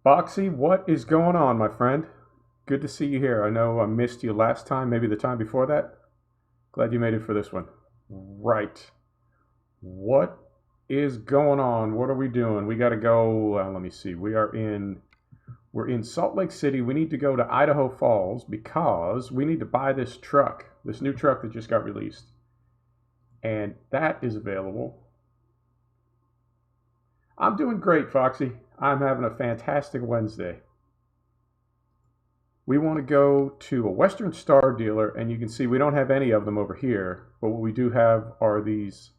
Boxy, what is going on, my friend? Good to see you here. I know I missed you last time, maybe the time before that. Glad you made it for this one. Right. What is going on? What are we doing? We got to go, let me see. We're in Salt Lake City. We need to go to Idaho Falls because we need to buy this truck, this new truck that just got released. And that is available. I'm doing great, Foxy. I'm having a fantastic Wednesday. We want to go to a Western Star dealer, and you can see we don't have any of them over here, but what we do have are these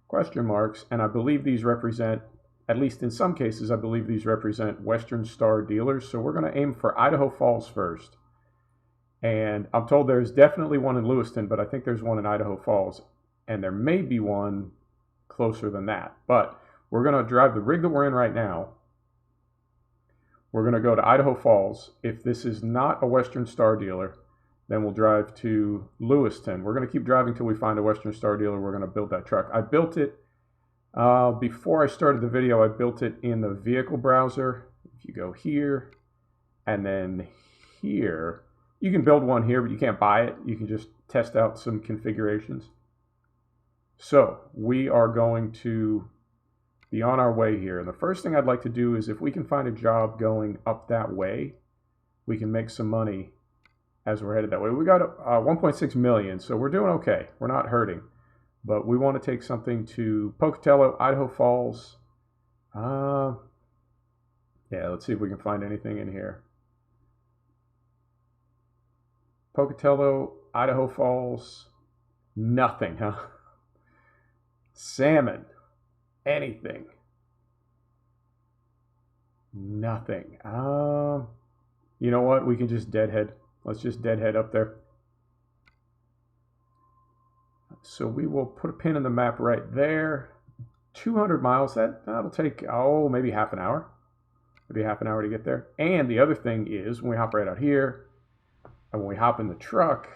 question marks, and I believe these represent, at least in some cases, I believe these represent Western Star dealers, so we're going to aim for Idaho Falls first. And I'm told there's definitely one in Lewiston, but I think there's one in Idaho Falls, and there may be one closer than that, but we're going to drive the rig that we're in right now. We're going to go to Idaho Falls. If this is not a Western Star dealer, then we'll drive to Lewiston. We're going to keep driving till we find a Western Star dealer. We're going to build that truck. I built it, before I started the video, I built it in the vehicle browser. If you go here and then here, you can build one here, but you can't buy it. You can just test out some configurations. So we are going to be on our way here. And the first thing I'd like to do is if we can find a job going up that way, we can make some money as we're headed that way. We got 1.6 million, so we're doing okay. We're not hurting. But we want to take something to Pocatello, Idaho Falls. Yeah, let's see if we can find anything in here. Pocatello, Idaho Falls, nothing, huh? Salmon. Anything. Nothing. You know what? We can just deadhead. Let's just deadhead up there. So we will put a pin in the map right there. 200 miles. That'll take, maybe half an hour. Maybe half an hour to get there. And the other thing is, when we hop right out here, and when we hop in the truck,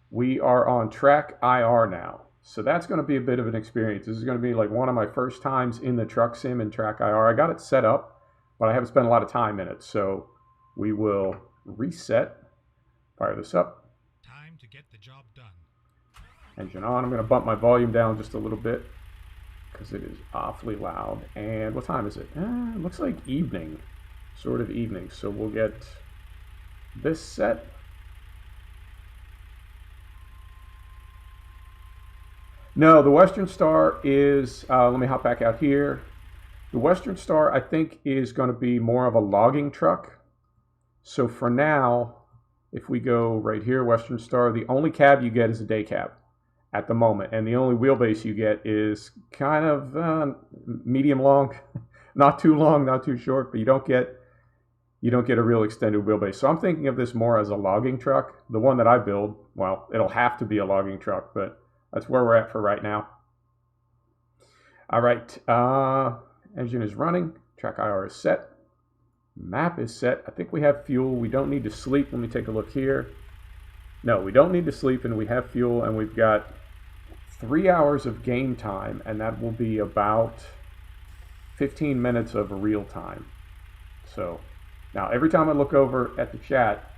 we are on track IR now. So that's going to be a bit of an experience. This is going to be like one of my first times in the truck sim in track IR. I got it set up, but I haven't spent a lot of time in it. So we will reset, fire this up. Time to get the job done. Engine on. I'm going to bump my volume down just a little bit because it is awfully loud. And what time is it? It looks like evening, sort of evening. So we'll get this set. No, the Western Star is, let me hop back out here. The Western Star, I think, is going to be more of a logging truck. So for now, if we go right here, Western Star, the only cab you get is a day cab at the moment. And the only wheelbase you get is kind of medium long, not too long, not too short, but you don't get a real extended wheelbase. So I'm thinking of this more as a logging truck. The one that I build, well, it'll have to be a logging truck, but that's where we're at for right now. All right, engine is running. Track IR is set. Map is set. I think we have fuel. We don't need to sleep. Let me take a look here. No, we don't need to sleep, and we have fuel, and we've got 3 hours of game time, and that will be about 15 minutes of real time. So now every time I look over at the chat,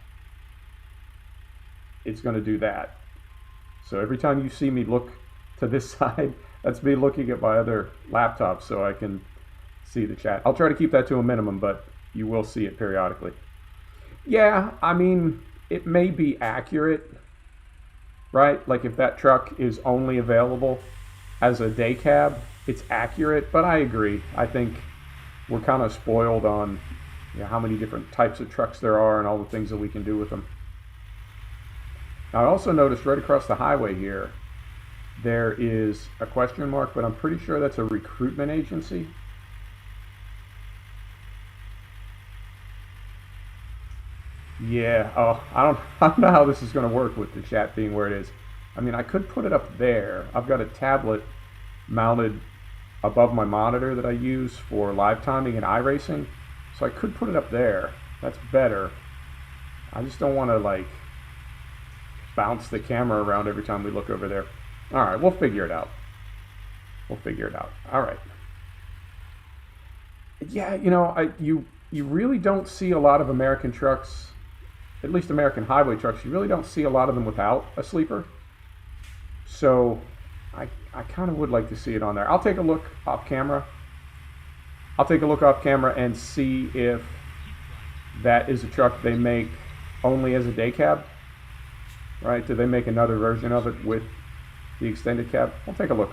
it's going to do that. So every time you see me look to this side, that's me looking at my other laptop so I can see the chat. I'll try to keep that to a minimum, but you will see it periodically. Yeah, I mean, it may be accurate, right? Like if that truck is only available as a day cab, it's accurate, but I agree. I think we're kind of spoiled on how many different types of trucks there are and all the things that we can do with them. Now, I also noticed right across the highway here, there is a question mark, but I'm pretty sure that's a recruitment agency. Yeah, I don't know how this is going to work with the chat being where it is. I mean, I could put it up there. I've got a tablet mounted above my monitor that I use for live timing and iRacing, so I could put it up there. That's better. I just don't want to like bounce the camera around every time we look over there. All right, we'll figure it out. All right. Yeah, you know, you really don't see a lot of American trucks, at least American highway trucks, you really don't see a lot of them without a sleeper. So I kind of would like to see it on there. I'll take a look off camera. I'll take a look off camera and see if that is a truck they make only as a day cab. Right? Do they make another version of it with the extended cab? I'll take a look.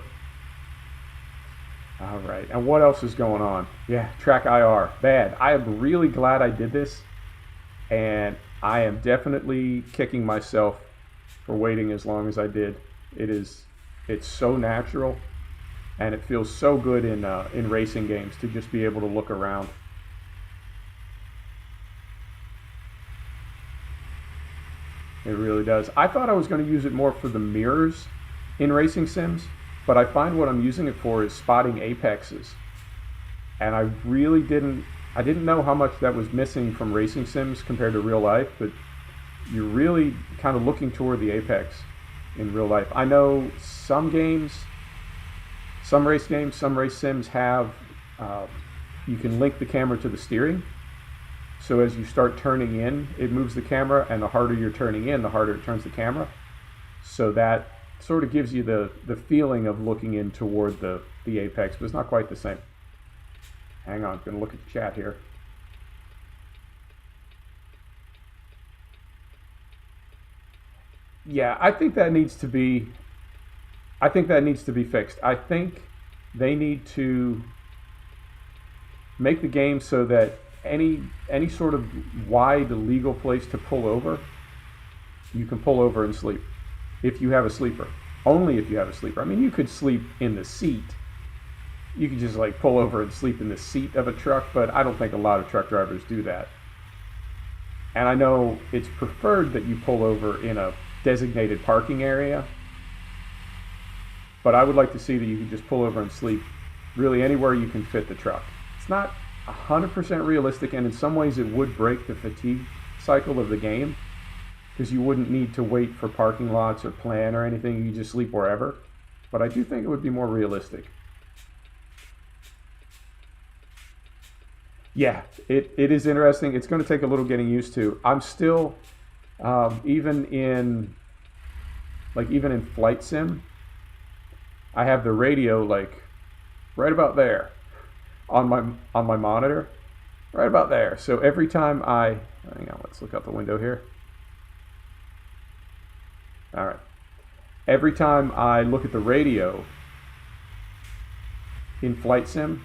All right, and what else is going on? Yeah, track IR, bad. I am really glad I did this, and I am definitely kicking myself for waiting as long as I did. It's so natural, and it feels so good in racing games to just be able to look around. It really does. I thought I was going to use it more for the mirrors in racing sims, but I find what I'm using it for is spotting apexes. And I really didn't know how much that was missing from racing sims compared to real life, but you're really kind of looking toward the apex in real life. I know some games, some race sims have, you can link the camera to the steering. So as you start turning in, it moves the camera, and the harder you're turning in, the harder it turns the camera. So that sort of gives you the feeling of looking in toward the apex, but it's not quite the same. Hang on, I'm going to look at the chat here. Yeah, I think that needs to be fixed. I think they need to make the game so that any sort of wide legal place to pull over, you can pull over and sleep if you have a sleeper. Only if you have a sleeper. I mean, you could sleep in the seat. You could just like pull over and sleep in the seat of a truck, but I don't think a lot of truck drivers do that. And I know it's preferred that you pull over in a designated parking area, but I would like to see that you can just pull over and sleep really anywhere you can fit the truck. It's not 100% realistic, and in some ways it would break the fatigue cycle of the game, because you wouldn't need to wait for parking lots or plan or anything. You just sleep wherever. But I do think it would be more realistic. Yeah, it is interesting. It's going to take a little getting used to. I'm still, even in flight sim, I have the radio like right about there on my monitor, right about there. So every time hang on, let's look out the window here. All right. Every time I look at the radio in flight sim,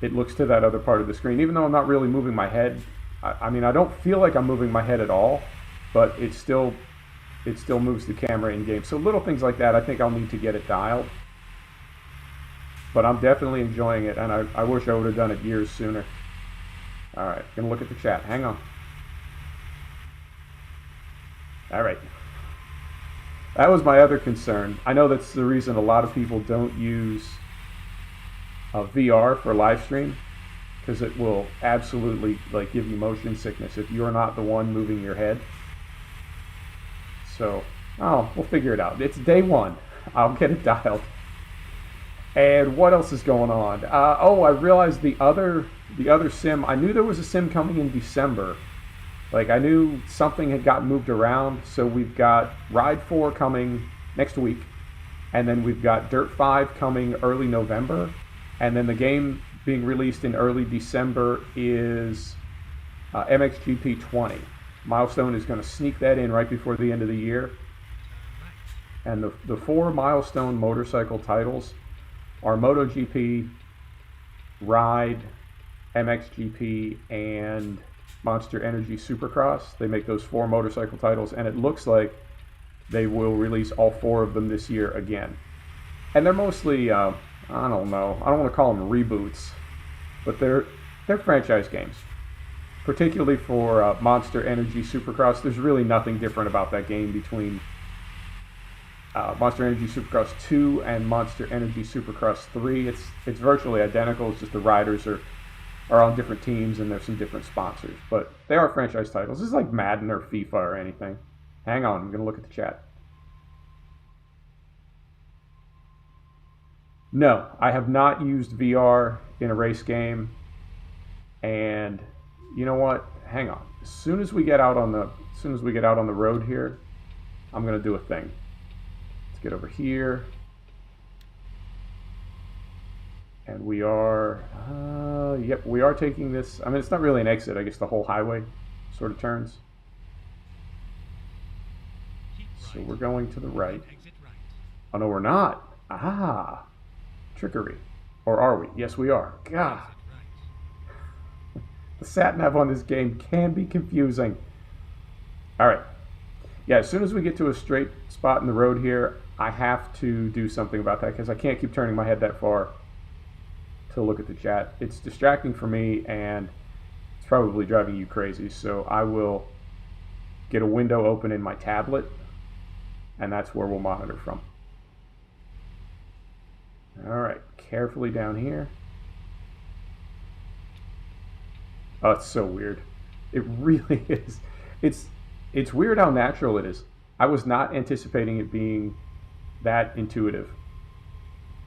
it looks to that other part of the screen, even though I'm not really moving my head. I mean, I don't feel like I'm moving my head at all, but it still moves the camera in game. So little things like that, I think I'll need to get it dialed. But I'm definitely enjoying it, and I wish I would have done it years sooner. All right, gonna look at the chat. Hang on. All right. That was my other concern. I know that's the reason a lot of people don't use VR for live stream, because it will absolutely like give you motion sickness if you're not the one moving your head. So, we'll figure it out. It's day one. I'll get it dialed. And what else is going on? I realized the other sim. I knew there was a sim coming in December. Like, I knew something had gotten moved around. So we've got Ride 4 coming next week, and then we've got Dirt 5 coming early November, and then the game being released in early December is MXGP 20. Milestone is going to sneak that in right before the end of the year. And the 4 Milestone motorcycle titles are MotoGP, Ride, MXGP, and Monster Energy Supercross. They make those 4 motorcycle titles, and it looks like they will release all 4 of them this year again. And they're mostly, I don't know, I don't want to call them reboots, but they're franchise games. Particularly for Monster Energy Supercross, there's really nothing different about that game between Monster Energy Supercross 2 and Monster Energy Supercross 3. It's virtually identical. It's just the riders are on different teams and there's some different sponsors. But they are franchise titles. This is like Madden or FIFA or anything. Hang on, I'm going to look at the chat. No, I have not used VR in a race game. And you know what? Hang on. As soon as we get out on the road here, I'm gonna do a thing. Let's get over here. And we are, yep, we are taking this. I mean, it's not really an exit. I guess the whole highway sort of turns. So we're going to the right. Oh, no, we're not. Ah, trickery. Or are we? Yes, we are. God. The sat-nav on this game can be confusing. All right. Yeah, as soon as we get to a straight spot in the road here, I have to do something about that because I can't keep turning my head that far to look at the chat. It's distracting for me and it's probably driving you crazy. So I will get a window open in my tablet and that's where we'll monitor from. All right, carefully down here. Oh, it's so weird. It really is. It's weird how natural it is. I was not anticipating it being that intuitive.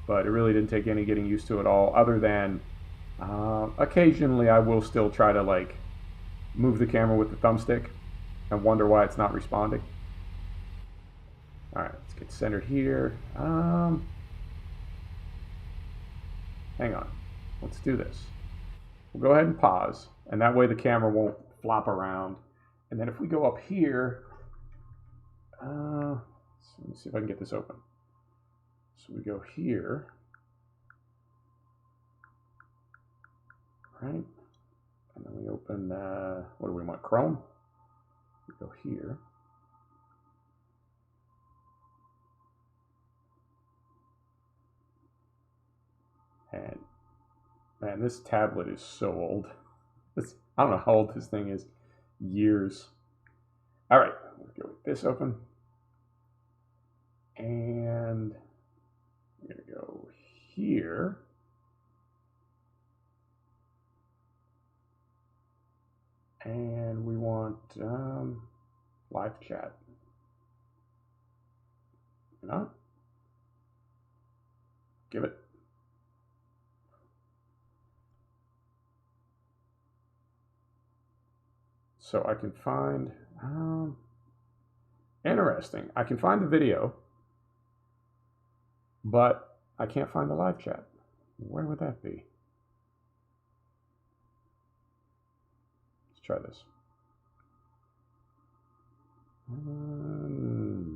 But it really didn't take any getting used to at all, other than occasionally I will still try to like move the camera with the thumbstick and wonder why it's not responding. All right, let's get centered here. Hang on, let's do this. We'll go ahead and pause, and that way the camera won't flop around. And then if we go up here, let me see if I can get this open. So we go here, right? And then we open, what do we want, Chrome? We go here. And man, this tablet is so old. I don't know how old this thing is. Years. All right, let's go with this open. And we're going to go here. And we want live chat. Not? Give it. So I can find, interesting. I can find the video, but I can't find the live chat. Where would that be? Let's try this.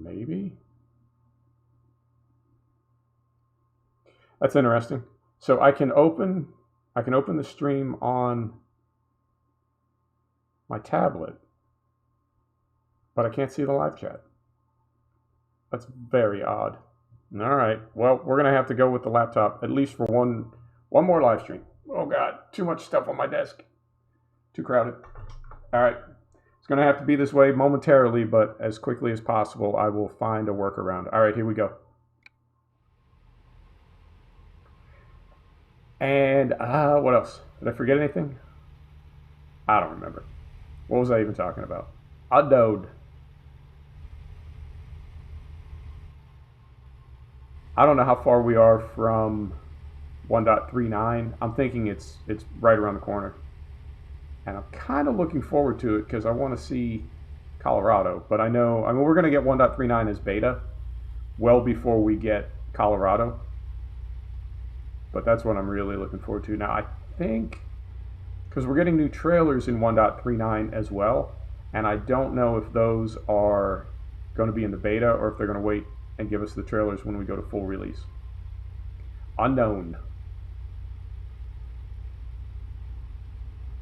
Maybe. That's interesting. So I can open the stream on my tablet, but I can't see the live chat. That's very odd. All right, well, we're gonna have to go with the laptop, at least for one more live stream. Oh God, too much stuff on my desk. Too crowded. All right, it's gonna have to be this way momentarily, but as quickly as possible, I will find a workaround. All right, here we go. And what else? Did I forget anything? I don't remember. What was I even talking about? Adode. I don't know how far we are from 1.39. I'm thinking it's right around the corner. And I'm kind of looking forward to it because I want to see Colorado. But I mean, we're going to get 1.39 as beta well before we get Colorado. But that's what I'm really looking forward to. Now, I think, because we're getting new trailers in 1.39 as well, and I don't know if those are going to be in the beta or if they're going to wait and give us the trailers when we go to full release. Unknown.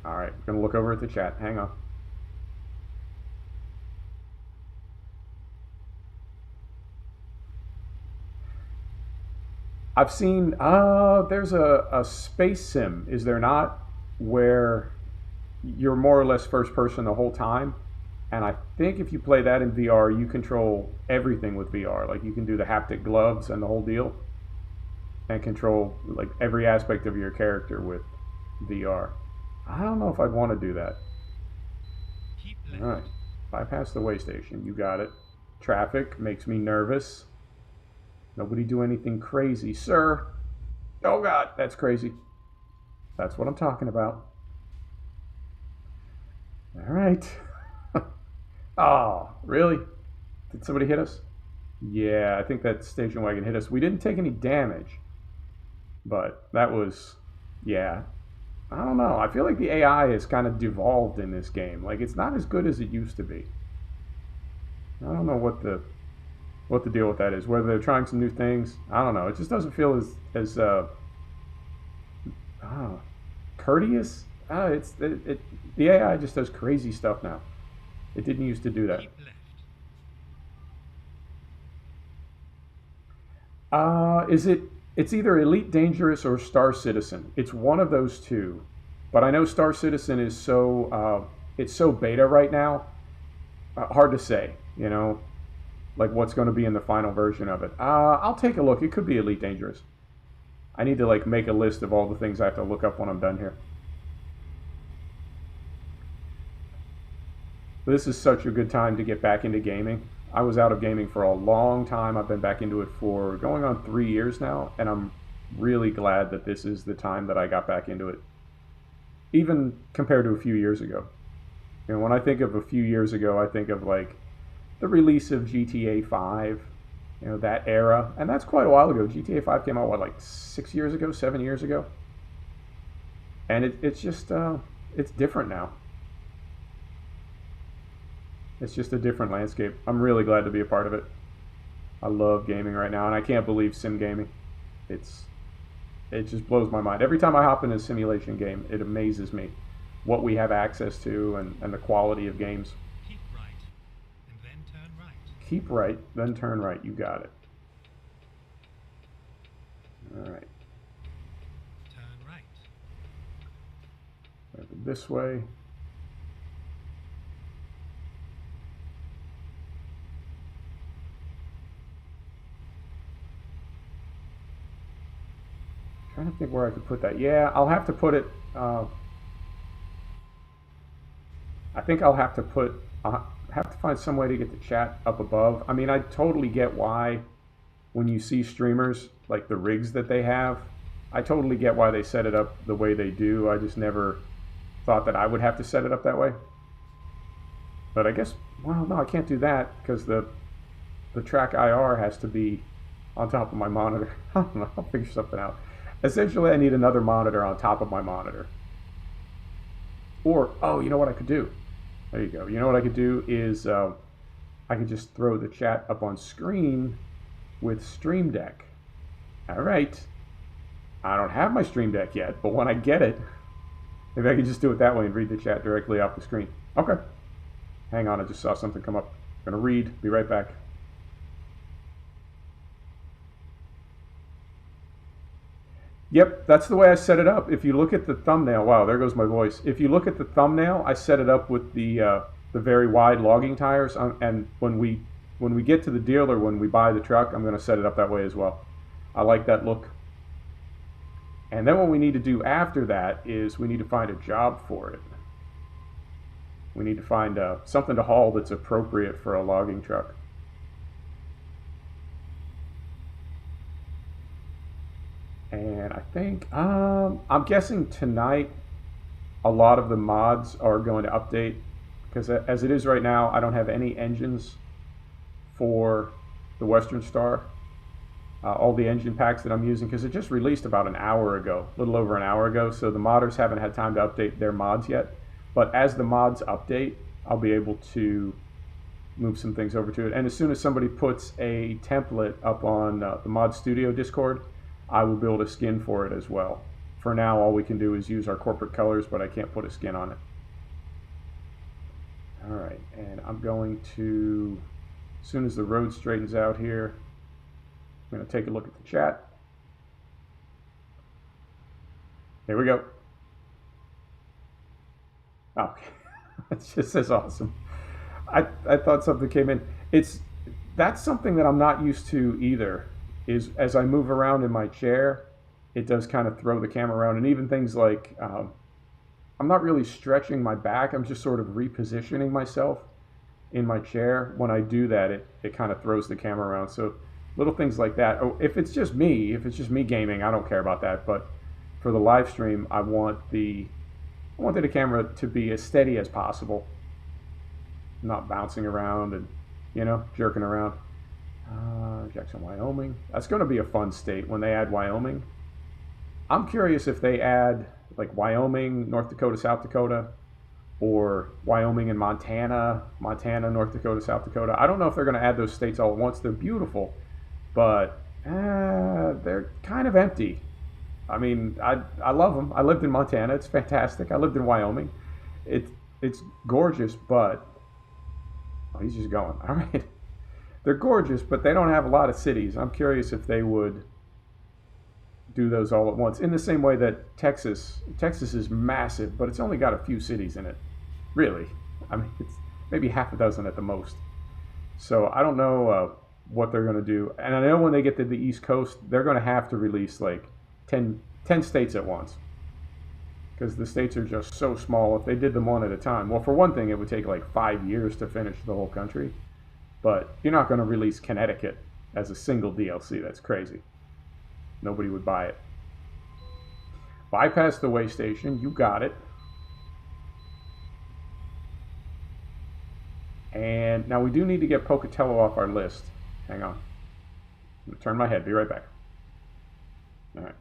All right, I'm going to look over at the chat. Hang on. I've seen, there's a space sim, is there not, where you're more or less first person the whole time. And I think if you play that in VR, you control everything with VR. Like you can do the haptic gloves and the whole deal and control like every aspect of your character with VR. I don't know if I'd want to do that. All right, bypass the way station. You got it. Traffic makes me nervous. Nobody do anything crazy, sir. Oh God, that's crazy. That's what I'm talking about. All right. Oh, really? Did somebody hit us? Yeah, I think that station wagon hit us. We didn't take any damage, but that was, yeah. I don't know. I feel like the AI has kind of devolved in this game. Like it's not as good as it used to be. I don't know what the deal with that is. Whether they're trying some new things, I don't know. It just doesn't feel as uh, courteous. The AI just does crazy stuff now. It didn't used to do that. Keep left. Is it? It's either Elite Dangerous or Star Citizen. It's one of those two. But I know Star Citizen is it's so beta right now. Hard to say. You know, like what's going to be in the final version of it. I'll take a look. It could be Elite Dangerous. I need to like make a list of all the things I have to look up when I'm done here. This is such a good time to get back into gaming. I was out of gaming for a long time. I've been back into it for going on 3 years now, and I'm really glad that this is the time that I got back into it, even compared to a few years ago. You know, when I think of a few years ago, I think of like the release of GTA 5, you know, that era, and that's quite a while ago. GTA 5 came out, what, like 6 years ago, 7 years ago? And it's just, it's different now. It's just a different landscape. I'm really glad to be a part of it. I love gaming right now, and I can't believe sim gaming. It just blows my mind. Every time I hop in a simulation game, it amazes me what we have access to and the quality of games. Keep right, and then turn right. Keep right, then turn right. You got it. All right. Turn right. This way. Trying to think where I could put that. Yeah, I'll have to put it. I think I'll have to put. I'll have to find some way to get the chat up above. I mean, I totally get why when you see streamers like the rigs that they have, I totally get why they set it up the way they do. I just never thought that I would have to set it up that way. But I guess, well, no, I can't do that because the track IR has to be on top of my monitor. I don't know. I'll figure something out. Essentially, I need another monitor on top of my monitor. Or, oh, you know what I could do? There you go. You know what I could do is I could just throw the chat up on screen with Stream Deck. All right. I don't have my Stream Deck yet, but when I get it, maybe I can just do it that way and read the chat directly off the screen. Okay. Hang on, I just saw something come up. I'm going to read. Be right back. Yep, that's the way I set it up. If you look at the thumbnail, wow, there goes my voice. If you look at the thumbnail, I set it up with the very wide logging tires. And when we get to the dealer, when we buy the truck, I'm going to set it up that way as well. I like that look. And then what we need to do after that is we need to find a job for it. We need to find something to haul that's appropriate for a logging truck. And I think, I'm guessing tonight a lot of the mods are going to update because as it is right now, I don't have any engines for the Western Star. All the engine packs that I'm using, because it just released about an hour ago, a little over an hour ago, so the modders haven't had time to update their mods yet. But as the mods update, I'll be able to move some things over to it. And as soon as somebody puts a template up on the Mod Studio Discord, I will build a skin for it as well. For now, all we can do is use our corporate colors, but I can't put a skin on it. All right, and I'm going to, as soon as the road straightens out here, I'm going to take a look at the chat. Here we go. Oh, it just says awesome. I thought something came in. That's something that I'm not used to either. Is as I move around in my chair, it does kind of throw the camera around, and even things like I'm not really stretching my back. I'm just sort of repositioning myself in my chair. When I do that, it kind of throws the camera around. So little things like that. Oh, if it's just me gaming, I don't care about that. But for the live stream, I want the I wanted the camera to be as steady as possible, not bouncing around and, you know, jerking around. Jackson, Wyoming. That's going to be a fun state when they add Wyoming. I'm curious if they add like Wyoming, North Dakota, South Dakota, or Wyoming and Montana, North Dakota, South Dakota. I don't know if they're going to add those states all at once. They're beautiful, but they're kind of empty. I mean, I love them. I lived in Montana. It's fantastic. I lived in Wyoming. It's gorgeous, but oh, he's just going. All right. They're gorgeous, but they don't have a lot of cities. I'm curious if they would do those all at once in the same way that Texas is massive, but it's only got a few cities in it. Really. I mean, it's maybe half a dozen at the most. So I don't know what they're going to do. And I know when they get to the East Coast, they're going to have to release like 10 states at once, because the states are just so small. If they did them one at a time, well, for one thing, it would take like 5 years to finish the whole country. But you're not going to release Connecticut as a single DLC. That's crazy. Nobody would buy it. Bypass the way station. You got it. And now we do need to get Pocatello off our list. Hang on. I'm going to turn my head. Be right back. All right.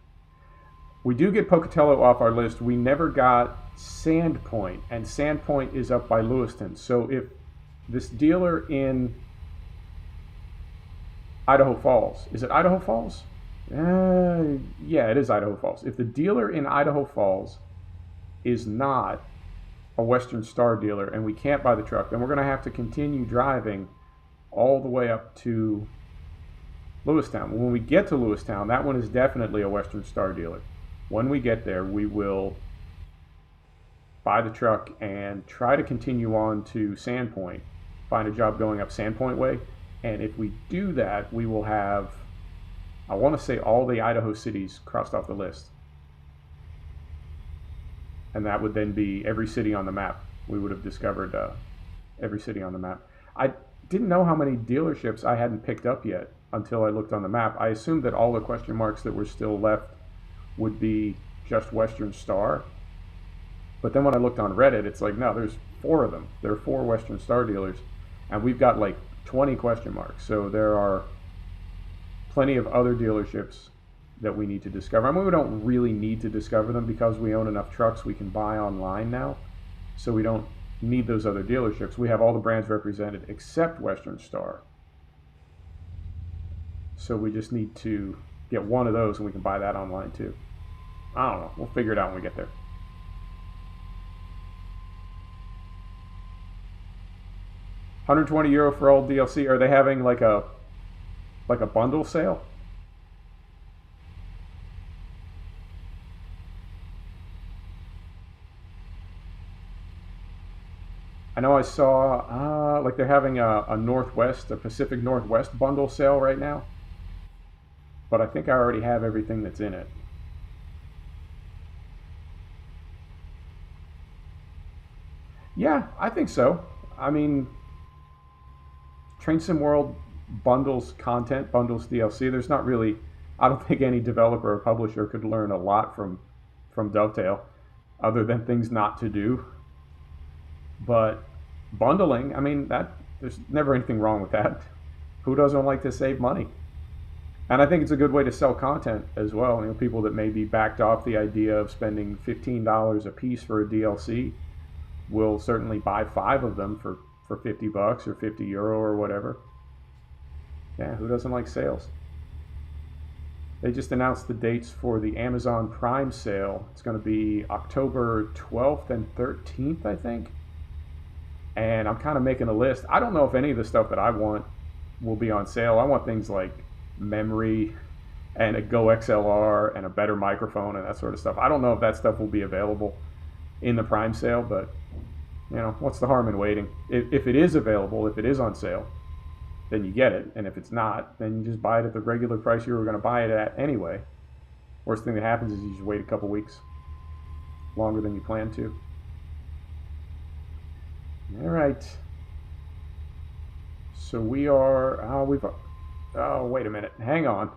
We do get Pocatello off our list. We never got Sandpoint. And Sandpoint is up by Lewiston. So if this dealer in Idaho Falls. Is it Idaho Falls? Yeah, it is Idaho Falls. If the dealer in Idaho Falls is not a Western Star dealer and we can't buy the truck, then we're going to have to continue driving all the way up to Lewistown. When we get to Lewistown, that one is definitely a Western Star dealer. When we get there, we will buy the truck and try to continue on to Sandpoint, find a job going up Sandpoint way. And if we do that, we will have, I want to say, all the Idaho cities crossed off the list. And that would then be every city on the map. We would have discovered every city on the map. I didn't know how many dealerships I hadn't picked up yet until I looked on the map. I assumed that all the question marks that were still left would be just Western Star. But then when I looked on Reddit, it's like, no, there's 4 of them. There are 4 Western Star dealers. And we've got like 20 question marks. So there are plenty of other dealerships that we need to discover. I mean, we don't really need to discover them because we own enough trucks we can buy online now. So we don't need those other dealerships. We have all the brands represented except Western Star. So we just need to get one of those and we can buy that online too. I don't know. We'll figure it out when we get there. €120 for all DLC. Are they having like a bundle sale? I know I saw like they're having a Northwest, a Pacific Northwest bundle sale right now. But I think I already have everything that's in it. Yeah, I think so. I mean, Train Sim World bundles content, bundles DLC. There's not really, I don't think any developer or publisher could learn a lot from Dovetail other than things not to do. But bundling, I mean, there's never anything wrong with that. Who doesn't like to save money? And I think it's a good way to sell content as well. You know, people that may be backed off the idea of spending $15 a piece for a DLC will certainly buy 5 of them for $50 or €50 or whatever. Yeah, who doesn't like sales? They just announced the dates for the Amazon Prime sale. It's going to be October 12th and 13th, I think. And I'm kind of making a list. I don't know if any of the stuff that I want will be on sale. I want things like memory and a Go XLR and a better microphone and that sort of stuff. I don't know if that stuff will be available in the Prime sale, but you know, what's the harm in waiting? If it is available, if it is on sale, then you get it. And if it's not, then you just buy it at the regular price you were going to buy it at anyway. Worst thing that happens is you just wait a couple weeks longer than you planned to. All right. So we are, oh, wait a minute. Hang on.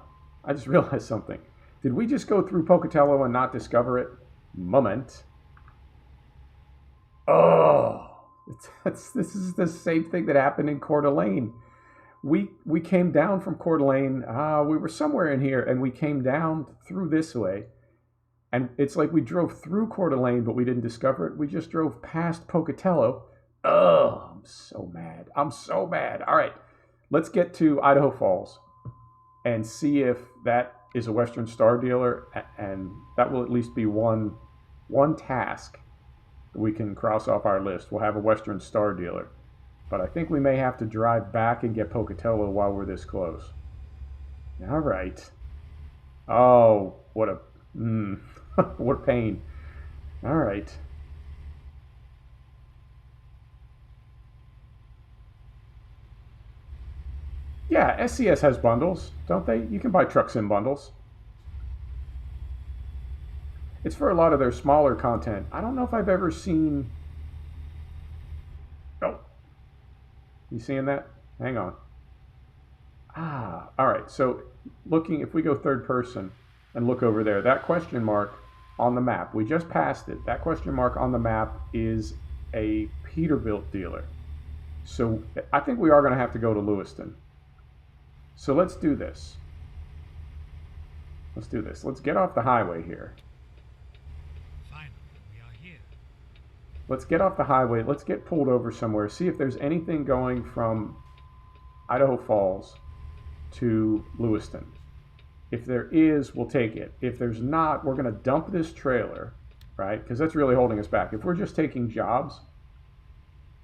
I just realized something. Did we just go through Pocatello and not discover it? Moment. Oh, this is the same thing that happened in Coeur d'Alene. We came down from Coeur d'Alene. We were somewhere in here, and we came down through this way. And it's like we drove through Coeur d'Alene, but we didn't discover it. We just drove past Pocatello. Oh, I'm so mad. I'm so mad. All right, let's get to Idaho Falls and see if that is a Western Star dealer, and that will at least be one task we can cross off our list. We'll have a Western Star dealer. But I think we may have to drive back and get Pocatello while we're this close. All right. Oh, what a what a pain. All right. Yeah, SCS has bundles, don't they? You can buy trucks in bundles. It's for a lot of their smaller content. I don't know if I've ever seen... Oh. You seeing that? Hang on. All right. So looking, if we go third person and look over there, that question mark on the map, we just passed it. That question mark on the map is a Peterbilt dealer. So I think we are going to have to go to Lewiston. So let's do this. Let's do this. Let's get off the highway here. Finally, we are here. Let's get off the highway. Let's get pulled over somewhere. See if there's anything going from Idaho Falls to Lewiston. If there is, we'll take it. If there's not, we're going to dump this trailer, right? Because that's really holding us back. If we're just taking jobs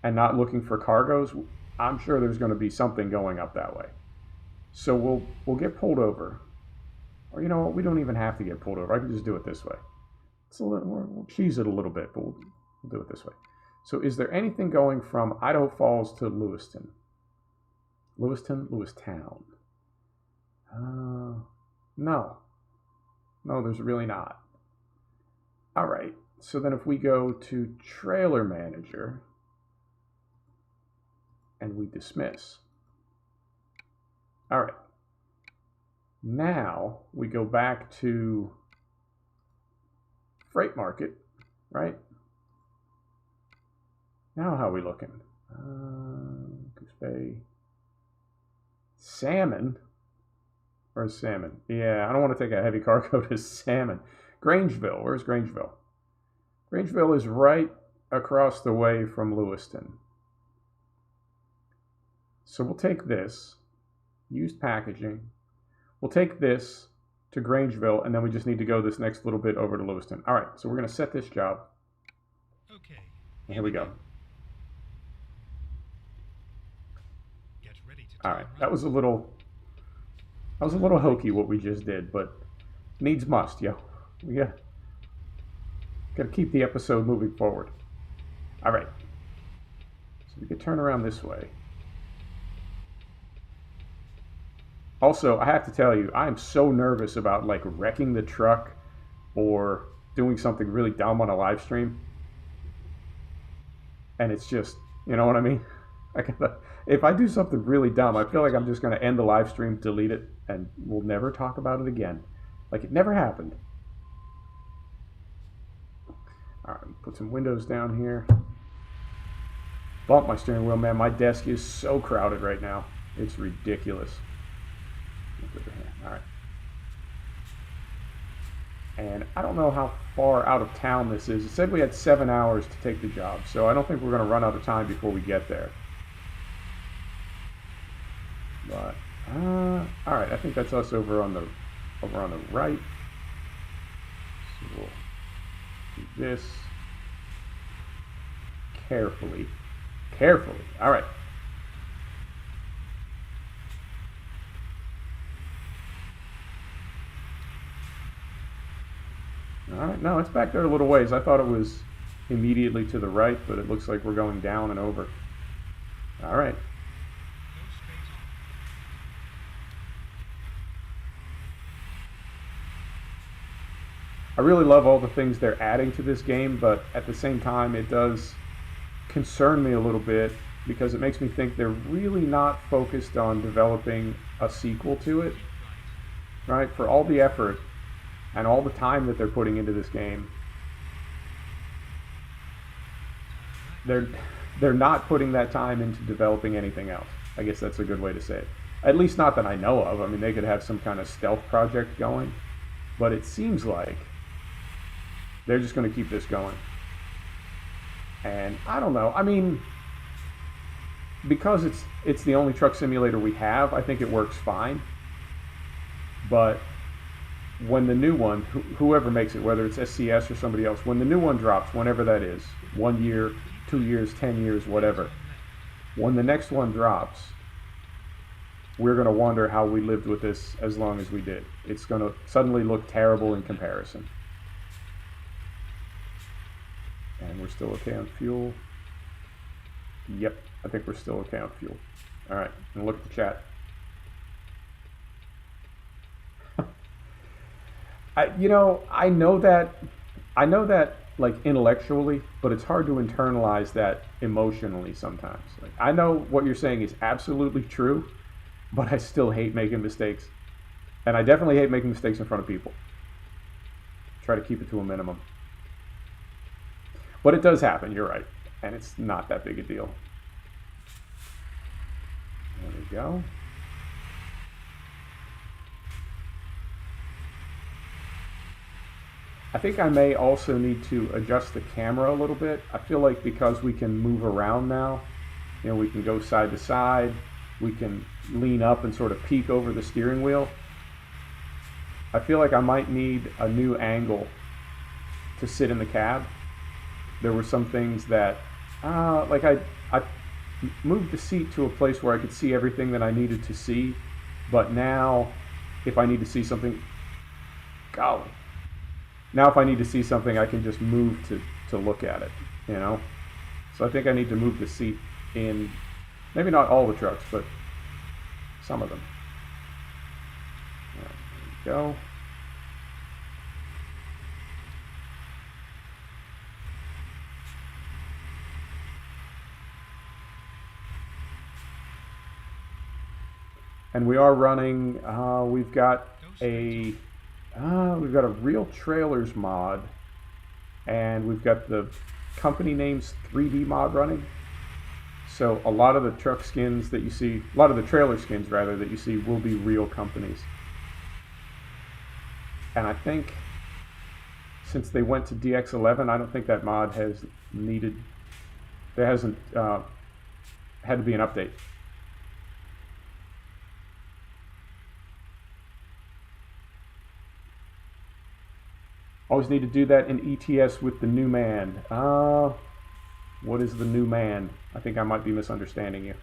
and not looking for cargoes, I'm sure there's going to be something going up that way. So we'll get pulled over. Or you know what? We don't even have to get pulled over. I can just do it this way. It's a little, we'll cheese it a little bit, but we'll do it this way. So is there anything going from Idaho Falls to Lewiston? Lewistown. No, there's really not. All right, so then if we go to Trailer Manager and we dismiss. All right, now we go back to Freight Market, right? Now how are we looking? Goose Bay. Salmon. Where's Salmon? Yeah, I don't want to take a heavy cargo to Salmon. Grangeville. Where's Grangeville? Grangeville is right across the way from Lewiston. So we'll take this. Used packaging. We'll take this to Grangeville, and then we just need to go this next little bit over to Lewiston. All right, so we're going to set this job. Okay. Here we go. Get ready to All right, that was a little hokey what we just did, but needs must, yo. We got to keep the episode moving forward. All right, so we could turn around this way. Also, I have to tell you, I am so nervous about like wrecking the truck or doing something really dumb on a live stream. And it's just, you know what I mean? If I do something really dumb, I feel like I'm just going to end the live stream, delete it, and we'll never talk about it again. Like it never happened. All right, put some windows down here. Bump my steering wheel, man. My desk is so crowded right now. It's ridiculous. All right. And I don't know how far out of town this is. It said we had 7 hours to take the job, so I don't think we're going to run out of time before we get there. But all right, I think that's us over on the right. So we'll do this carefully. All right. All right, no, it's back there a little ways. I thought it was immediately to the right, but it looks like we're going down and over. All right. I really love all the things they're adding to this game, but at the same time, it does concern me a little bit because it makes me think they're really not focused on developing a sequel to it, right? For all the effort and all the time that they're putting into this game. they're they're not putting that time into developing anything else. I guess that's a good way to say it. At least not that I know of. I mean, they could have some kind of stealth project going, but it seems like they're just going to keep this going. And I don't know. I mean, because it's the only truck simulator we have, I think it works fine. But when the new one, whoever makes it, whether it's SCS or somebody else, when the new one drops, whenever that is, 1 year, 2 years, 10 years, whatever, when the next one drops, we're going to wonder how we lived with this as long as we did. It's going to suddenly look terrible in comparison. And we're still okay on fuel. Yep, I think we're still okay on fuel. All right, and look at the chat. I know that like intellectually, but it's hard to internalize that emotionally sometimes. Like, I know what you're saying is absolutely true, but I still hate making mistakes. And I definitely hate making mistakes in front of people. Try to keep it to a minimum. But it does happen, you're right. And it's not that big a deal. There we go. I think I may also need to adjust the camera a little bit. I feel like because we can move around now, you know, we can go side to side, we can lean up and sort of peek over the steering wheel. I feel like I might need a new angle to sit in the cab. There were some things that, like I moved the seat to a place where I could see everything that I needed to see, but now if I need to see something, golly. Now if I need to see something, I can just move to look at it, you know? So I think I need to move the seat in, maybe not all the trucks, but some of them. There we go. And we are running, we've got a real trailers mod, and we've got the company names 3D mod running. So a lot of the truck skins that you see, a lot of the trailer skins rather, that you see will be real companies. And I think since they went to DX11, I don't think that mod has needed, there hasn't had to be an update. Always need to do that in ETS with the new man. What is the new man? I think I might be misunderstanding you.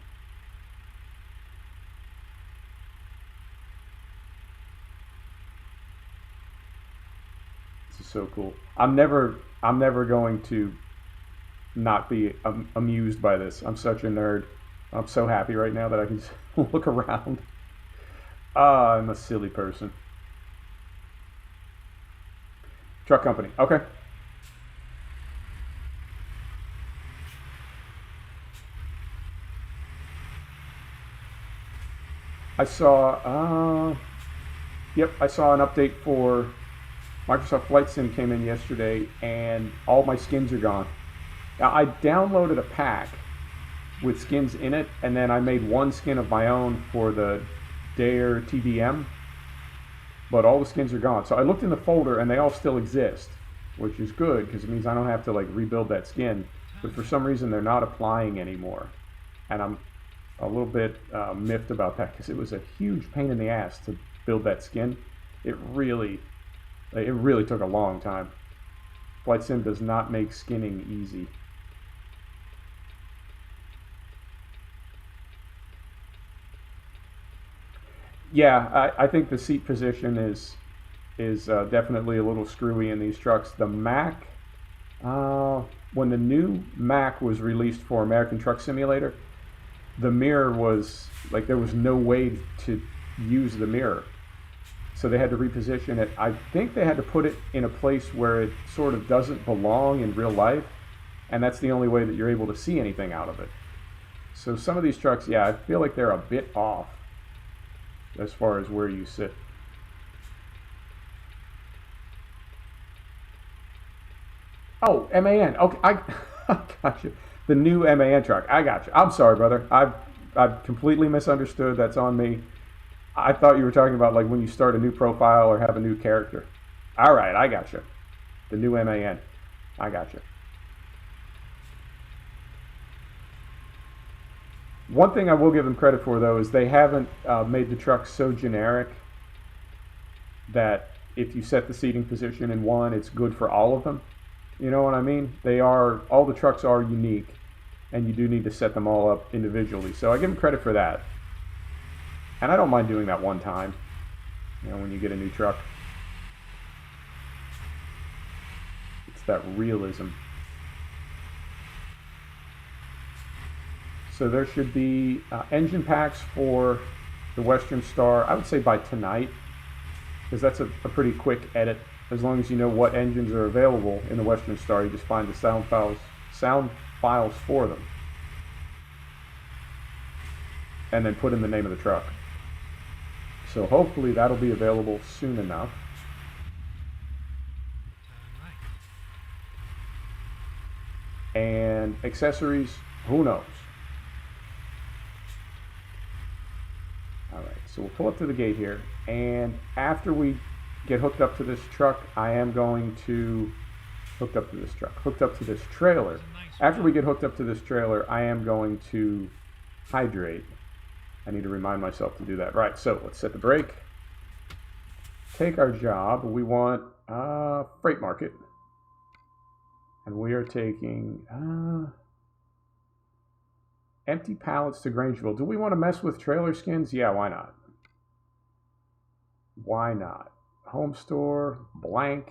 This is so cool. I'm never going to not be amused by this. I'm such a nerd. I'm so happy right now that I can just look around. I'm a silly person. Truck company. Okay. I saw, yep, I saw an update for Microsoft Flight Sim came in yesterday, and all my skins are gone. Now, I downloaded a pack with skins in it, and then I made one skin of my own for the Dare TDM. But all the skins are gone. So I looked in the folder and they all still exist, which is good because it means I don't have to like rebuild that skin. But for some reason they're not applying anymore, and I'm a little bit miffed about that because it was a huge pain in the ass to build that skin. It really took a long time. Flight Sim does not make skinning easy. Yeah, I think the seat position is definitely a little screwy in these trucks. The Mac, when the new Mac was released for American Truck Simulator, the mirror was, like, there was no way to use the mirror. So they had to reposition it. I think they had to put it in a place where it sort of doesn't belong in real life, and that's the only way that you're able to see anything out of it. So some of these trucks, yeah, I feel like they're a bit off as far as where you sit. Oh, MAN. Okay, I gotcha. The new MAN truck. I got you. I'm sorry, brother. I've completely misunderstood. That's on me. I thought you were talking about like when you start a new profile or have a new character. All right, I got you. The new MAN. I got you. One thing I will give them credit for, though, is they haven't made the truck so generic that if you set the seating position in one, it's good for all of them. You know what I mean? All the trucks are unique, and you do need to set them all up individually. So I give them credit for that. And I don't mind doing that one time, you know, when you get a new truck. It's that realism. So there should be engine packs for the Western Star, I would say by tonight, because that's a pretty quick edit. As long as you know what engines are available in the Western Star, you just find the sound files for them. And then put in the name of the truck. So hopefully that'll be available soon enough. And accessories, who knows? Alright, so we'll pull up to the gate here, and after we get hooked up to this truck, I am going to hooked up to this trailer. After we get hooked up to this trailer, I am going to hydrate. I need to remind myself to do that. Right, so let's set the brake. Take our job. We want freight market. And we are taking empty pallets to Grangeville. Do we want to mess with trailer skins? Yeah, why not? Why not? Home store, blank.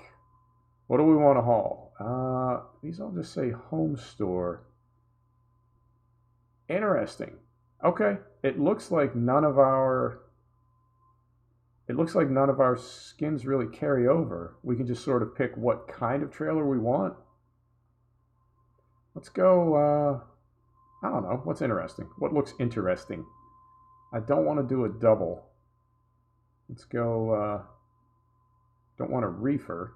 What do we want to haul? These all just say home store. Interesting. Okay, it looks like none of our skins really carry over. We can just sort of pick what kind of trailer we want. Let's go, I don't know, what's interesting? What looks interesting? I don't want to do a double. Let's go, don't want a reefer.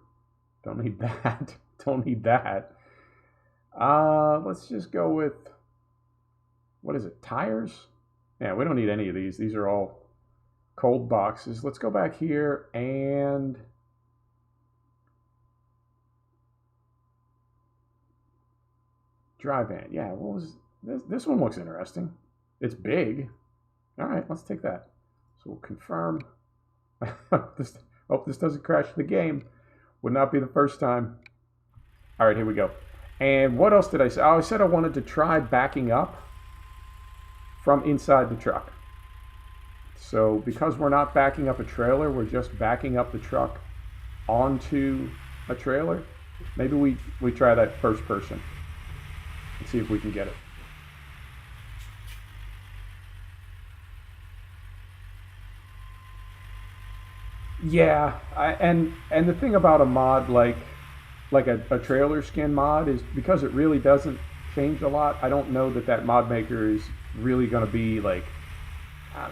Don't need that. Don't need that. Let's just go with, what is it, tires? Yeah, we don't need any of these. These are all cold boxes. Let's go back here and dry van. Yeah, what was this? This one looks interesting. It's big. All right, let's take that. So we'll confirm. Hope this doesn't crash the game. Would not be the first time. All right, here we go. And what else did I say? Oh, I said I wanted to try backing up from inside the truck. So because we're not backing up a trailer, we're just backing up the truck onto a trailer. Maybe we try that first person and see if we can get it. Yeah, and the thing about a mod like a trailer skin mod is because it really doesn't change a lot. I don't know that mod maker is really going to be like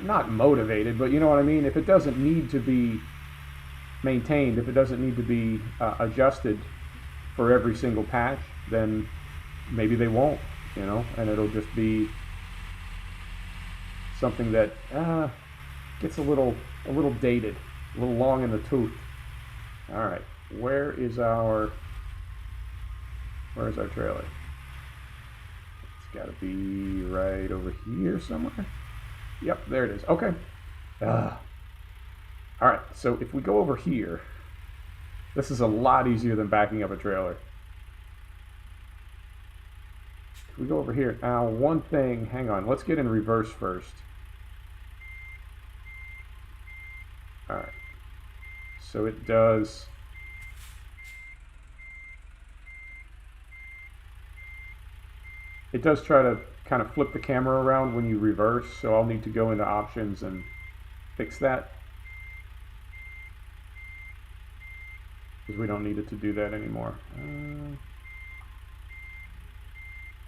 not motivated, but you know what I mean. If it doesn't need to be maintained, if it doesn't need to be adjusted for every single patch, then maybe they won't, you know, and it'll just be something that gets a little dated, a little long in the tooth. All right, where is our trailer? It's got to be right over here somewhere. Yep, there it is. Okay. All right, so if we go over here, this is a lot easier than backing up a trailer. If we go over here, now one thing, hang on, let's get in reverse first. All right, so it does try to kind of flip the camera around when you reverse, so I'll need to go into options and fix that, because we don't need it to do that anymore.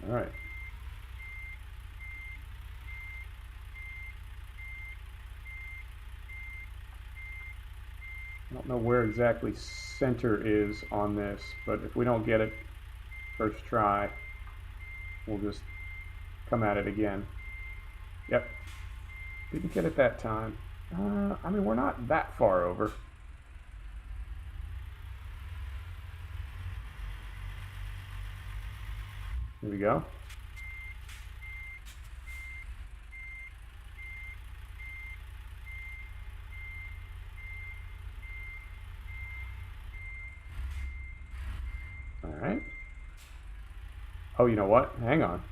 All right. I don't know where exactly center is on this, but if we don't get it first try, we'll just come at it again. Yep. Didn't get it that time. I mean, we're not that far over. Here we go. All right. Oh, you know what? Hang on.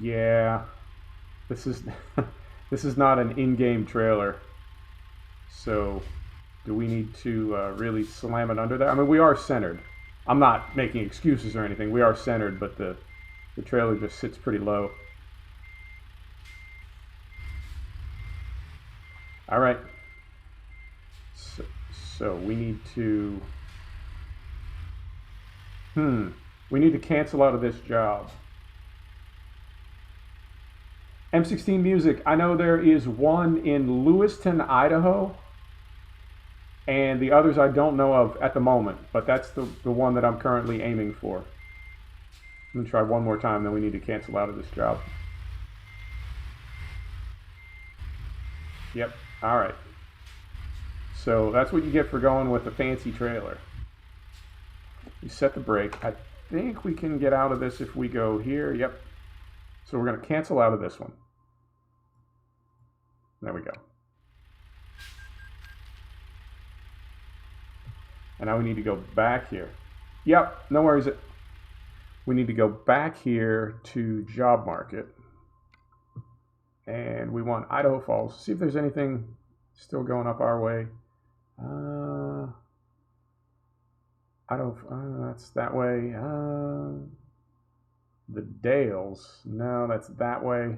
Yeah, this is this is not an in-game trailer. So, do we need to really slam it under there? I mean, we are centered. I'm not making excuses or anything. We are centered, but the trailer just sits pretty low. All right. So we need to. We need to cancel out of this job. M16 Music, I know there is one in Lewiston, Idaho, and the others I don't know of at the moment, but that's the one that I'm currently aiming for. I'm going to try one more time, then we need to cancel out of this job. Yep, alright. So that's what you get for going with a fancy trailer. You set the brake. I think we can get out of this if we go here. Yep. So we're going to cancel out of this one. There we go. And now we need to go back here. Yep, no worries. We need to go back here to job market. And we want Idaho Falls. See if there's anything still going up our way. That's that way. The Dales. No, that's that way.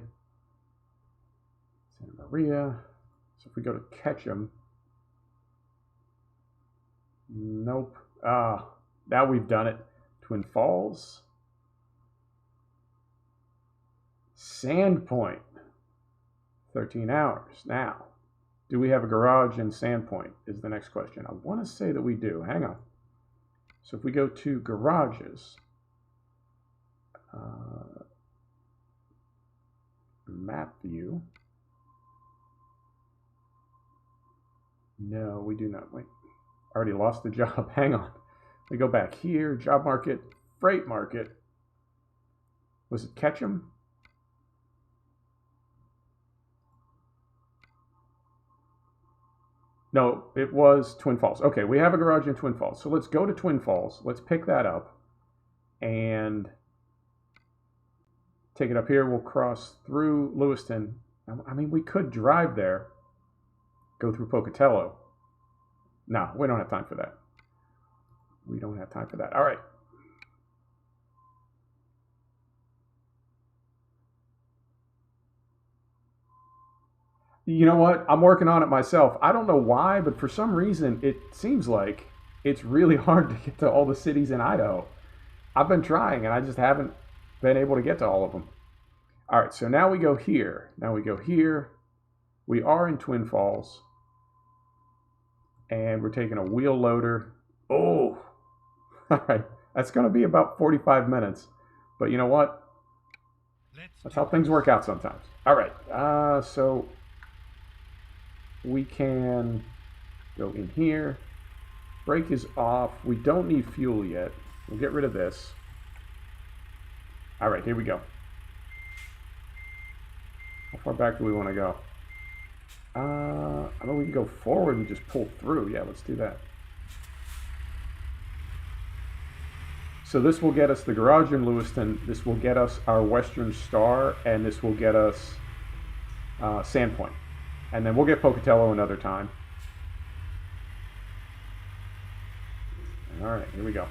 Santa Maria. So if we go to Ketchum. Nope. Now we've done it. Twin Falls. Sandpoint. 13 hours. Now, do we have a garage in Sandpoint is the next question. I want to say that we do. Hang on. So if we go to garages, map view. No, we do not. Wait, I already lost the job. Hang on. We go back here, job market, freight market. Was it Ketchum? No, it was Twin Falls. Okay, we have a garage in Twin Falls. So let's go to Twin Falls. Let's pick that up and take it up here. We'll cross through Lewiston. I mean, we could drive there, go through Pocatello. No, we don't have time for that. We don't have time for that. All right. You know what? I'm working on it myself. I don't know why, but for some reason, it seems like it's really hard to get to all the cities in Idaho. I've been trying, and I just haven't been able to get to all of them. All right, so now we go here. Now we go here. We are in Twin Falls. And we're taking a wheel loader. Oh, all right. That's going to be about 45 minutes. But you know what? That's how things work out sometimes. All right, so we can go in here. Brake is off. We don't need fuel yet. We'll get rid of this. All right, here we go. How far back do we want to go? I know we can go forward and just pull through. Yeah, let's do that. So this will get us the garage in Lewiston. This will get us our Western Star, and this will get us Sandpoint. And then we'll get Pocatello another time. All right, here we go.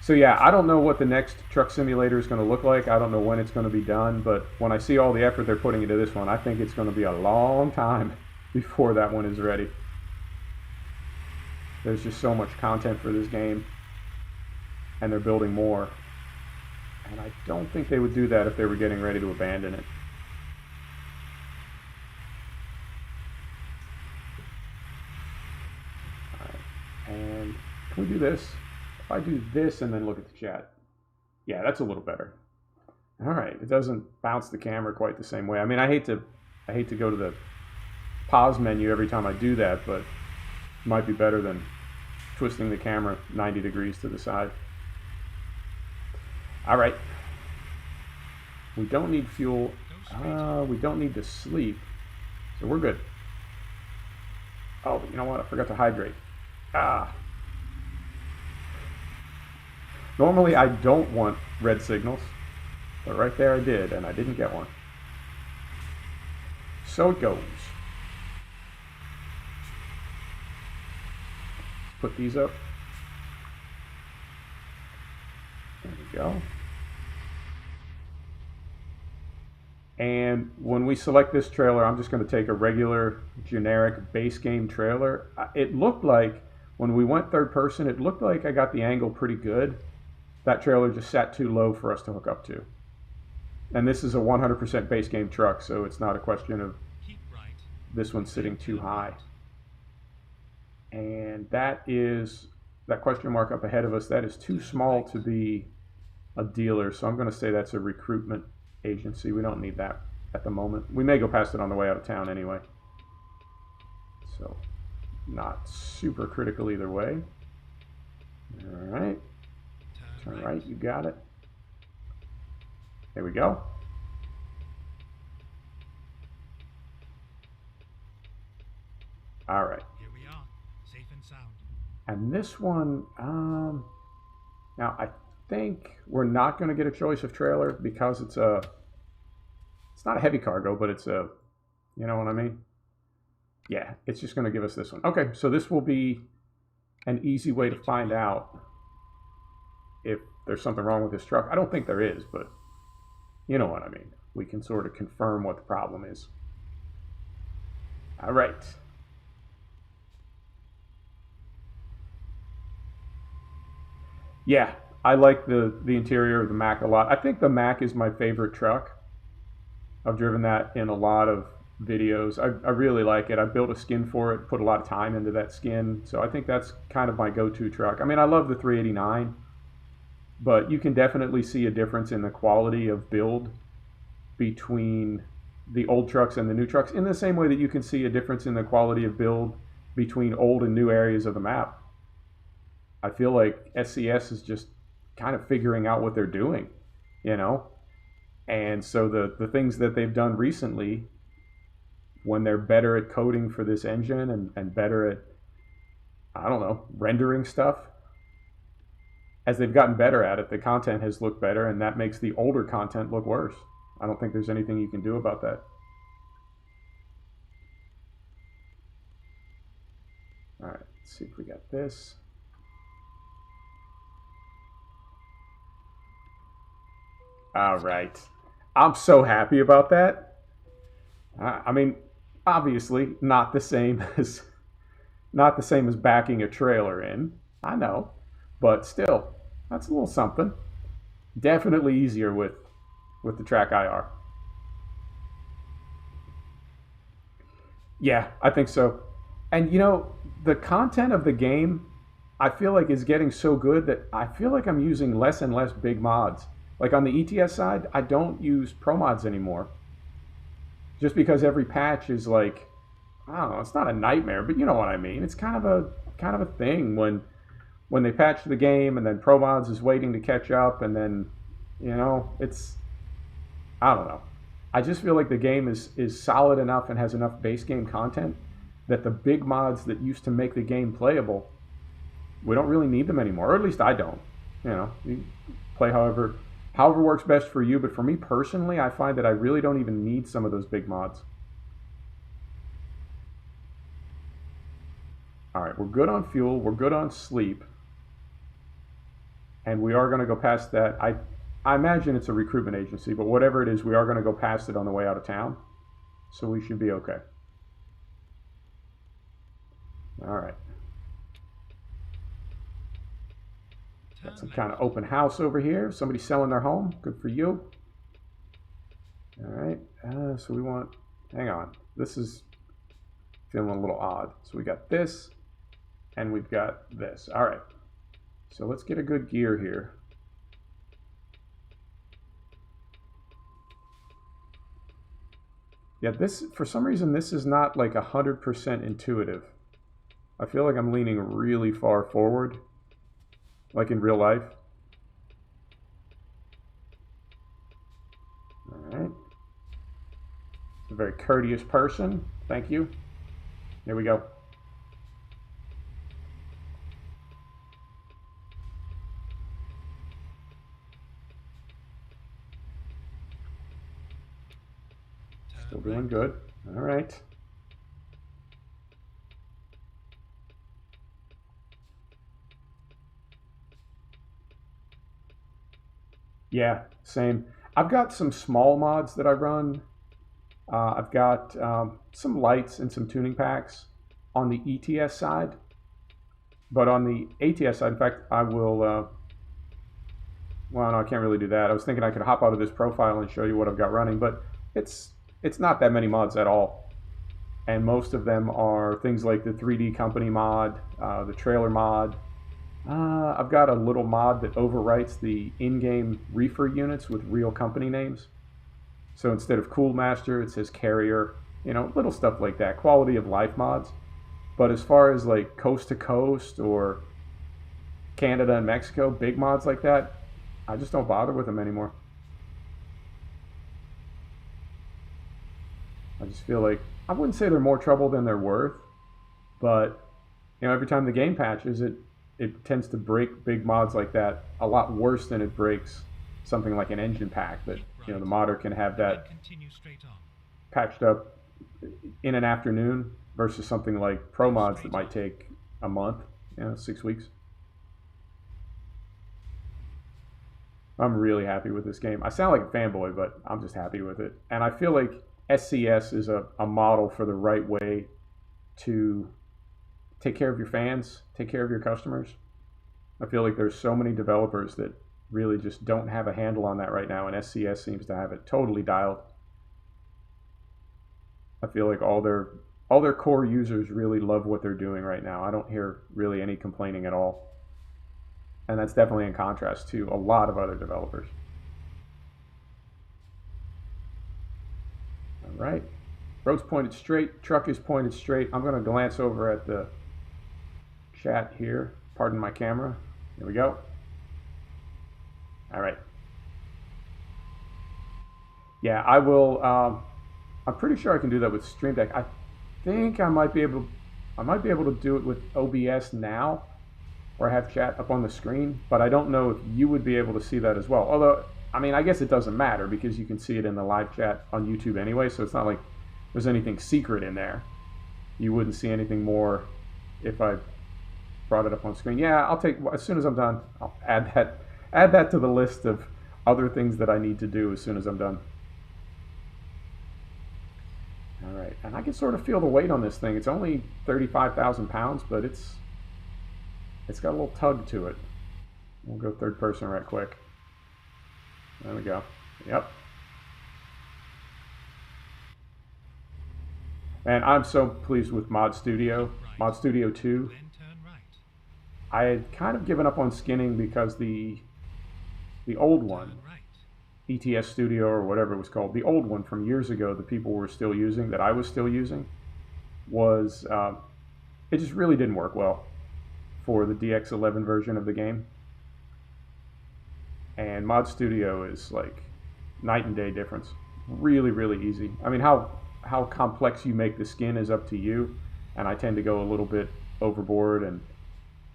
So yeah, I don't know what the next truck simulator is going to look like. I don't know when it's going to be done, but when I see all the effort they're putting into this one, I think it's going to be a long time before that one is ready. There's just so much content for this game, and they're building more. And I don't think they would do that if they were getting ready to abandon it. me do this. If I do this and then look at the chat. Yeah, that's a little better. All right, it doesn't bounce the camera quite the same way. I mean, I hate to go to the pause menu every time I do that, but it might be better than twisting the camera 90 degrees to the side. All right. We don't need fuel. We don't need to sleep, so we're good. Oh, you know what? I forgot to hydrate. Normally I don't want red signals, but right there I did, and I didn't get one. So it goes. Put these up. There we go. And when we select this trailer, I'm just going to take a regular generic base game trailer. It looked like when we went third person, it looked like I got the angle pretty good. That trailer just sat too low for us to hook up to. And this is a 100% base game truck, so it's not a question of this one sitting too high. And that question mark up ahead of us, that is too small to be a dealer, so I'm going to say that's a recruitment agency. We don't need that at the moment. We may go past it on the way out of town anyway. So not super critical either way. All right. Turn right, you got it. There we go. All right. Here we are, safe and sound. And this one, now I think we're not going to get a choice of trailer because it's not a heavy cargo, but it's a, you know what I mean? Yeah, it's just going to give us this one. Okay, so this will be an easy way to find out if there's something wrong with this truck. I don't think there is, but you know what I mean. We can sort of confirm what the problem is. All right. Yeah, I like the interior of the Mac a lot. I think the Mac is my favorite truck. I've driven that in a lot of videos. I really like it. I built a skin for it, put a lot of time into that skin. So I think that's kind of my go-to truck. I mean, I love the 389, but you can definitely see a difference in the quality of build between the old trucks and the new trucks, in the same way that you can see a difference in the quality of build between old and new areas of the map. I feel like SCS is just kind of figuring out what they're doing, you know? And so the things that they've done recently, when they're better at coding for this engine and better at, I don't know, rendering stuff, as they've gotten better at it, the content has looked better, and that makes the older content look worse. I don't think there's anything you can do about that. All right, let's see if we got this. All right. I'm so happy about that. I mean, obviously not the same as backing a trailer in. I know, but still, that's a little something. Definitely easier with the track IR. Yeah, I think so. And you know, the content of the game, I feel like is getting so good that I feel like I'm using less and less big mods. Like on the ETS side, I don't use pro mods anymore. Just because every patch is like, I don't know, it's not a nightmare, but you know what I mean. It's kind of a thing when they patch the game and then pro mods is waiting to catch up, and then, you know, it's, I don't know. I just feel like the game is solid enough and has enough base game content that the big mods that used to make the game playable, we don't really need them anymore, or at least I don't. You know, you play however works best for you, but for me personally, I find that I really don't even need some of those big mods. All right, we're good on fuel, we're good on sleep, and we are going to go past that. I imagine it's a recruitment agency, but whatever it is, we are going to go past it on the way out of town, so we should be okay. All right. Got some kind of open house over here. Somebody selling their home. Good for you. All right. So we want, hang on. This is feeling a little odd. So we got this and we've got this. All right. So let's get a good gear here. Yeah, this, for some reason, this is not like 100% intuitive. I feel like I'm leaning really far forward, like in real life. All right. A very courteous person. Thank you. Here we go. Still doing good. All right. Yeah, same. I've got some small mods that I run. I've got some lights and some tuning packs on the ETS side. But on the ATS side, in fact, I will, well, no, I can't really do that. I was thinking I could hop out of this profile and show you what I've got running, but it's not that many mods at all. And most of them are things like the 3D Company mod, the trailer mod. I've got a little mod that overwrites the in-game reefer units with real company names. So instead of Cool Master, it says Carrier. You know, little stuff like that. Quality of life mods. But as far as like coast to coast or Canada and Mexico, big mods like that, I just don't bother with them anymore. I just feel like, I wouldn't say they're more trouble than they're worth, but you know, every time the game patches, it tends to break big mods like that a lot worse than it breaks something like an engine pack that, you know, the modder can have that patched up in an afternoon versus something like pro mods that might take a month, you know, 6 weeks. I'm really happy with this game. I sound like a fanboy, but I'm just happy with it. And I feel like SCS is a model for the right way to take care of your fans, take care of your customers. I feel like there's so many developers that really just don't have a handle on that right now, and SCS seems to have it totally dialed. I feel like all their core users really love what they're doing right now. I don't hear really any complaining at all. And that's definitely in contrast to a lot of other developers. All right. Road's pointed straight. Truck is pointed straight. I'm going to glance over at the chat here. Pardon my camera. Here we go. All right. Yeah, I will. I'm pretty sure I can do that with Stream Deck. I think I might be able to do it with OBS now, or have chat up on the screen, but I don't know if you would be able to see that as well. Although, I mean, I guess it doesn't matter because you can see it in the live chat on YouTube anyway, so it's not like there's anything secret in there. You wouldn't see anything more if I brought it up on screen. Yeah, I'll take, as soon as I'm done, I'll add that to the list of other things that I need to do as soon as I'm done. All right, and I can sort of feel the weight on this thing. It's only 35,000 pounds, but it's got a little tug to it. We'll go third person right quick. There we go. Yep. And I'm so pleased with Mod Studio 2. I had kind of given up on skinning because the old one, ETS Studio or whatever it was called, the old one from years ago that people were still using, that I was still using, was, it just really didn't work well for the DX11 version of the game. And Mod Studio is like night and day difference. Really, really easy. I mean, how complex you make the skin is up to you, and I tend to go a little bit overboard and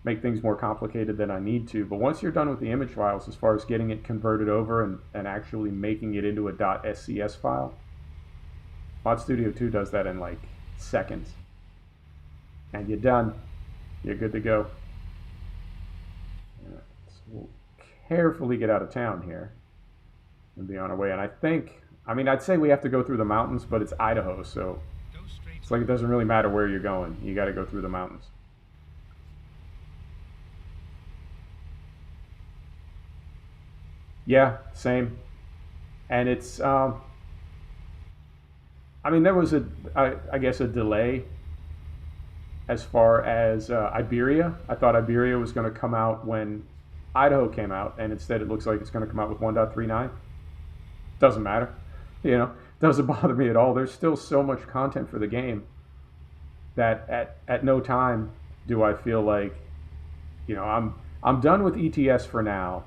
make things more complicated than I need to. But once you're done with the image files, as far as getting it converted over and actually making it into a .scs file, Mod Studio 2 does that in like seconds. And you're done. You're good to go. So we'll carefully get out of town here and be on our way. And I think, I mean, I'd say we have to go through the mountains, but it's Idaho, so it's like it doesn't really matter where you're going. You got to go through the mountains. Yeah, same. And it's, I mean, there was I guess a delay as far as Iberia. I thought Iberia was going to come out when Idaho came out, and instead it looks like it's going to come out with 1.39. Doesn't matter, you know, doesn't bother me at all. There's still so much content for the game that at no time do I feel like, you know, I'm done with ETS for now,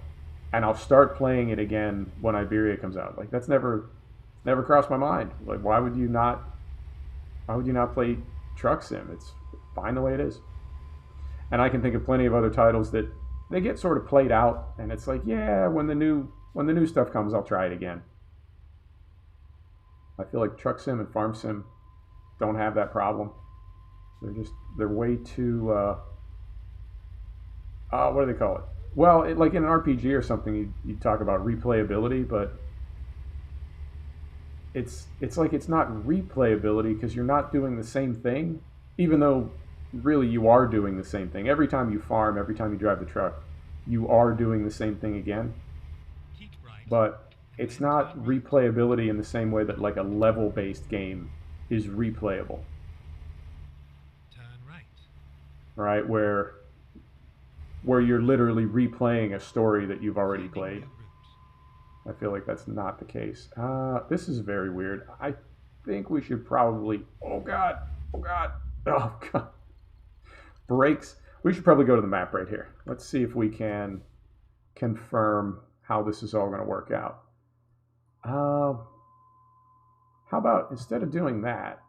and I'll start playing it again when Iberia comes out. Like, that's never crossed my mind. Like, why would you not play Truck Sim? It's fine the way it is. And I can think of plenty of other titles that they get sort of played out, and it's like, yeah, when the new stuff comes, I'll try it again. I feel like Truck Sim and Farm Sim don't have that problem. They're way too what do they call it? Well, like in an RPG or something, you talk about replayability, but it's like it's not replayability because you're not doing the same thing, even though really you are doing the same thing. Every time you farm, every time you drive the truck, you are doing the same thing again. But it's not replayability in the same way that like a level-based game is replayable. Turn right. Right, where you're literally replaying a story that you've already played. I feel like that's not the case. This is very weird. I think we should probably... Oh, God. Brakes. We should probably go to the map right here. Let's see if we can confirm how this is all going to work out. How about, instead of doing that,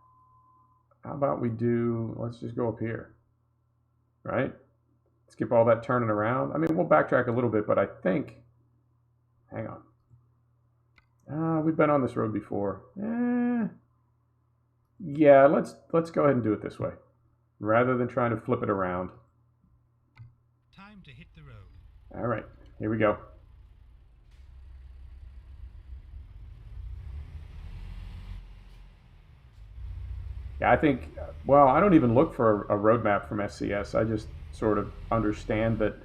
how about we do... Let's just go up here. Right? Skip all that turning around. I mean, we'll backtrack a little bit, but I think... Hang on. We've been on this road before. Yeah, let's go ahead and do it this way, rather than trying to flip it around. Time to hit the road. All right, here we go. Yeah, I think, well, I don't even look for a roadmap from SCS. I just sort of understand that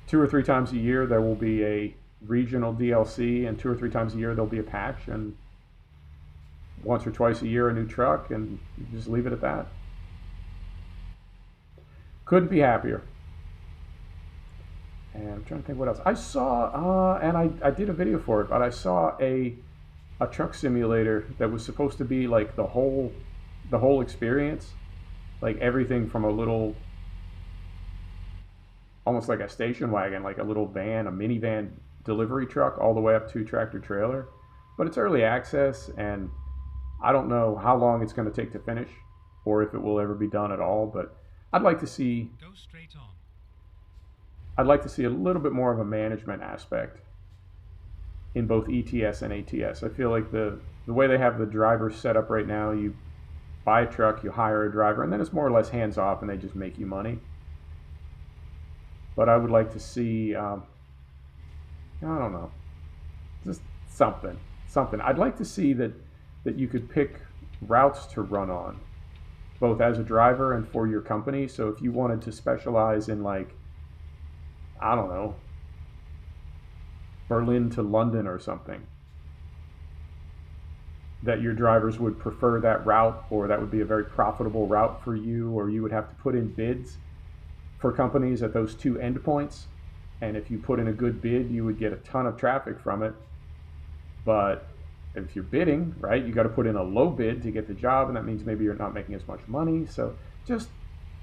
2 or 3 times a year there will be a regional DLC, and 2 or 3 times a year there'll be a patch, and once or twice a year a new truck, and you just leave it at that. Couldn't be happier. And I'm trying to think what else. I saw, and I did a video for it, but I saw a truck simulator that was supposed to be like the whole experience, like everything from a little, almost like a station wagon, like a little van, a minivan delivery truck, all the way up to tractor trailer. But it's early access, and I don't know how long it's going to take to finish, or if it will ever be done at all. But I'd like to see. Go straight on. I'd like to see a little bit more of a management aspect in both ETS and ATS. I feel like the way they have the drivers set up right now, you buy a truck, you hire a driver, and then it's more or less hands off, and they just make you money. But I would like to see, I don't know, just something. I'd like to see that you could pick routes to run on, both as a driver and for your company. So if you wanted to specialize in, like, I don't know, Berlin to London or something, that your drivers would prefer that route, or that would be a very profitable route for you, or you would have to put in bids for companies at those 2 endpoints, and if you put in a good bid, you would get a ton of traffic from it. But if you're bidding, right, you got to put in a low bid to get the job, and that means maybe you're not making as much money. So just,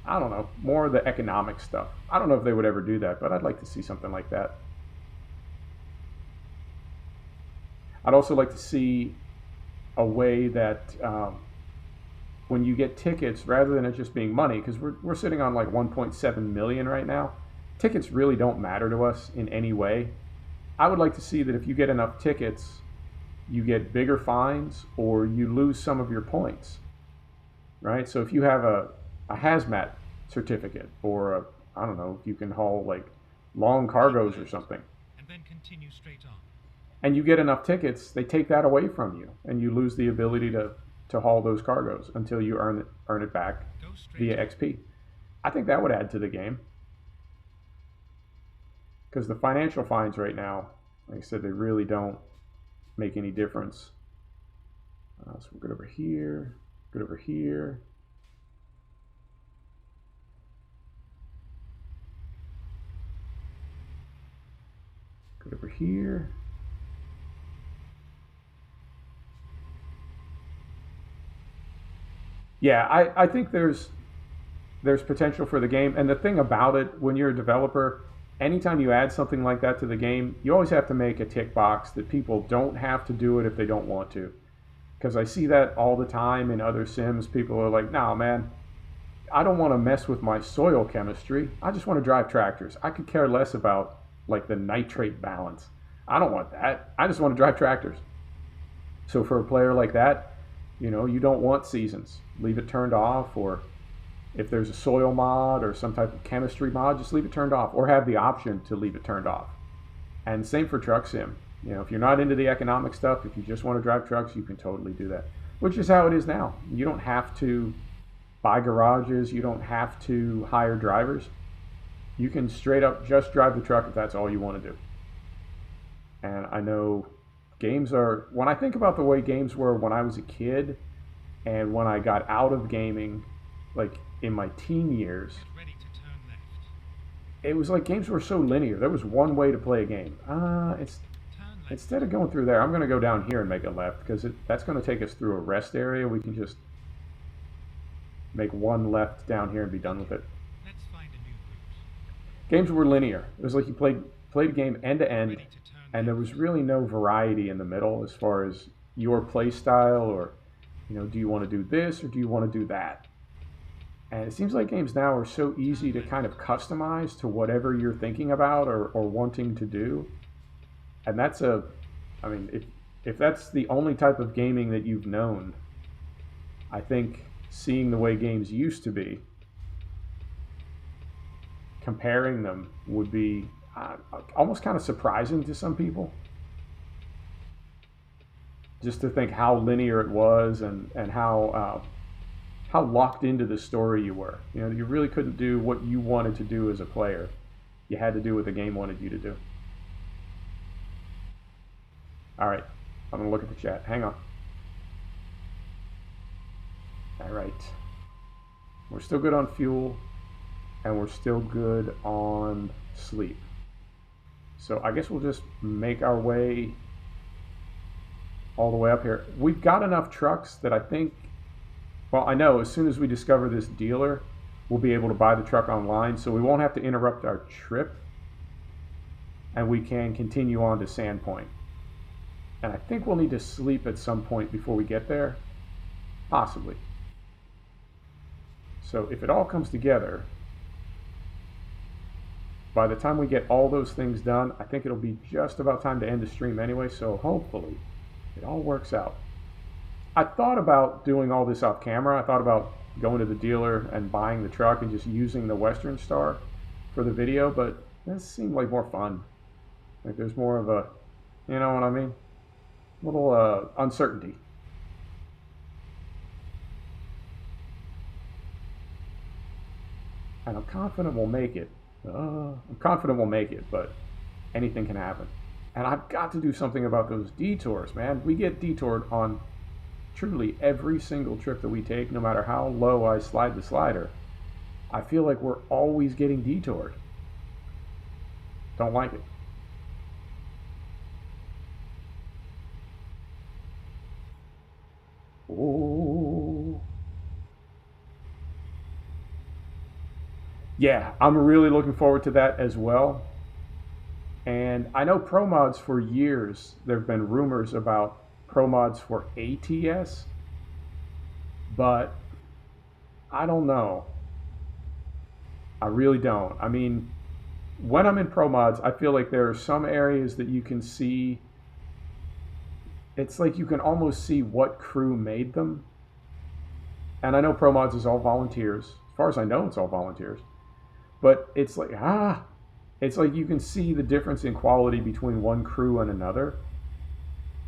I don't know, more of the economic stuff. I don't know if they would ever do that, but I'd like to see something like that. I'd also like to see a way that when you get tickets, rather than it just being money, because we're sitting on like 1.7 million right now, tickets really don't matter to us in any way. I would like to see that if you get enough tickets, you get bigger fines, or you lose some of your points, right? So if you have a hazmat certificate, or I don't know, if you can haul like long cargoes or something, And then continue straight on. and you get enough tickets, they take that away from you, and you lose the ability to haul those cargoes until you earn it back via XP. I think that would add to the game, because the financial fines right now, like I said, they really don't make any difference. So we'll get over here, Go over here. Yeah, I think there's potential for the game. And the thing about it, when you're a developer, anytime you add something like that to the game, you always have to make a tick box that people don't have to do it if they don't want to. Because I see that all the time in other sims. People are like, no, man, I don't want to mess with my soil chemistry. I just want to drive tractors. I could care less about like the nitrate balance. I don't want that. I just want to drive tractors. So for a player like that, you don't want seasons. Leave it turned off, or if there's a soil mod or some type of chemistry mod, just leave it turned off, or have the option to leave it turned off. And same for truck sim. If you're not into the economic stuff, if you just want to drive trucks, you can totally do that, which is how it is now. You don't have to buy garages. You don't have to hire drivers. You can straight up just drive the truck if that's all you want to do. And I know games are, when I think about the way games were when I was a kid and when I got out of gaming, like in my teen years, Get ready to turn left. it was like games were so linear. There was one way to play a game. Turn left. Instead of going through there, I'm going to go down here and make a left, because that's going to take us through a rest area. We can just make one left down here and be done with it. Let's find a new route. Games were linear. It was like you played a game end to end, Ready to turn and there left. was really no variety in the middle as far as your play style, or do you want to do this or do you want to do that? And it seems like games now are so easy to kind of customize to whatever you're thinking about or wanting to do. And that's if that's the only type of gaming that you've known, I think seeing the way games used to be, comparing them would be almost kind of surprising to some people. Just to think how linear it was, and how locked into the story you were. You really couldn't do what you wanted to do as a player. You had to do what the game wanted you to do. All right, I'm gonna look at the chat. Hang on. All right, we're still good on fuel, and we're still good on sleep. So I guess we'll just make our way all the way up here. We've got enough trucks that I think, well, I know as soon as we discover this dealer, we'll be able to buy the truck online, so we won't have to interrupt our trip, and we can continue on to Sandpoint. And I think we'll need to sleep at some point before we get there, possibly. So if it all comes together, by the time we get all those things done, I think it'll be just about time to end the stream anyway, so hopefully it all works out. I thought about doing all this off camera. I thought about going to the dealer and buying the truck and just using the Western Star for the video, but this seemed like more fun. Like there's more of a, you know what I mean? A little uncertainty. And I'm confident we'll make it. But anything can happen. And I've got to do something about those detours, man. We get detoured on truly every single trip that we take, no matter how low I slide the slider. I feel like we're always getting detoured. Don't like it. Oh. Yeah, I'm really looking forward to that as well. And I know pro mods for years, there have been rumors about pro mods for ATS, but I don't know. I really don't. I mean, when I'm in pro mods, I feel like there are some areas that you can see. It's like you can almost see what crew made them. And I know pro mods is all volunteers. As far as I know, it's all volunteers. But it's like, it's like you can see the difference in quality between one crew and another.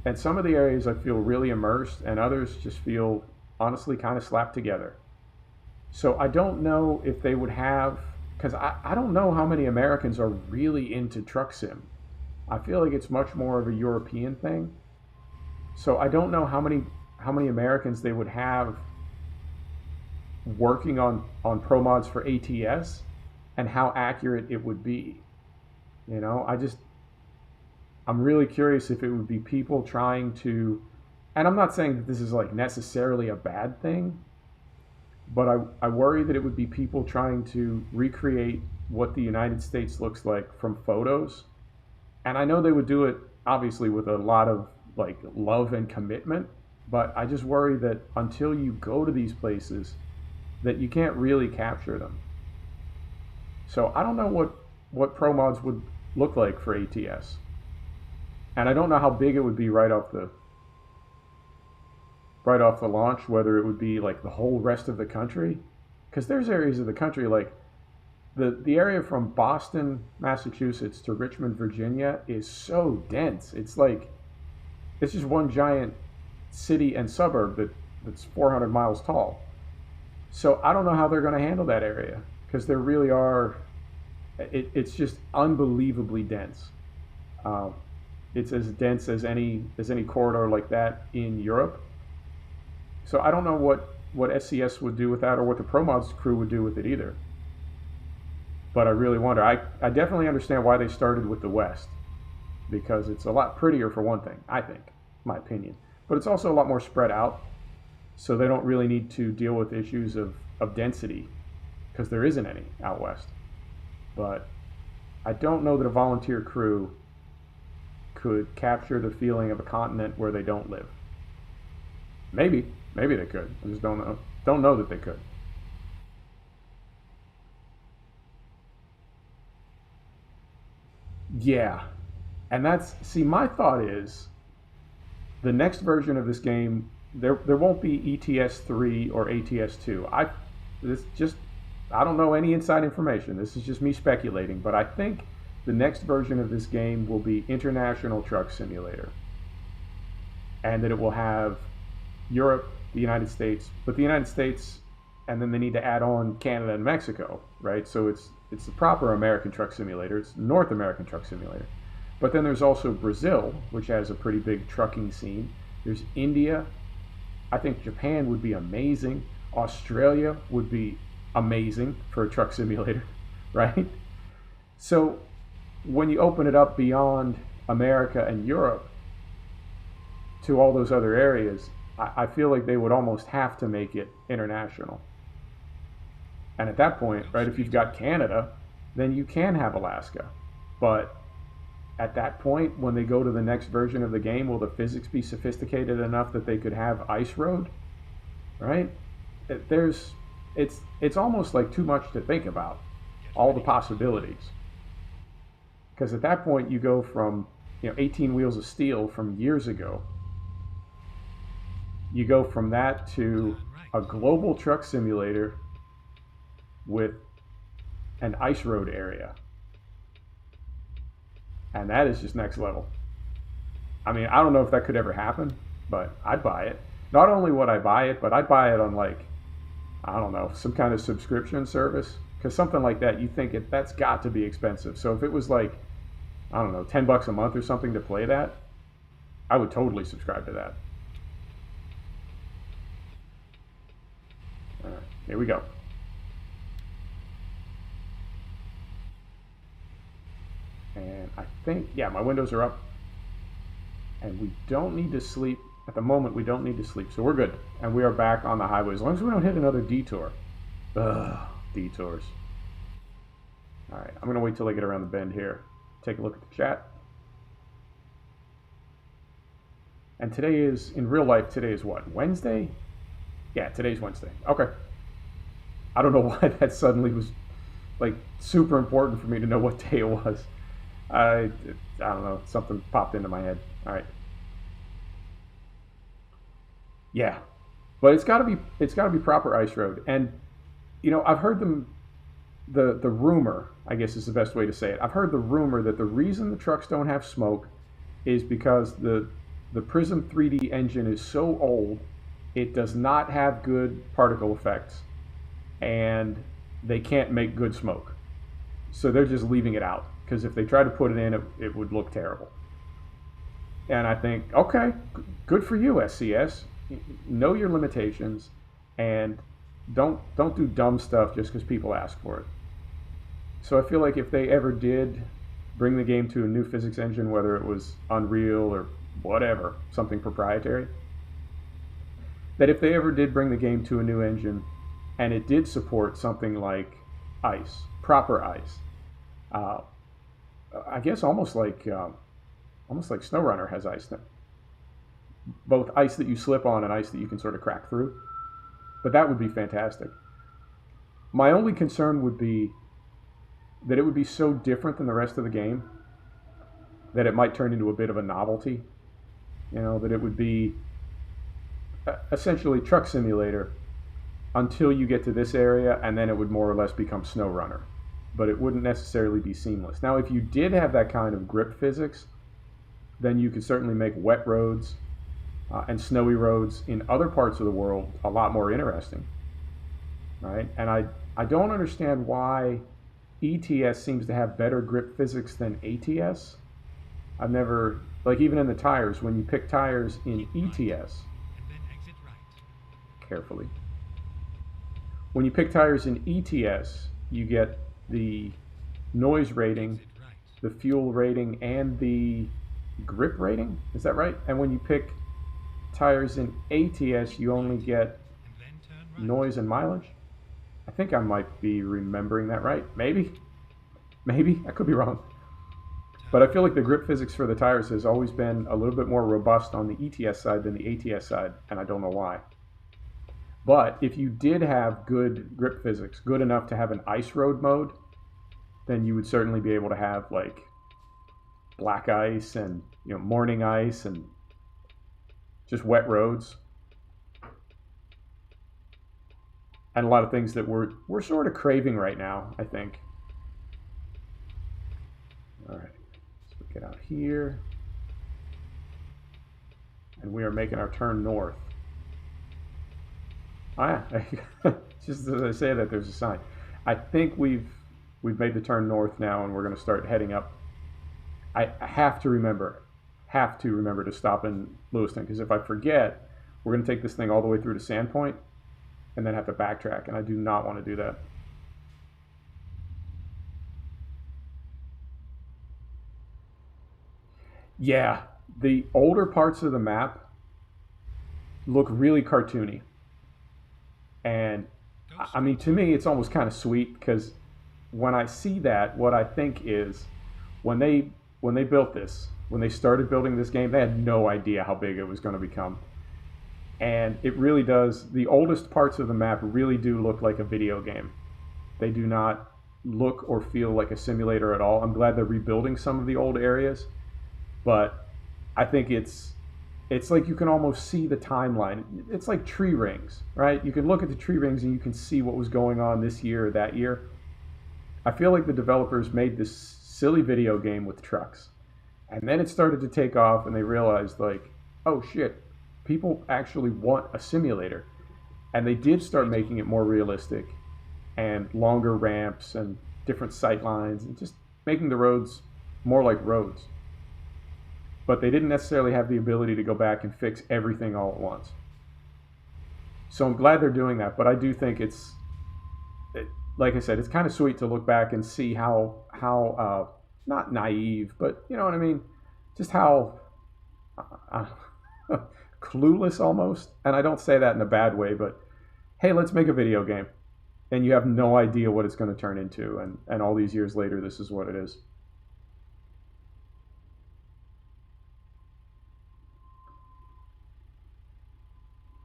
And some of the areas I feel really immersed, and others just feel honestly kind of slapped together. So I don't know if they would have, because I don't know how many Americans are really into truck sim. I feel like it's much more of a European thing. So I don't know how many Americans they would have working on pro mods for ATS, and how accurate it would be. You know, I'm really curious if it would be people trying to, and I'm not saying that this is like necessarily a bad thing, but I worry that it would be people trying to recreate what the United States looks like from photos. And I know they would do it obviously with a lot of like love and commitment, but I just worry that until you go to these places, that you can't really capture them. So I don't know what pro mods would look like for ATS, and I don't know how big it would be right off the launch. Whether it would be like the whole rest of the country, because there's areas of the country like the area from Boston, Massachusetts to Richmond, Virginia is so dense. It's like it's just one giant city and suburb that's 400 miles tall. So I don't know how they're going to handle that area because there really are. It's just unbelievably dense. Uh, it's as dense as any corridor like that in Europe. So I don't know what SCS would do with that or what the Pro Mods crew would do with it either. But I really wonder. I definitely understand why they started with the West because it's a lot prettier for one thing, I think, my opinion. But it's also a lot more spread out, so they don't really need to deal with issues of density because there isn't any out West. But I don't know that a volunteer crew could capture the feeling of a continent where they don't live. Maybe they could. I just don't know. Don't know that they could. Yeah, and my thought is the next version of this game there won't be ETS 3 or ATS 2. I don't know any inside information. This is just me speculating, but I think the next version of this game will be International Truck Simulator, and that it will have Europe, the United States, but the United States, and then they need to add on Canada and Mexico, right? So it's the proper American Truck Simulator. It's North American Truck Simulator. But then there's also Brazil, which has a pretty big trucking scene. There's India. I think Japan would be amazing. Australia would be amazing for a truck simulator, right? So when you open it up beyond America and Europe to all those other areas, I feel like they would almost have to make it international. And at that point, right, if you've got Canada, then you can have Alaska. But at that point, when they go to the next version of the game, will the physics be sophisticated enough that they could have ice road? Right? It's almost like too much to think about, all the possibilities. Because at that point, you go from 18 wheels of steel from years ago. You go from that to a global truck simulator with an ice road area. And that is just next level. I mean, I don't know if that could ever happen, but I'd buy it. Not only would I buy it, but I'd buy it on I don't know, some kind of subscription service. Because something like that, you think that's got to be expensive. So if it was I don't know, $10 a month or something to play that, I would totally subscribe to that. All right, here we go. And I think, yeah, my windows are up. And we don't need to sleep. At the moment, we don't need to sleep. So we're good. And we are back on the highway. As long as we don't hit another detour. Ugh, detours. All right, I'm going to wait till I get around the bend here. Take a look at the chat. And today is, in real life, today is what? Wednesday? Yeah, today's Wednesday. Okay. I don't know why that suddenly was super important for me to know what day it was. I don't know, something popped into my head. All right. Yeah, but it's got to be proper ice road. And I've heard the rumor, I guess is the best way to say it. I've heard the rumor that the reason the trucks don't have smoke is because the Prism 3D engine is so old, it does not have good particle effects, and they can't make good smoke. So they're just leaving it out. Because if they try to put it in, it would look terrible. And I think, okay, good for you, SCS. Know your limitations, and don't do dumb stuff just because people ask for it. So I feel like if they ever did bring the game to a new physics engine, whether it was Unreal or whatever, something proprietary, that if they ever did bring the game to a new engine and it did support something like ice, proper ice, I guess almost like SnowRunner has ice now. Both ice that you slip on and ice that you can sort of crack through. But that would be fantastic. My only concern would be that it would be so different than the rest of the game that it might turn into a bit of a novelty. You know, that it would be essentially Truck Simulator until you get to this area, and then it would more or less become SnowRunner. But it wouldn't necessarily be seamless. Now, if you did have that kind of grip physics, then you could certainly make wet roads and snowy roads in other parts of the world a lot more interesting, right? And I don't understand why ETS seems to have better grip physics than ATS. I've never, like even in the tires, when you pick tires in ETS, and then exit right. carefully, when you pick tires in ETS, you get the noise rating, Exit right. the fuel rating, and the grip rating. Is that right? And when you pick tires in ATS, you only get And then turn right. noise and mileage. I think I might be remembering that right. Maybe. I could be wrong. But I feel like the grip physics for the tires has always been a little bit more robust on the ETS side than the ATS side, and I don't know why. But if you did have good grip physics, good enough to have an ice road mode, then you would certainly be able to have like black ice and morning ice and just wet roads. And a lot of things that we're sort of craving right now, I think. All right, let's get out here. And we are making our turn north. Ah, yeah. Just as I say that, there's a sign. I think we've made the turn north now, and we're going to start heading up. I have to remember to stop in Lewiston, because if I forget, we're going to take this thing all the way through to Sandpoint and then have to backtrack, and I do not want to do that. Yeah, the older parts of the map look really cartoony. And I mean, to me, it's almost kind of sweet, because when I see that, what I think is when they built this, when they started building this game, they had no idea how big it was going to become. And it really does. The oldest parts of the map really do look like a video game. They do not look or feel like a simulator at all. I'm glad they're rebuilding some of the old areas, but I think it's like you can almost see the timeline. It's like tree rings, right? You can look at the tree rings and you can see what was going on this year or that year. I feel like the developers made this silly video game with trucks, and then it started to take off, and they realized, like, oh shit, people actually want a simulator. And they did start making it more realistic, and longer ramps and different sight lines, and just making the roads more like roads. But they didn't necessarily have the ability to go back and fix everything all at once. So I'm glad they're doing that, but I do think like I said, it's kind of sweet to look back and see how not naive, but you know what I mean, just how clueless almost. And I don't say that in a bad way, but hey, let's make a video game, and you have no idea what it's going to turn into, and all these years later, this is what it is.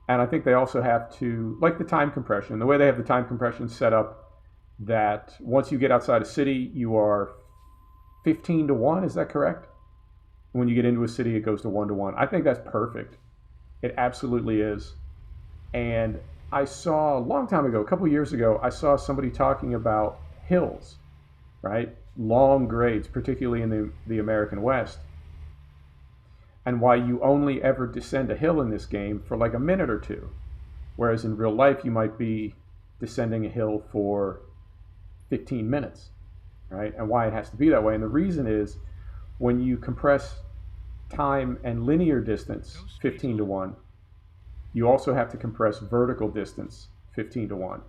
And I think they also have to, like the time compression, the way they have the time compression set up, that once you get outside a city, you are 15 to 1, is that correct? When you get into a city, it goes to 1 to 1. I think that's perfect. It absolutely is. And I saw a long time ago, a couple years ago, I saw somebody talking about hills, right? Long grades, particularly in the American West, and why you only ever descend a hill in this game for like a minute or two, whereas in real life you might be descending a hill for 15 minutes, right? And why it has to be that way. And the reason is, when you compress time and linear distance 15 to 1, you also have to compress vertical distance 15 to 1.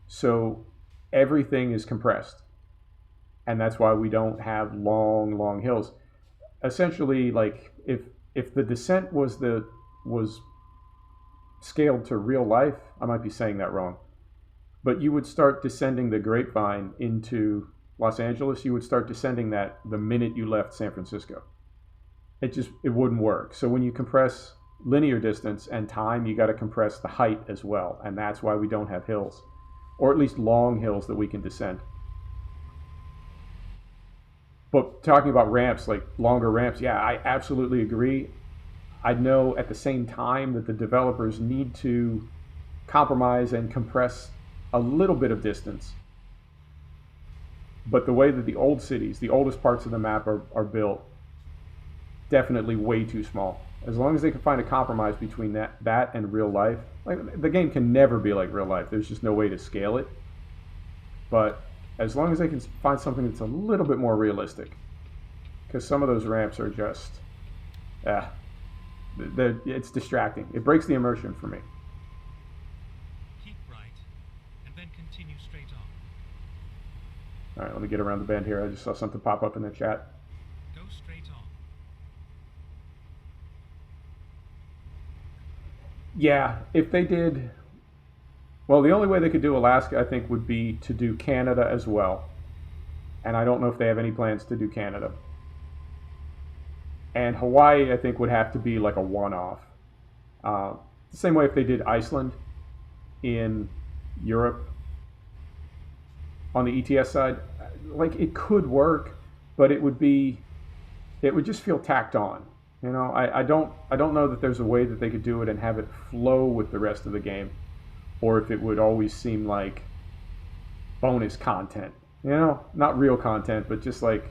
So everything is compressed. and that's why we don't have long hills. Essentially, like if the descent was scaled to real life, I might be saying that wrong, but you would start descending the Grapevine into Los Angeles. You would start descending that the minute you left San Francisco. It wouldn't work. So when you compress linear distance and time, you got to compress the height as well, and that's why we don't have hills, or at least long hills that we can descend. But talking about ramps, like longer ramps, yeah, I absolutely agree. I know at the same time that the developers need to compromise and compress a little bit of distance. But the way that the old cities, the oldest parts of the map are built, definitely way too small. As long as they can find a compromise between that and real life, like the game can never be like real life. There's just no way to scale it. But as long as they can find something that's a little bit more realistic, because some of those ramps are just, it's distracting. It breaks the immersion for me. Keep right, and then continue straight on. All right, let me get around the bend here. I just saw something pop up in the chat. Go straight on. Yeah, if they did, well, the only way they could do Alaska, I think, would be to do Canada as well. And I don't know if they have any plans to do Canada. And Hawaii, I think, would have to be like a one-off. The same way if they did Iceland in Europe on the ETS side, like it could work, but it would just feel tacked on. You know, I don't know that there's a way that they could do it and have it flow with the rest of the game, or if it would always seem like bonus content. You know, not real content, but just like,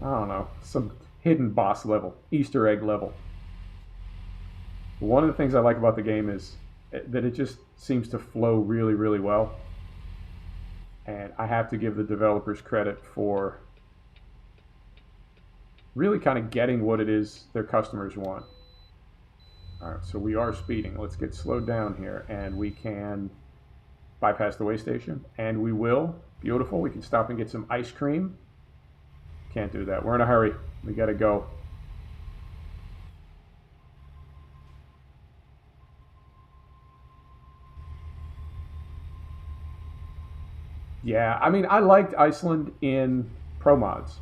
I don't know, some hidden boss level, Easter egg level. One of the things I like about the game is that it just seems to flow really, really well. And I have to give the developers credit for really kind of getting what it is their customers want. All right, so we are speeding. Let's get slowed down here, and we can bypass the way station, and we will. Beautiful. We can stop and get some ice cream. Can't do that. We're in a hurry. We got to go. Yeah, I mean, I liked Iceland in Pro Mods,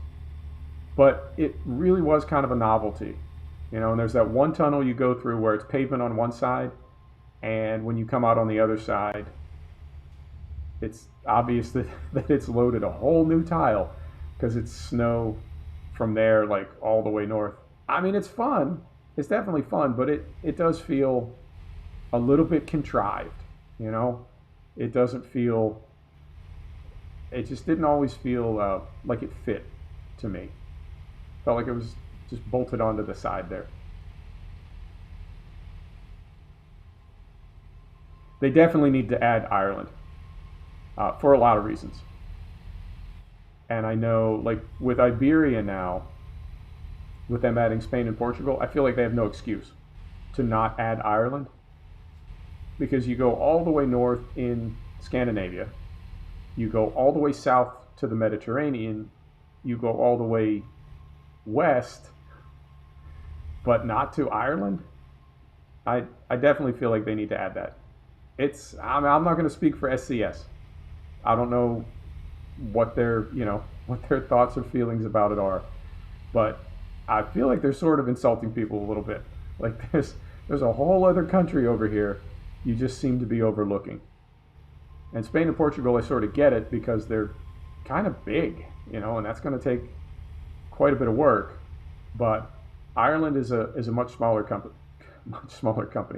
but it really was kind of a novelty. You know, and there's that one tunnel you go through where it's pavement on one side, and when you come out on the other side, it's obvious that it's loaded a whole new tile because it's snow from there, like all the way north. I mean, it's fun. It's definitely fun, but it does feel a little bit contrived, you know? It doesn't feel, it just didn't always feel like it fit to me. Felt like it was just bolted onto the side there. They definitely need to add Ireland for a lot of reasons. And I know, like with Iberia now, with them adding Spain and Portugal, I feel like they have no excuse to not add Ireland, because you go all the way north in Scandinavia, you go all the way south to the Mediterranean, you go all the way west, but not to Ireland. I definitely feel like they need to add that. I'm not going to speak for SCS. I don't know what their thoughts or feelings about it are, but I feel like they're sort of insulting people a little bit. Like there's a whole other country over here you just seem to be overlooking. And Spain and Portugal, I sort of get it because they're kind of big, you know, and that's going to take quite a bit of work. But Ireland is a much smaller company.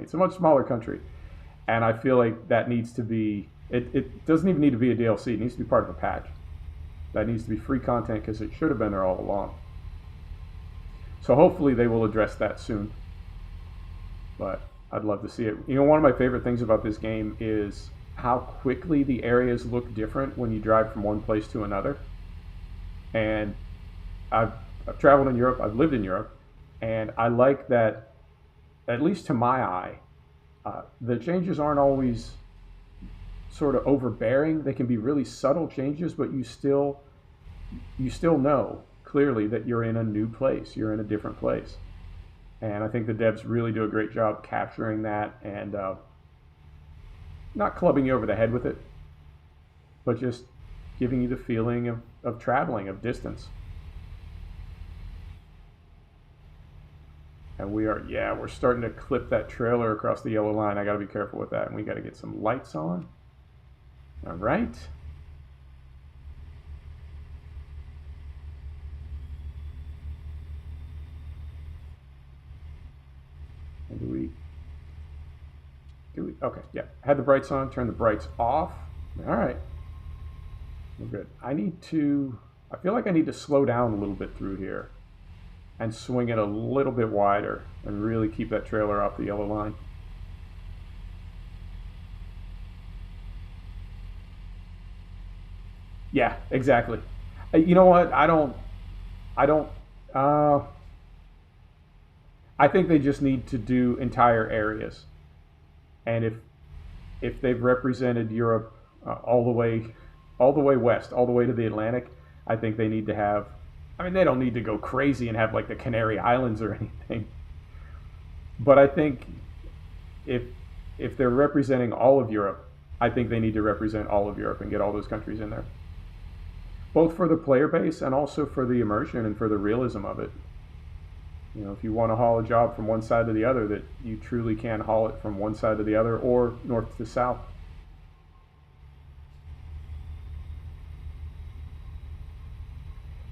It's a much smaller country, and I feel like that needs to be. It doesn't even need to be a DLC. It needs to be part of a patch. That needs to be free content because it should have been there all along. So hopefully they will address that soon. But I'd love to see it. You know, one of my favorite things about this game is how quickly the areas look different when you drive from one place to another. And I've traveled in Europe, I've lived in Europe, and I like that, at least to my eye, the changes aren't always sort of overbearing. They can be really subtle changes, but you still you still know clearly that you're in a new place, you're in a different place. And I think the devs really do a great job capturing that and not clubbing you over the head with it, but just giving you the feeling of traveling, of distance. And we're starting to clip that trailer across the yellow line. I got to be careful with that, and we got to get some lights on. All right. And okay, yeah. Had the brights on, turn the brights off. All right. We're good. I feel like I need to slow down a little bit through here and swing it a little bit wider and really keep that trailer off the yellow line. Yeah, exactly. You know what? Uh, I think they just need to do entire areas. And if they've represented Europe all the way west, all the way to the Atlantic, I think they need to have. I mean, they don't need to go crazy and have like the Canary Islands or anything. But I think if if they're representing all of Europe, I think they need to represent all of Europe and get all those countries in there, both for the player base and also for the immersion and for the realism of it. You know, if you want to haul a job from one side to the other, that you truly can haul it from one side to the other or north to south.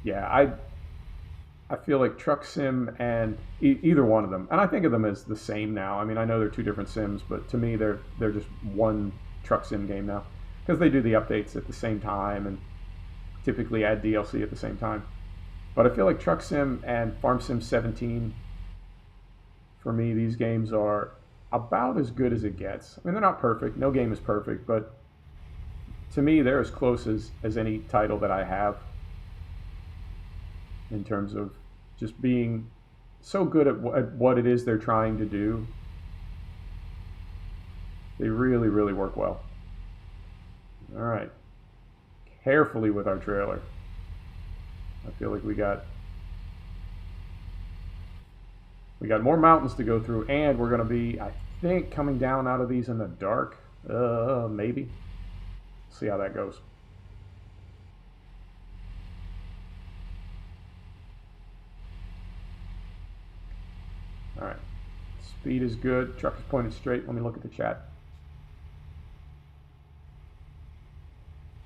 Yeah, I feel like Truck Sim and either one of them, and I think of them as the same now. I mean, I know they're two different sims, but to me, they're just one Truck Sim game now because they do the updates at the same time and typically add DLC at the same time. But I feel like Truck Sim and Farm Sim 17, for me, these games are about as good as it gets. I mean, they're not perfect. No game is perfect, but to me, they're as close as any title that I have in terms of just being so good at what it is they're trying to do. They really, really work well. All right. Carefully with our trailer. I feel like we got more mountains to go through, and we're going to be, I think, coming down out of these in the dark. Maybe. See how that goes. All right. Speed is good. Truck is pointed straight. Let me look at the chat.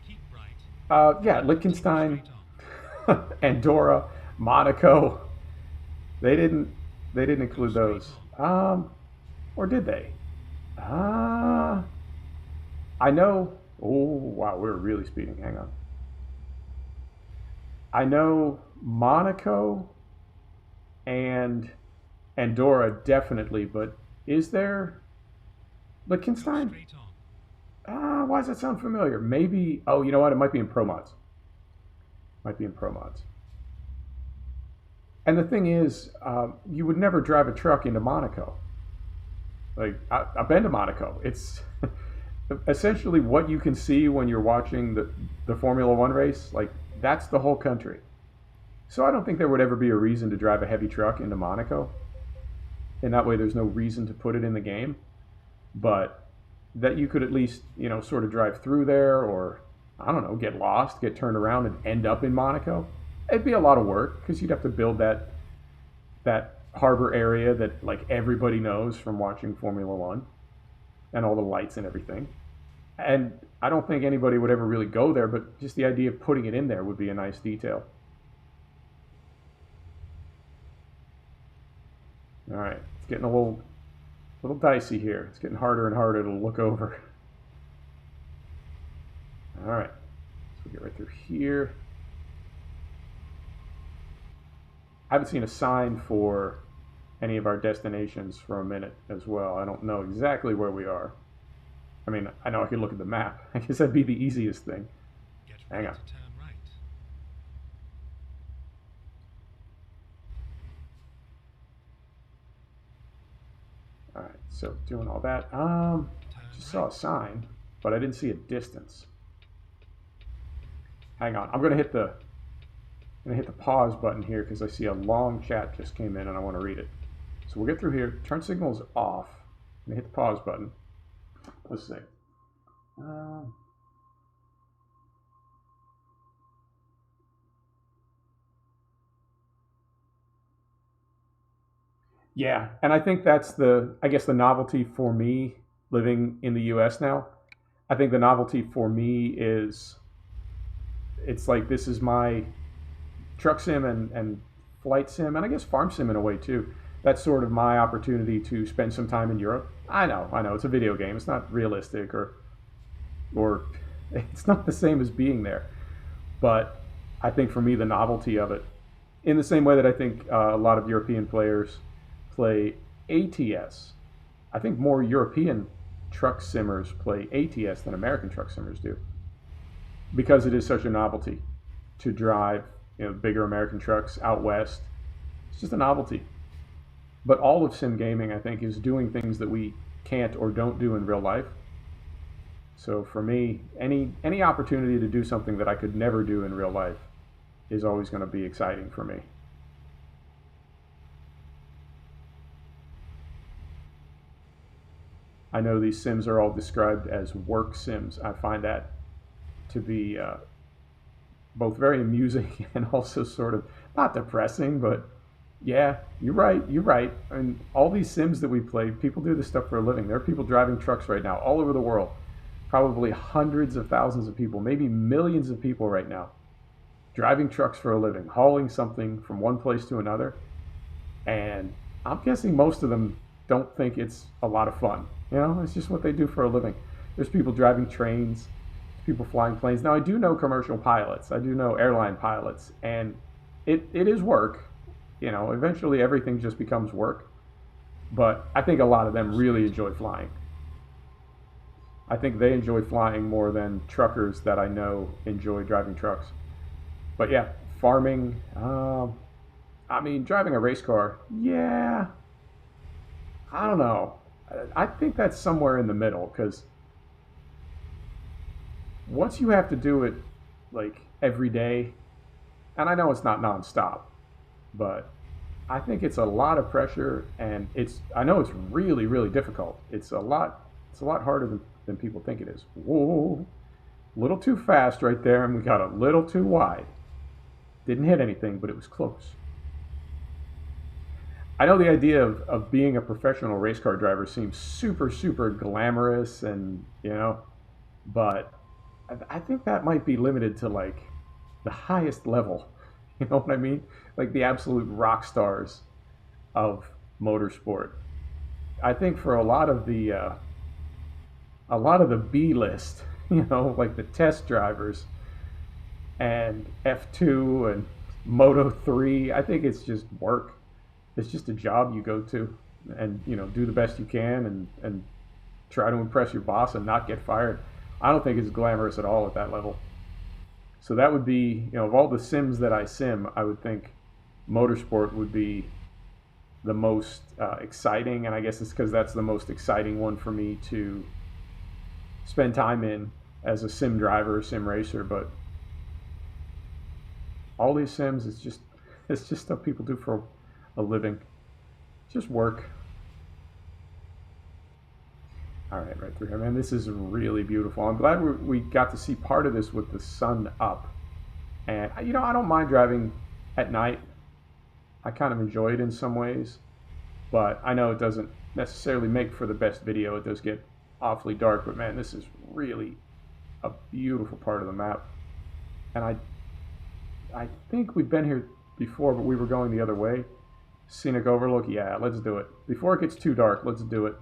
Keep right. Yeah, Liechtenstein, Andorra, Monaco. They didn't include those. Or did they? I know. Oh wow, we're really speeding. Hang on. I know Monaco and Andorra definitely, but is there Liechtenstein? Straight on. Why does that sound familiar? Maybe. Oh, you know what? It might be in Pro Mods. Might be in Pro Mods. And the thing is, you would never drive a truck into Monaco. Like, I've been to Monaco. It's essentially what you can see when you're watching the Formula One race. Like, that's the whole country. So I don't think there would ever be a reason to drive a heavy truck into Monaco. And that way there's no reason to put it in the game. But that you could at least, sort of drive through there or, I don't know, get lost, get turned around and end up in Monaco. It'd be a lot of work because you'd have to build that harbor area that like everybody knows from watching Formula One and all the lights and everything. And I don't think anybody would ever really go there, but just the idea of putting it in there would be a nice detail. All right, it's getting a little dicey here. It's getting harder and harder to look over. All right, so we get right through here. I haven't seen a sign for any of our destinations for a minute as well. I don't know exactly where we are. I mean, I know I could look at the map. I guess that'd be the easiest thing. Hang on. To turn right. All right, so doing all that. Just saw a sign, but I didn't see a distance. Hang on, I'm gonna hit the I'm going to hit the pause button here because I see a long chat just came in and I want to read it. So we'll get through here. Turn signals off. I'm going to hit the pause button. Let's see. Yeah, and I think that's I guess the novelty for me living in the US now. I think the novelty for me is it's like this is my truck sim and flight sim, and I guess farm sim in a way too. That's sort of my opportunity to spend some time in Europe. I know, it's a video game. It's not realistic or it's not the same as being there. But I think for me, the novelty of it, in the same way that I think a lot of European players play ATS, I think more European truck simmers play ATS than American truck simmers do, because it is such a novelty to drive, bigger American trucks out west. It's just a novelty. But all of sim gaming, I think, is doing things that we can't or don't do in real life. So for me, any opportunity to do something that I could never do in real life is always going to be exciting for me. I know these sims are all described as work sims. I find that to be both very amusing and also sort of not depressing, but yeah, you're right. I mean, all these sims that we play, people do this stuff for a living. There are people driving trucks right now all over the world. Probably hundreds of thousands of people, maybe millions of people right now, driving trucks for a living, hauling something from one place to another. And I'm guessing most of them don't think it's a lot of fun. It's just what they do for a living. There's people driving trains, people flying planes. Now, I do know commercial pilots. I do know airline pilots, and it is work. Eventually everything just becomes work. But I think a lot of them really enjoy flying. I think they enjoy flying more than truckers that I know enjoy driving trucks. But yeah, farming, driving a race car, yeah, I don't know. I think that's somewhere in the middle, because once you have to do it like every day, and I know it's not nonstop, but I think it's a lot of pressure, and I know it's really, really difficult. It's a lot harder than people think it is. Whoa, a little too fast right there, and we got a little too wide. Didn't hit anything, but it was close. I know the idea of being a professional race car driver seems super, super glamorous, and but I think that might be limited to like the highest level. You know what I mean? Like the absolute rock stars of motorsport. I think for a lot of the B list, like the test drivers and F2 and Moto 3, I think it's just work. It's just a job you go to and do the best you can and try to impress your boss and not get fired. I don't think it's glamorous at all at that level. So that would be, of all the sims that I sim, I would think motorsport would be the most exciting, and I guess it's because that's the most exciting one for me to spend time in as a sim driver, sim racer. But all these sims, it's just stuff people do for a living. It's just work. All right through here, man. This is really beautiful. I'm glad we got to see part of this with the sun up. And I don't mind driving at night. I kind of enjoy it in some ways, but I know it doesn't necessarily make for the best video. It does get awfully dark, but man, this is really a beautiful part of the map. And I think we've been here before, but we were going the other way. Scenic overlook, yeah, let's do it. Before it gets too dark, let's do it.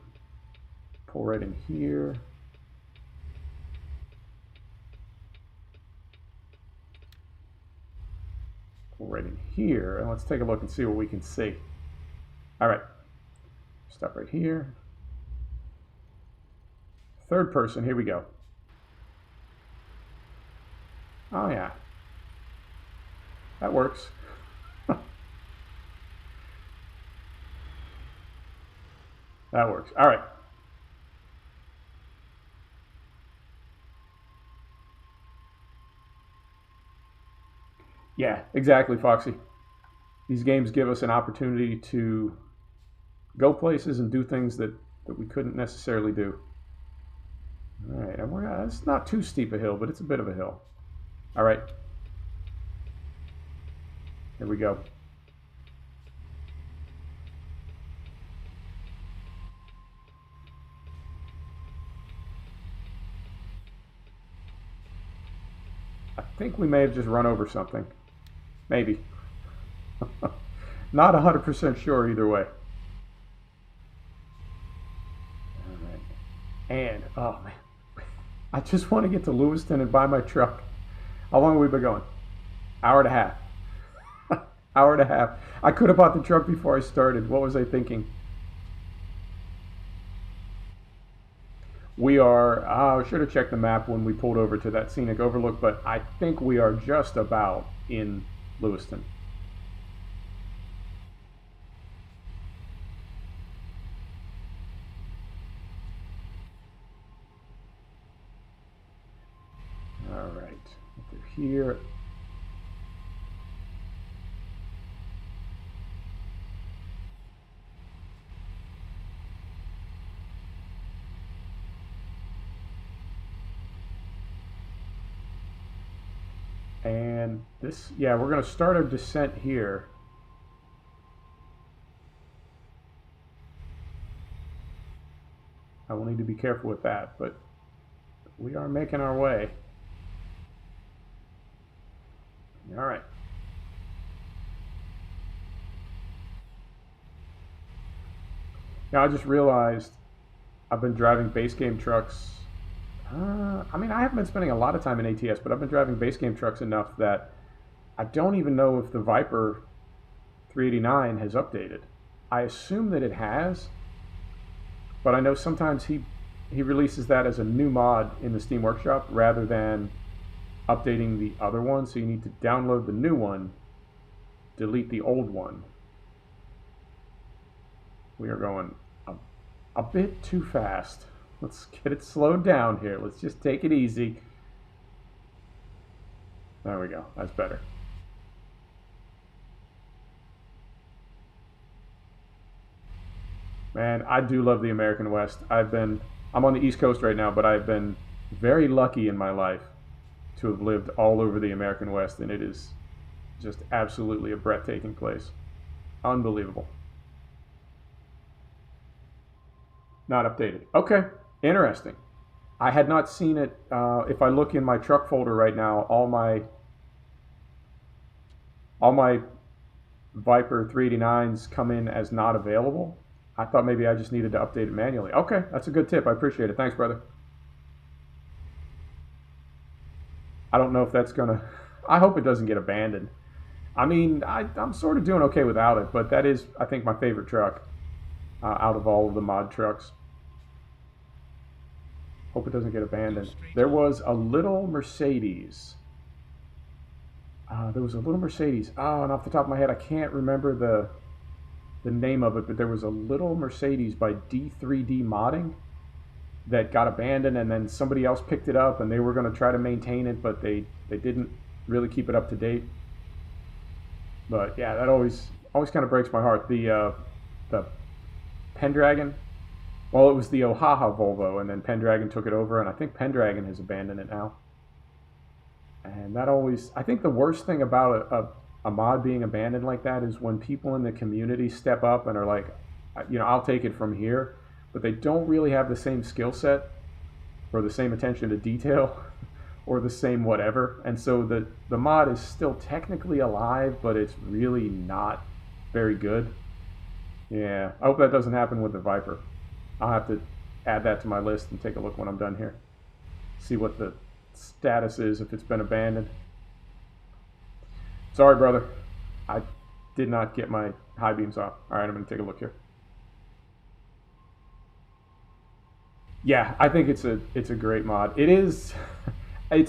Pull right in here. Pull right in here, and let's take a look and see what we can see. All right, stop right here. Third person, here we go. Oh yeah, that works. That works. All right. Yeah, exactly, Foxy. These games give us an opportunity to go places and do things that we couldn't necessarily do. All right, and it's not too steep a hill, but it's a bit of a hill. All right, here we go. I think we may have just run over something. Maybe. Not 100% sure either way. All right. And, oh man, I just want to get to Lewiston and buy my truck. How long have we been going? Hour and a half. Hour and a half. I could have bought the truck before I started. What was I thinking? We are, I should have checked the map when we pulled over to that scenic overlook, but I think we are just about in Lewiston. All right, through here. And this, yeah, we're going to start our descent here. I will need to be careful with that, but we are making our way. All right. Now I just realized I've been driving base game trucks. I mean, I haven't been spending a lot of time in ATS, but I've been driving base game trucks enough that I don't even know if the Viper 389 has updated. I assume that it has, but I know sometimes he releases that as a new mod in the Steam Workshop rather than updating the other one. So you need to download the new one, delete the old one. We are going a bit too fast. Let's get it slowed down here. Let's just take it easy. There we go. That's better. Man, I do love the American West. I'm on the East Coast right now, but I've been very lucky in my life to have lived all over the American West, and it is just absolutely a breathtaking place. Unbelievable. Not updated. Okay, interesting. I had not seen it. If I look in my truck folder right now, all my Viper 389s come in as not available. I thought maybe I just needed to update it manually. Okay, that's a good tip. I appreciate it. Thanks, brother. I don't know if that's gonna. I hope it doesn't get abandoned. I mean, I'm sort of doing okay without it, but that is, I think, my favorite truck out of all of the mod trucks. Hope it doesn't get abandoned. There was a little Mercedes. Oh, and off the top of my head, I can't remember the name of it, but there was a little Mercedes by D3D Modding that got abandoned, and then somebody else picked it up, and they were going to try to maintain it, but they didn't really keep it up to date. But yeah, that always kind of breaks my heart. The Pendragon. Well, it was the Oaxaca Volvo, and then Pendragon took it over, and I think Pendragon has abandoned it now. And that always, I think the worst thing about a mod being abandoned like that is when people in the community step up and are like, I'll take it from here, but they don't really have the same skill set or the same attention to detail or the same whatever. And so the mod is still technically alive, but it's really not very good. Yeah, I hope that doesn't happen with the Viper. I'll have to add that to my list and take a look when I'm done here. See what the status is if it's been abandoned. Sorry, brother. I did not get my high beams off. All right, I'm going to take a look here. Yeah, I think it's a great mod. It is. They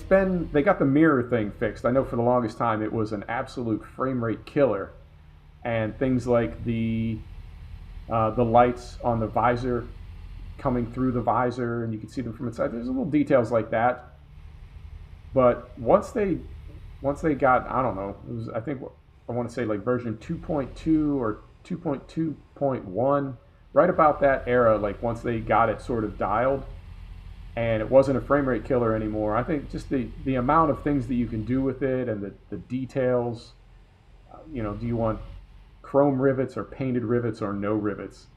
got the mirror thing fixed. I know for the longest time it was an absolute frame rate killer, and things like the lights on the visor coming through the visor, and you can see them from inside. There's little details like that. But once they once they got, I don't know, it was, I think I want to say like version 2.2 or 2.2.1, right about that era, like once they got it sort of dialed and it wasn't a frame rate killer anymore. I think just the amount of things that you can do with it and the details, you know, do you want chrome rivets or painted rivets or no rivets?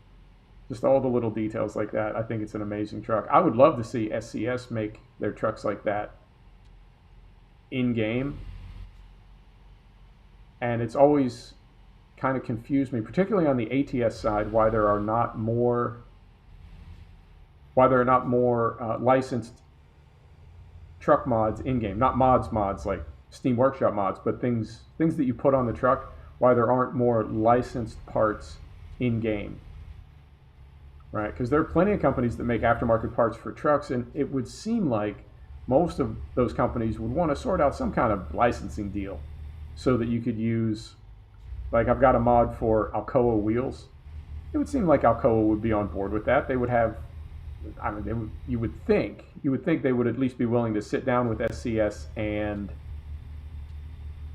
Just all the little details like that. I think it's an amazing truck. I would love to see SCS make their trucks like that in game. And it's always kind of confused me, particularly on the ATS side, why there are not more licensed truck mods in game. Not mods like Steam Workshop mods, but things that you put on the truck. Why there aren't more licensed parts in game, right? Because there are plenty of companies that make aftermarket parts for trucks, and it would seem like most of those companies would want to sort out some kind of licensing deal so that you could use, like I've got a mod for Alcoa wheels. It would seem like Alcoa would be on board with that. They would have, I mean, you would think they would at least be willing to sit down with SCS and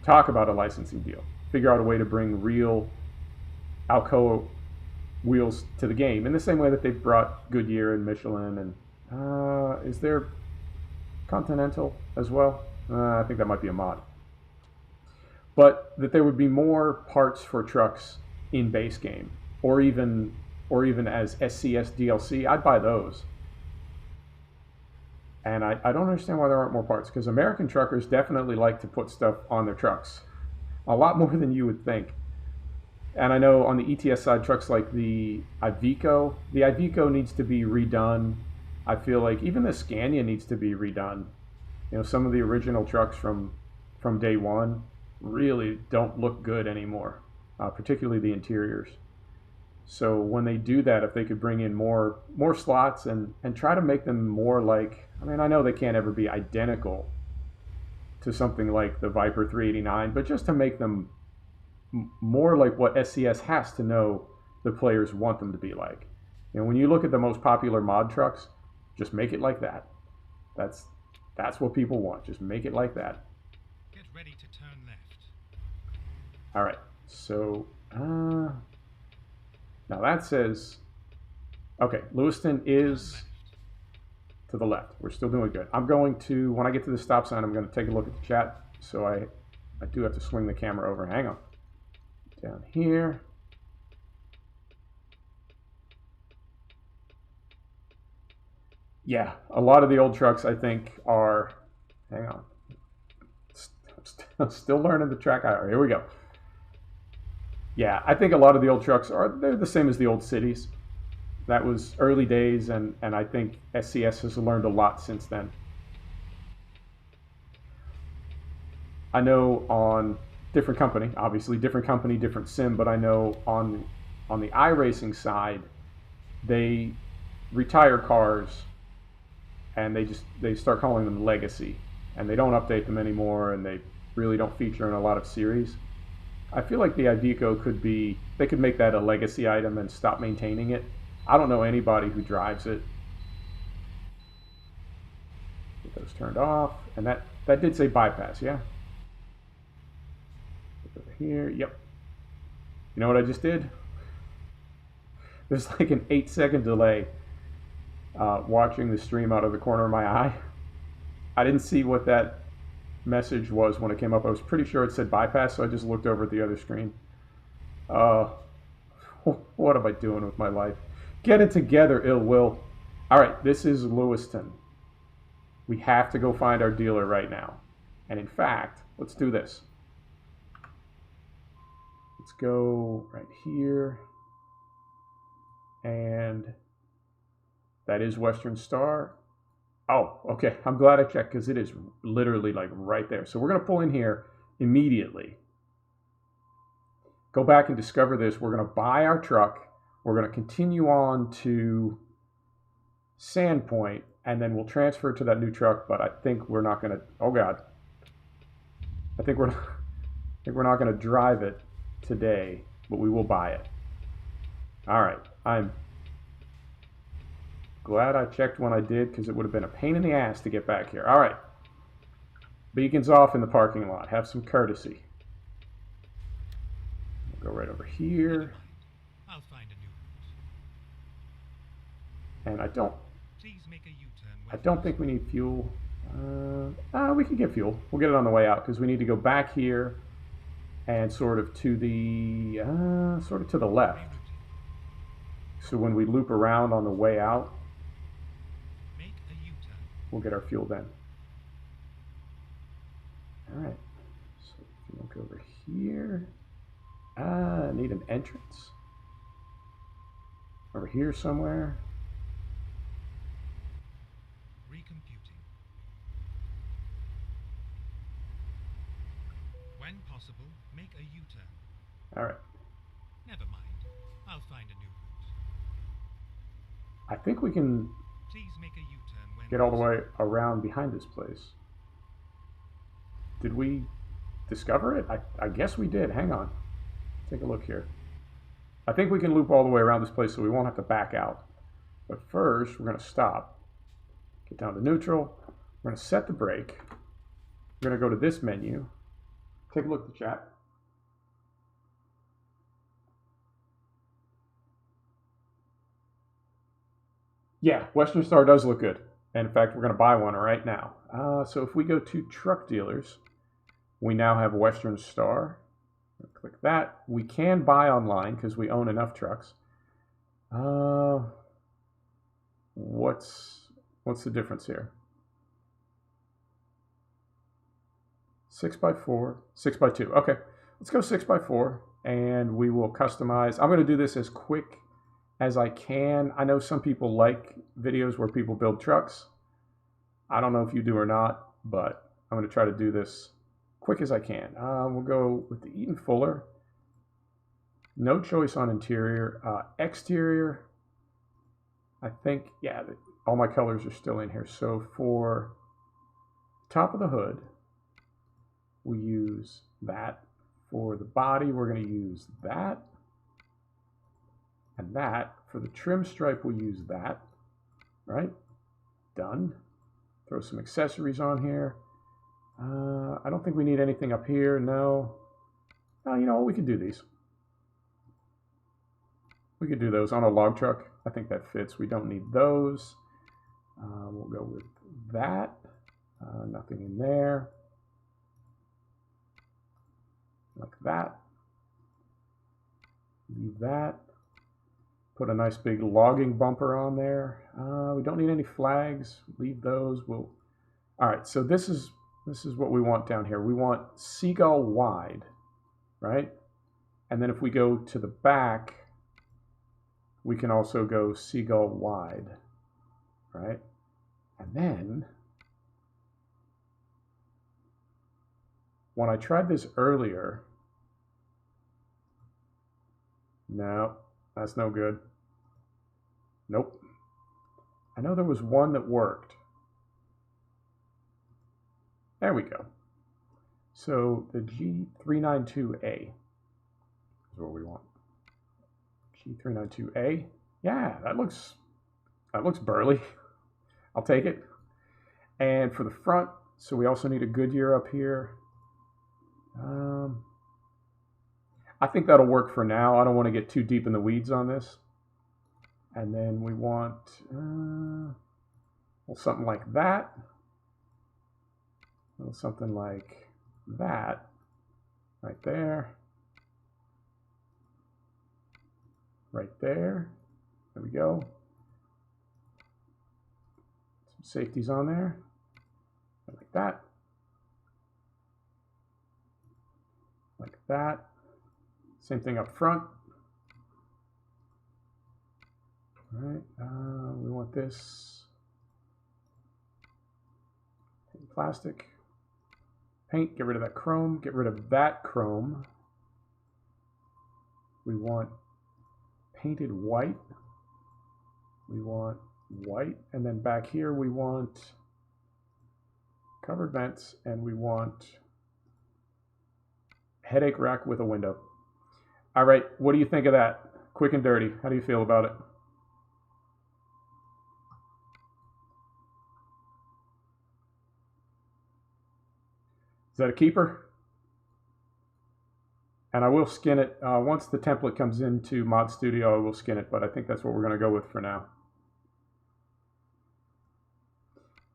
talk about a licensing deal, figure out a way to bring real Alcoa wheels to the game in the same way that they've brought Goodyear and Michelin and is there Continental as well? I think that might be a mod. But that there would be more parts for trucks in base game, or even as SCS DLC. I'd buy those. And I don't understand why there aren't more parts, because American truckers definitely like to put stuff on their trucks. A lot more than you would think. And I know on the ETS side, trucks like the Iveco needs to be redone. I feel like even the Scania needs to be redone. You know, some of the original trucks from day one really don't look good anymore, particularly the interiors. So when they do that, if they could bring in more slots and try to make them more like, I mean, I know they can't ever be identical to something like the Viper 389, but just to make them more like what SCS has to know the players want them to be like. You know, when you look at the most popular mod trucks, just make it like that. That's what people want. Just make it like that. Get ready to turn left. All right. So now that says, okay, Lewiston is to the left. We're still doing good. I'm going to, when I get to the stop sign, I'm going to take a look at the chat. So I do have to swing the camera over. Hang on. Down here. Yeah, a lot of the old trucks, I think, are, hang on. I'm still learning the track. All right, here we go. Yeah, I think a lot of the old trucks they're the same as the old cities. That was early days, and I think SCS has learned a lot since then. I know on different company, obviously different company, different sim, but I know on the iRacing side, they retire cars and they start calling them legacy, and they don't update them anymore, and they really don't feature in a lot of series. I feel like the Iveco they could make that a legacy item and stop maintaining it. I don't know anybody who drives it. Get those turned off, and that did say bypass, yeah. Over here, yep. You know what I just did? There's like an 8-second delay watching the stream out of the corner of my eye. I didn't see what that message was when it came up. I was pretty sure it said bypass, so I just looked over at the other screen. What am I doing with my life? Get it together, ill will. All right, this is Lewiston. We have to go find our dealer right now. And in fact, let's do this. Let's go right here. And that is Western Star. Oh, okay. I'm glad I checked because it is literally like right there. So we're going to pull in here immediately. Go back and discover this. We're going to buy our truck. We're going to continue on to Sandpoint, and then we'll transfer to that new truck. But I think we're not going to. Oh God. I think we're not going to drive it today, but we will buy it. All right. I'm glad I checked when I did, because it would have been a pain in the ass to get back here. All right. Beacons off in the parking lot. Have some courtesy. We'll go right over here. I'll find a new route. And I don't Please make a U-turn. I don't think we need fuel. We can get fuel. We'll get it on the way out because we need to go back here and sort of to the left. So when we loop around on the way out, Make a U-turn. we'll get our fuel then. All right. So if you look over here, I need an entrance over here somewhere. Recomputing. When possible, make a U-turn. All right. Never mind. I'll find a new route. I think we can Please make a U-turn when get all the way around behind this place. Did we discover it? I guess we did. Hang on. Take a look here. I think we can loop all the way around this place so we won't have to back out. But first, we're going to stop. Get down to neutral. We're going to set the brake. We're going to go to this menu. Take a look at the chat. Yeah, Western Star does look good. And in fact, we're going to buy one right now. So if we go to truck dealers, we now have Western Star. Click that. We can buy online because we own enough trucks. What's the difference here? 6x4, 6x2. Okay, let's go 6x4 and we will customize. I'm going to do this as quick as I can. I know some people like videos where people build trucks. I don't know if you do or not, but I'm going to try to do this quick as I can. We'll go with the Eaton Fuller. No choice on interior. Exterior, I think, yeah, all my colors are still in here. So for top of the hood, we use that. For the body, we're going to use that. And that. For the trim stripe, we'll use that. Right? Done. Throw some accessories on here. I don't think we need anything up here. No. You know what? We can do these. We could do those on a log truck. I think that fits. We don't need those. We'll go with that. Nothing in there. Like that. Leave that. Put a nice big logging bumper on there. We don't need any flags. Leave those. All right, so this is what we want down here. We want seagull wide, right? And then if we go to the back, we can also go seagull wide, right? And then when I tried this earlier, no, that's no good. Nope. I know there was one that worked. There we go. So the G392A is what we want. G392A. Yeah, that looks burly. I'll take it. And for the front, so we also need a Goodyear up here. I think that'll work for now. I don't want to get too deep in the weeds on this. And then we want something like that. Something like that right there. Right there. There we go. Some safeties on there. Like that. Like that. Same thing up front. All right, we want this plastic. Paint, get rid of that chrome, get rid of that chrome. We want painted white. We want white, and then back here we want covered vents, and we want headache rack with a window. All right, what do you think of that? Quick and dirty. How do you feel about it? Is that a keeper? And I will skin it. Once the template comes into Mod Studio, I will skin it, but I think that's what we're going to go with for now.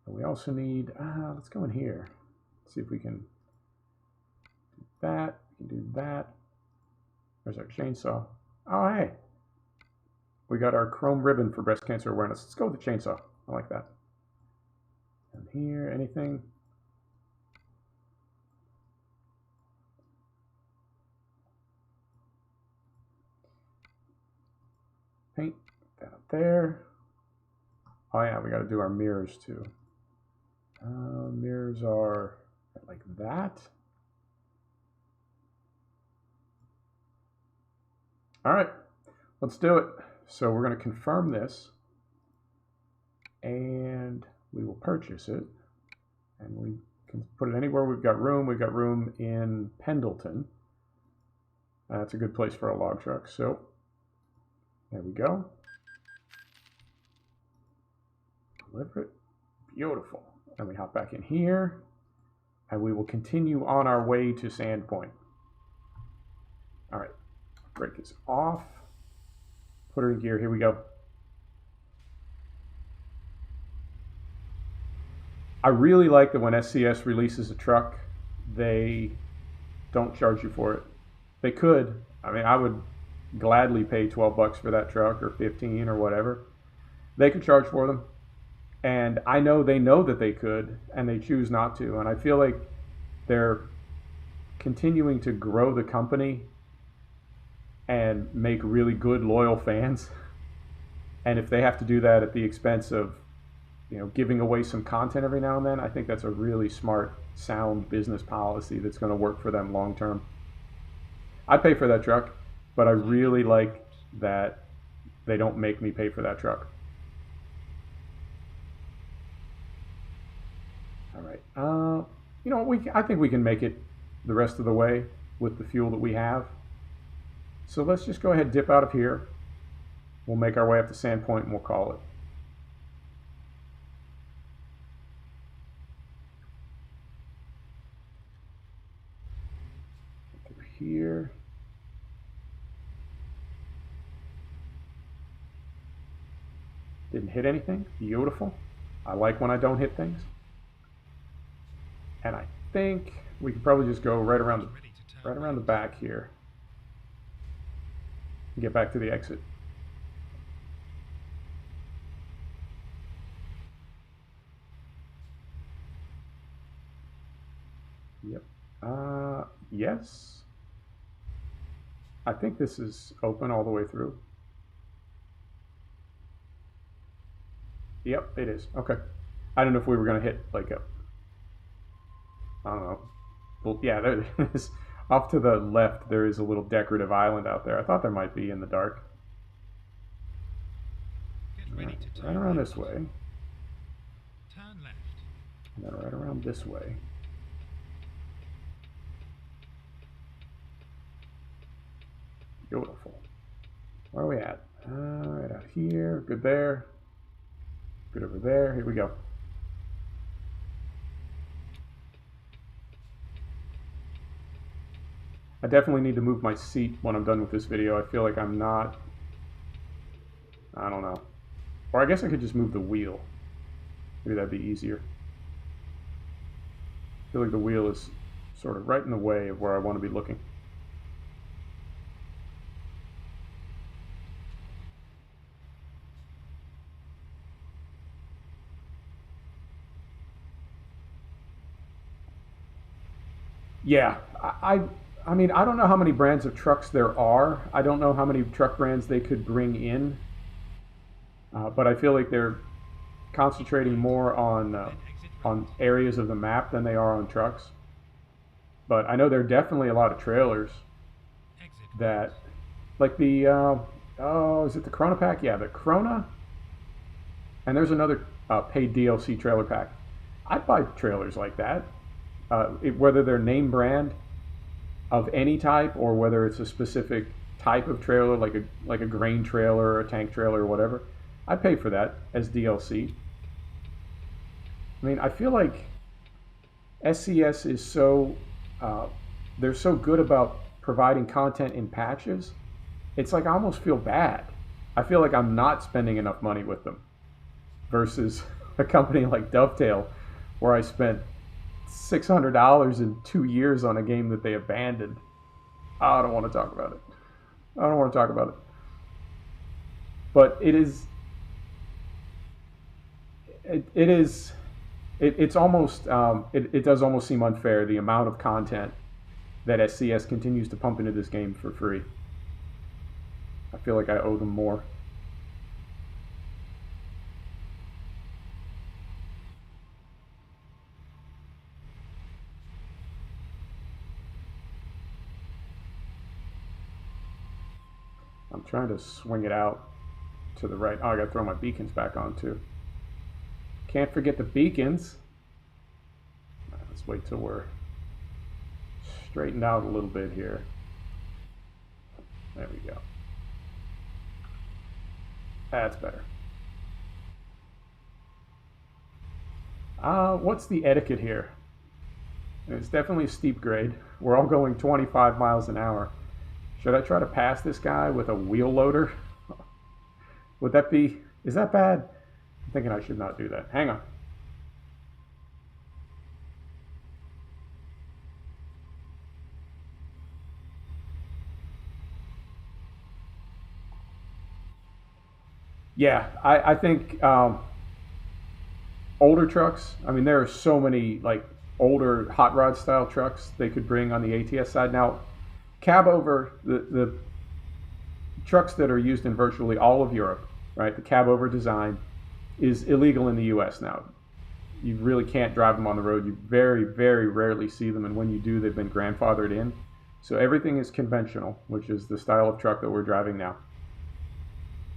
And we also need, let's go in here. See if we can do that. We can do that. There's our chainsaw. Oh, hey. We got our chrome ribbon for breast cancer awareness. Let's go with the chainsaw. I like that. And here, anything? Paint that up there. Oh yeah, we got to do our mirrors too. Mirrors are like that. All right, let's do it. So we're going to confirm this, and we will purchase it, and we can put it anywhere we've got room. We've got room in Pendleton. That's a good place for a log truck. So there we go. Deliver it. Beautiful. And we hop back in here, and we will continue on our way to Sandpoint. All right, brake is off. Put her in gear. Here we go. I really like that when SCS releases a truck, they don't charge you for it. They could. I mean, I would gladly pay 12 bucks for that truck, or 15 or whatever. They could charge for them. And I know they know that they could, and they choose not to. And I feel like they're continuing to grow the company and make really good, loyal fans. And if they have to do that at the expense of, you know, giving away some content every now and then, I think that's a really smart, sound business policy that's going to work for them long term. I'd pay for that truck, but I really like that they don't make me pay for that truck. All right. You know, I think we can make it the rest of the way with the fuel that we have. So let's just go ahead and dip out of here. We'll make our way up to Sandpoint, and we'll call it. Through here. Didn't hit anything. Beautiful. I like when I don't hit things. And I think we could probably just go right around the back here. And get back to the exit. Yep. Yes. I think this is open all the way through. Yep, it is. Okay. I don't know if we were going to hit like a, I don't know. Well, yeah, there it is. Off to the left, there is a little decorative island out there. I thought there might be in the dark. Right around this way. Turn left. And then right around this way. Beautiful. Where are we at? Right out here. Good there. Good over there. Here we go. I definitely need to move my seat when I'm done with this video. I feel like I'm not, I don't know. Or I guess I could just move the wheel. Maybe that'd be easier. I feel like the wheel is sort of right in the way of where I want to be looking. Yeah, I mean, I don't know how many brands of trucks there are. I don't know how many truck brands they could bring in. But I feel like they're concentrating more on areas of the map than they are on trucks. But I know there are definitely a lot of trailers that, like the, oh, is it the Corona pack? Yeah, the Corona. And there's another paid DLC trailer pack. I'd buy trailers like that. Whether they're name brand of any type or whether it's a specific type of trailer, like a grain trailer or a tank trailer or whatever, I'd pay for that as DLC. I mean, I feel like SCS is so they're so good about providing content in patches. It's like I almost feel bad. I feel like I'm not spending enough money with them versus a company like Dovetail, where I spent $600 in 2 years on a game that they abandoned. I don't want to talk about it. I don't want to talk about it. But it is. It's almost. It does almost seem unfair, the amount of content that SCS continues to pump into this game for free. I feel like I owe them more. I'm trying to swing it out to the right. Oh, I gotta throw my beacons back on too. Can't forget the beacons. Let's wait till we're straightened out a little bit here. There we go. That's better. What's the etiquette here? It's definitely a steep grade. We're all going 25 miles an hour. Should I try to pass this guy with a wheel loader? Would that be, is that bad? I'm thinking I should not do that. Hang on. Yeah, I think older trucks, I mean, there are so many like older hot rod style trucks they could bring on the ATS side. Now, cab over, the trucks that are used in virtually all of Europe, right? The cab over design is illegal in the US now. You really can't drive them on the road. You very, very rarely see them, and when you do, they've been grandfathered in. So everything is conventional, which is the style of truck that we're driving now.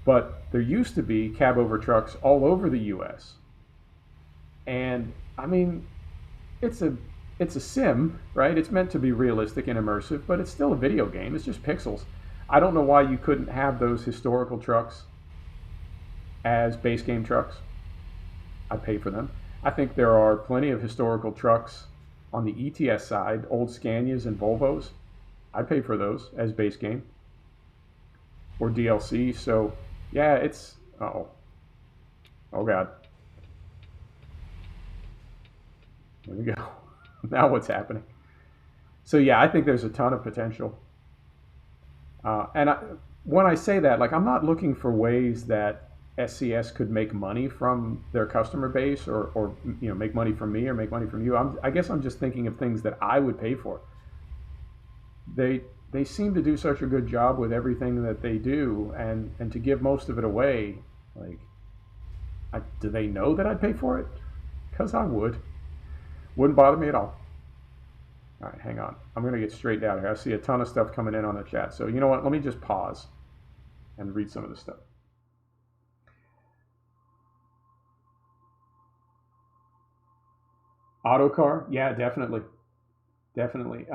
But there used to be cab over trucks all over the US. And I mean, it's a sim, right? It's meant to be realistic and immersive, but it's still a video game. It's just pixels. I don't know why you couldn't have those historical trucks as base game trucks. I'd pay for them. I think there are plenty of historical trucks on the ETS side, old Scanias and Volvos. I'd pay for those as base game or DLC. So yeah, it's, oh God. There we go. Now what's happening? So yeah, I think there's a ton of potential. When I say that, like, I'm not looking for ways that SCS could make money from their customer base, or make money from me or make money from you. I guess I'm just thinking of things that I would pay for. They seem to do such a good job with everything that they do, and to give most of it away, like, do they know that I'd pay for it? Because I would. Wouldn't bother me at all. All right, hang on. I'm going to get straight down here. I see a ton of stuff coming in on the chat. So you know what? Let me just pause and read some of this stuff. Auto car? Yeah, definitely. Definitely.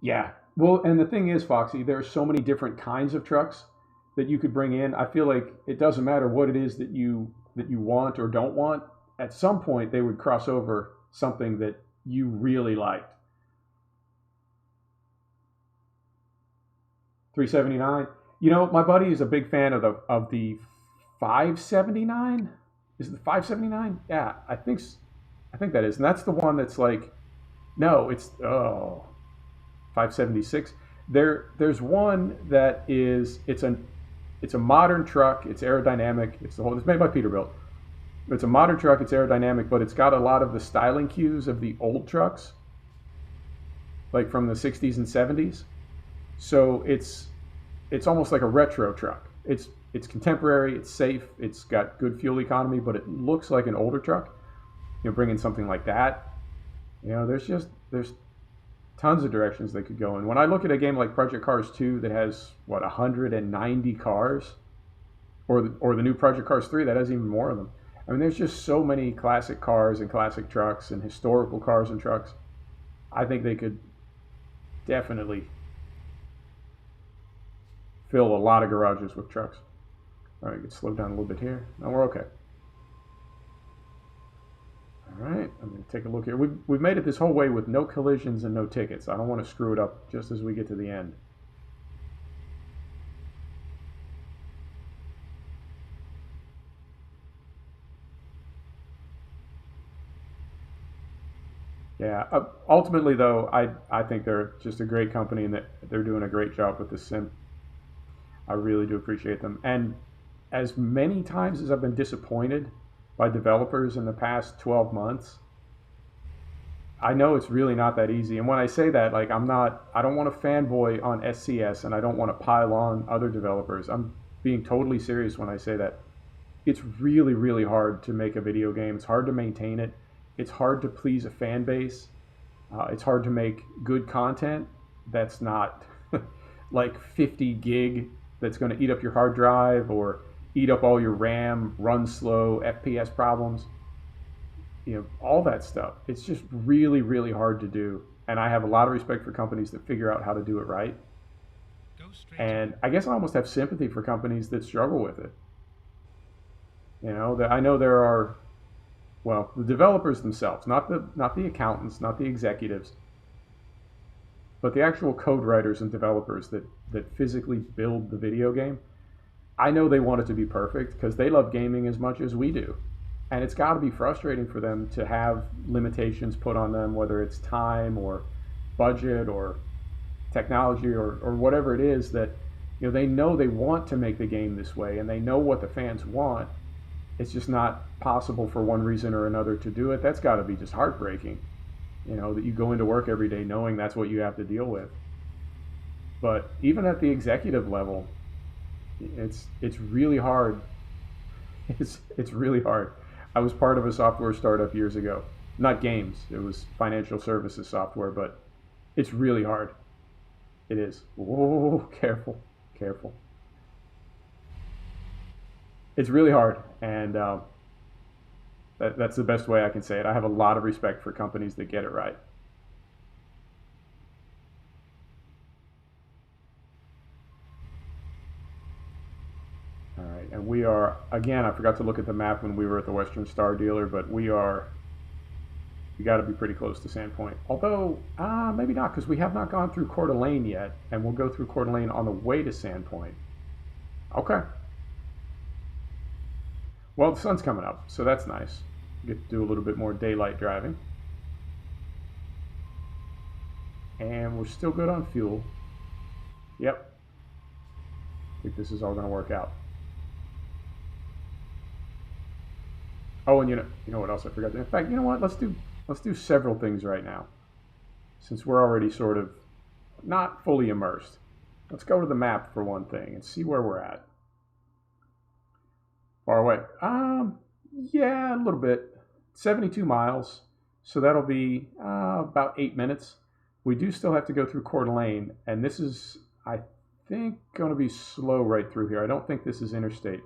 Yeah. Well, and the thing is, Foxy, there are so many different kinds of trucks that you could bring in. I feel like it doesn't matter what it is that you want or don't want. At some point, they would cross over something that you really liked. 379. You know, my buddy is a big fan of the 579. Is it the 579? Yeah, I think that is, and that's the one that's like, no, it's 576. There's one that is, it's a modern truck. It's aerodynamic. It's made by Peterbilt. It's a modern truck. It's aerodynamic, but it's got a lot of the styling cues of the old trucks, like from the 60s and 70s. So it's almost like a retro truck. It's contemporary. It's safe. It's got good fuel economy, but it looks like an older truck. Bringing something like that. There's tons of directions they could go in. When I look at a game like Project Cars 2 that has, 190 cars, or the new Project Cars 3 that has even more of them. I mean, there's just so many classic cars and classic trucks and historical cars and trucks. I think they could definitely fill a lot of garages with trucks. All right, get slowed down a little bit here. No, we're okay. All right, I'm going to take a look here. We've made it this whole way with no collisions and no tickets. I don't want to screw it up just as we get to the end. Yeah, ultimately though, I think they're just a great company and that they're doing a great job with the sim. I really do appreciate them. And as many times as I've been disappointed by developers in the past 12 months, I know it's really not that easy. And when I say that, like I don't want to fanboy on SCS and I don't want to pile on other developers. I'm being totally serious when I say that. It's really, really hard to make a video game. It's hard to maintain it. It's hard to please a fan base. It's hard to make good content that's not like 50 gig that's going to eat up your hard drive or eat up all your RAM, run slow, FPS problems, all that stuff. It's just really, really hard to do. And I have a lot of respect for companies that figure out how to do it right. And I guess I almost have sympathy for companies that struggle with it. I know there are, well, the developers themselves, not the accountants, not the executives, but the actual code writers and developers that physically build the video game. I know they want it to be perfect because they love gaming as much as we do. And it's got to be frustrating for them to have limitations put on them, whether it's time or budget or technology or whatever it is that, they know they want to make the game this way and they know what the fans want. It's just not possible for one reason or another to do it. That's got to be just heartbreaking, that you go into work every day knowing that's what you have to deal with. But even at the executive level, it's really hard. It's really hard. I was part of a software startup years ago. Not games, it was financial services software, but it's really hard. It is. Whoa, careful, careful. It's really hard, and that's the best way I can say it. I have a lot of respect for companies that get it right. All right, and we are, again, I forgot to look at the map when we were at the Western Star dealer, but we got to be pretty close to Sandpoint. Although, maybe not, because we have not gone through Coeur d'Alene yet, and we'll go through Coeur d'Alene on the way to Sandpoint. Okay. Well, the sun's coming up, so that's nice. Get to do a little bit more daylight driving. And we're still good on fuel. Yep. I think this is all going to work out. Oh, and you know what else I forgot? In fact, you know what? Let's do several things right now. Since we're already sort of not fully immersed. Let's go to the map for one thing and see where we're at. Far away. Yeah, a little bit. 72 miles. So that'll be about 8 minutes. We do still have to go through Coeur d'Alene, and this is, I think, going to be slow right through here. I don't think this is interstate.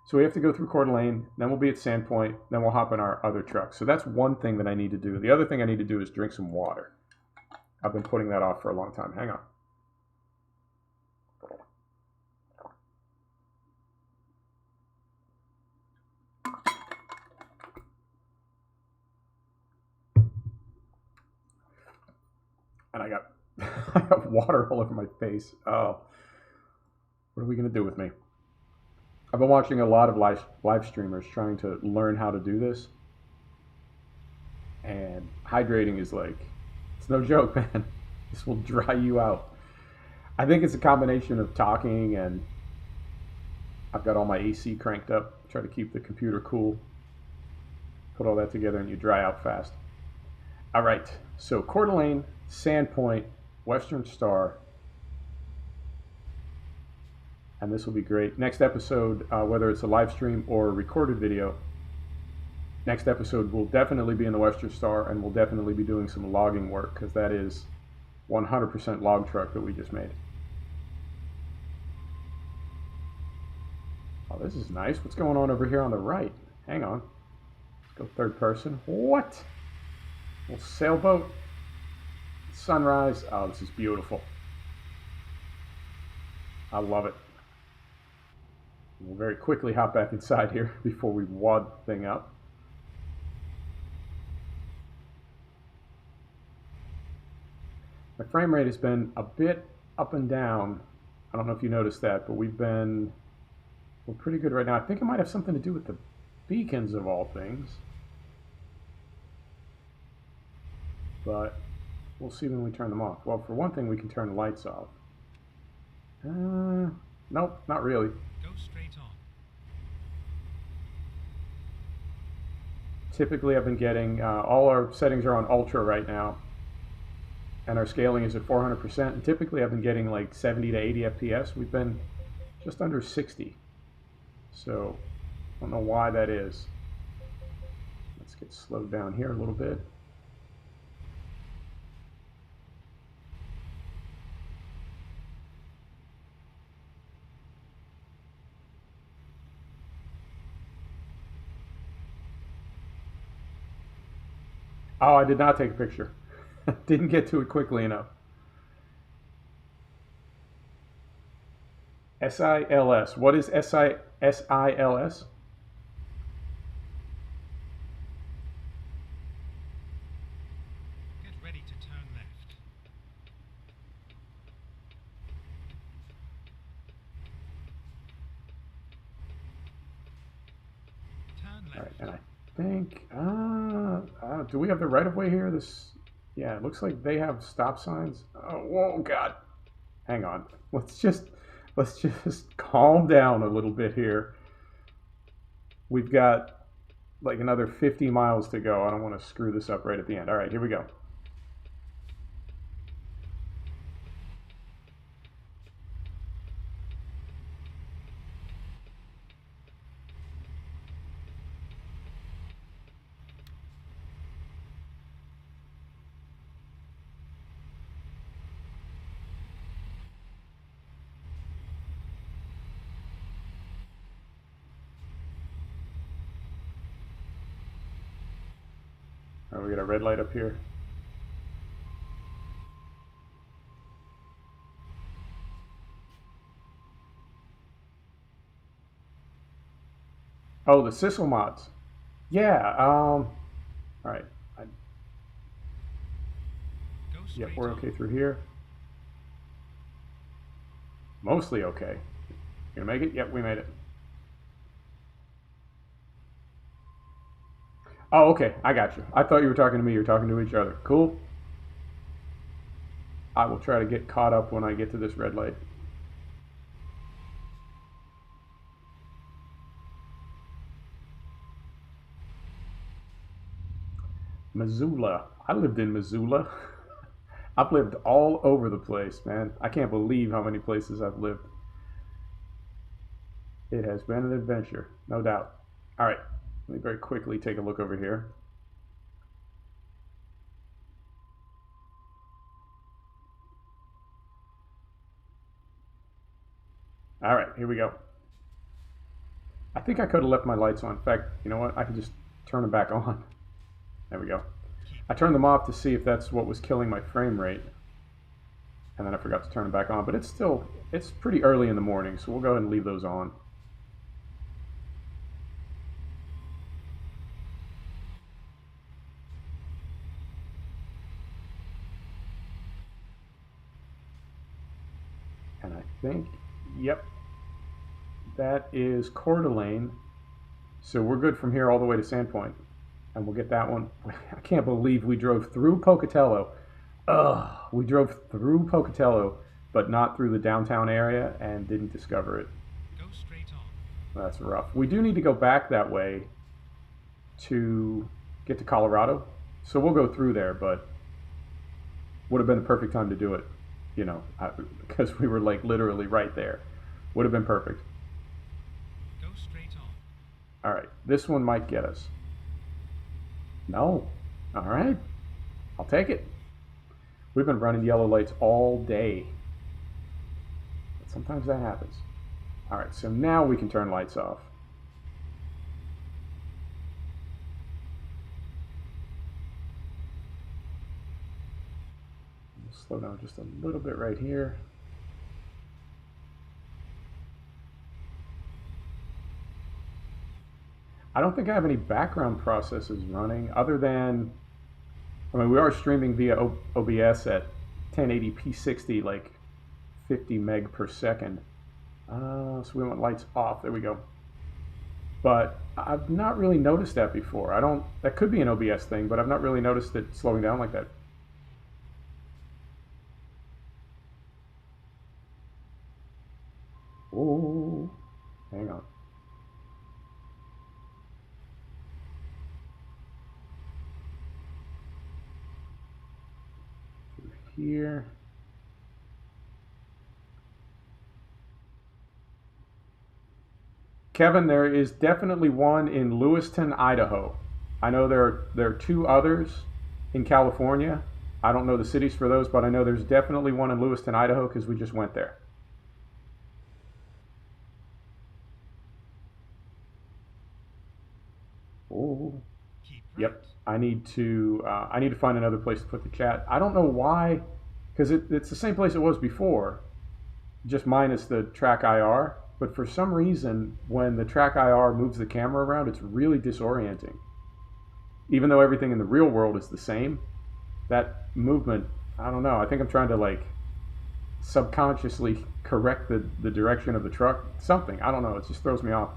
So we have to go through Coeur d'Alene, then we'll be at Sandpoint, then we'll hop in our other truck. So that's one thing that I need to do. The other thing I need to do is drink some water. I've been putting that off for a long time. Hang on. And I got water all over my face. Oh, what are we going to do with me? I've been watching a lot of live streamers trying to learn how to do this. And hydrating is like, it's no joke, man. This will dry you out. I think it's a combination of talking and I've got all my AC cranked up, try to keep the computer cool. Put all that together and you dry out fast. All right, so Coeur d'Alene, Sandpoint, Western Star, and this will be great. Next episode, whether it's a live stream or a recorded video, next episode will definitely be in the Western Star, and we'll definitely be doing some logging work because that is 100% log truck that we just made. Oh, this is nice. What's going on over here on the right? Hang on. Let's go third person. What? Little sailboat. Sunrise. Oh, this is beautiful. I love it. We'll very quickly hop back inside here before we wad the thing up. My frame rate has been a bit up and down. I don't know if you noticed that, but we're pretty good right now. I think it might have something to do with the beacons of all things. But we'll see when we turn them off. Well, for one thing, we can turn the lights off. Nope, not really. Go straight on. Typically, I've been getting, all our settings are on ultra right now, and our scaling is at 400%, and typically I've been getting like 70 to 80 FPS. We've been just under 60. So, I don't know why that is. Let's get slowed down here a little bit. Oh, I did not take a picture. Didn't get to it quickly enough. SILS. What is SILS? Get ready to turn left. Turn All right, left. and I think, do we have the right of way here? Yeah, it looks like they have stop signs. Oh, whoa, God. Hang on. Let's just calm down a little bit here. We've got like another 50 miles to go. I don't want to screw this up right at the end. All right, here we go. All right, we got a red light up here. Oh, the Sissel mods. Yeah, all right. Go Yep, straight we're on. okay through here. Mostly okay. Gonna make it? Yep, we made it. Oh, okay, I got you. I thought you were talking to me. You're talking to each other. Cool. I will try to get caught up when I get to this red light. Missoula. I lived in Missoula. I've lived all over the place, man. I can't believe how many places I've lived. It has been an adventure, no doubt. All right, let me very quickly take a look over here. All right, here we go. I think I could have left my lights on. In fact, you know what? I can just turn them back on. There we go. I turned them off to see if that's what was killing my frame rate. And then I forgot to turn them back on. But it's pretty early in the morning, so we'll go ahead and leave those on. And I think, yep, that is Coeur d'Alene. So we're good from here all the way to Sandpoint. And we'll get that one. I can't believe we drove through Pocatello. Ugh, we drove through Pocatello, but not through the downtown area and didn't discover it. Go straight on. That's rough. We do need to go back that way to get to Colorado. So we'll go through there, but would have been the perfect time to do it, you know, because we were like literally right there. Would have been perfect. Go straight on. All right, this one might get us. No. All right, I'll take it. We've been running yellow lights all day. But sometimes that happens. All right, so now we can turn lights off. Slow down just a little bit right here. I don't think I have any background processes running other than, I mean, we are streaming via OBS at 1080p 60, like 50 meg per second. So we want lights off. There we go. But I've not really noticed that before. That could be an OBS thing, but I've not really noticed it slowing down like that. Oh, hang on. Through here. Kevin, there is definitely one in Lewiston, Idaho. I know there are two others in California. I don't know the cities for those, but I know there's definitely one in Lewiston, Idaho, because we just went there. Oh, yep. I need to find another place to put the chat. I don't know why, because it's the same place it was before, just minus the track IR. But for some reason, when the track IR moves the camera around, it's really disorienting. Even though everything in the real world is the same, that movement, I don't know. I think I'm trying to like subconsciously correct the direction of the truck. Something, I don't know. It just throws me off.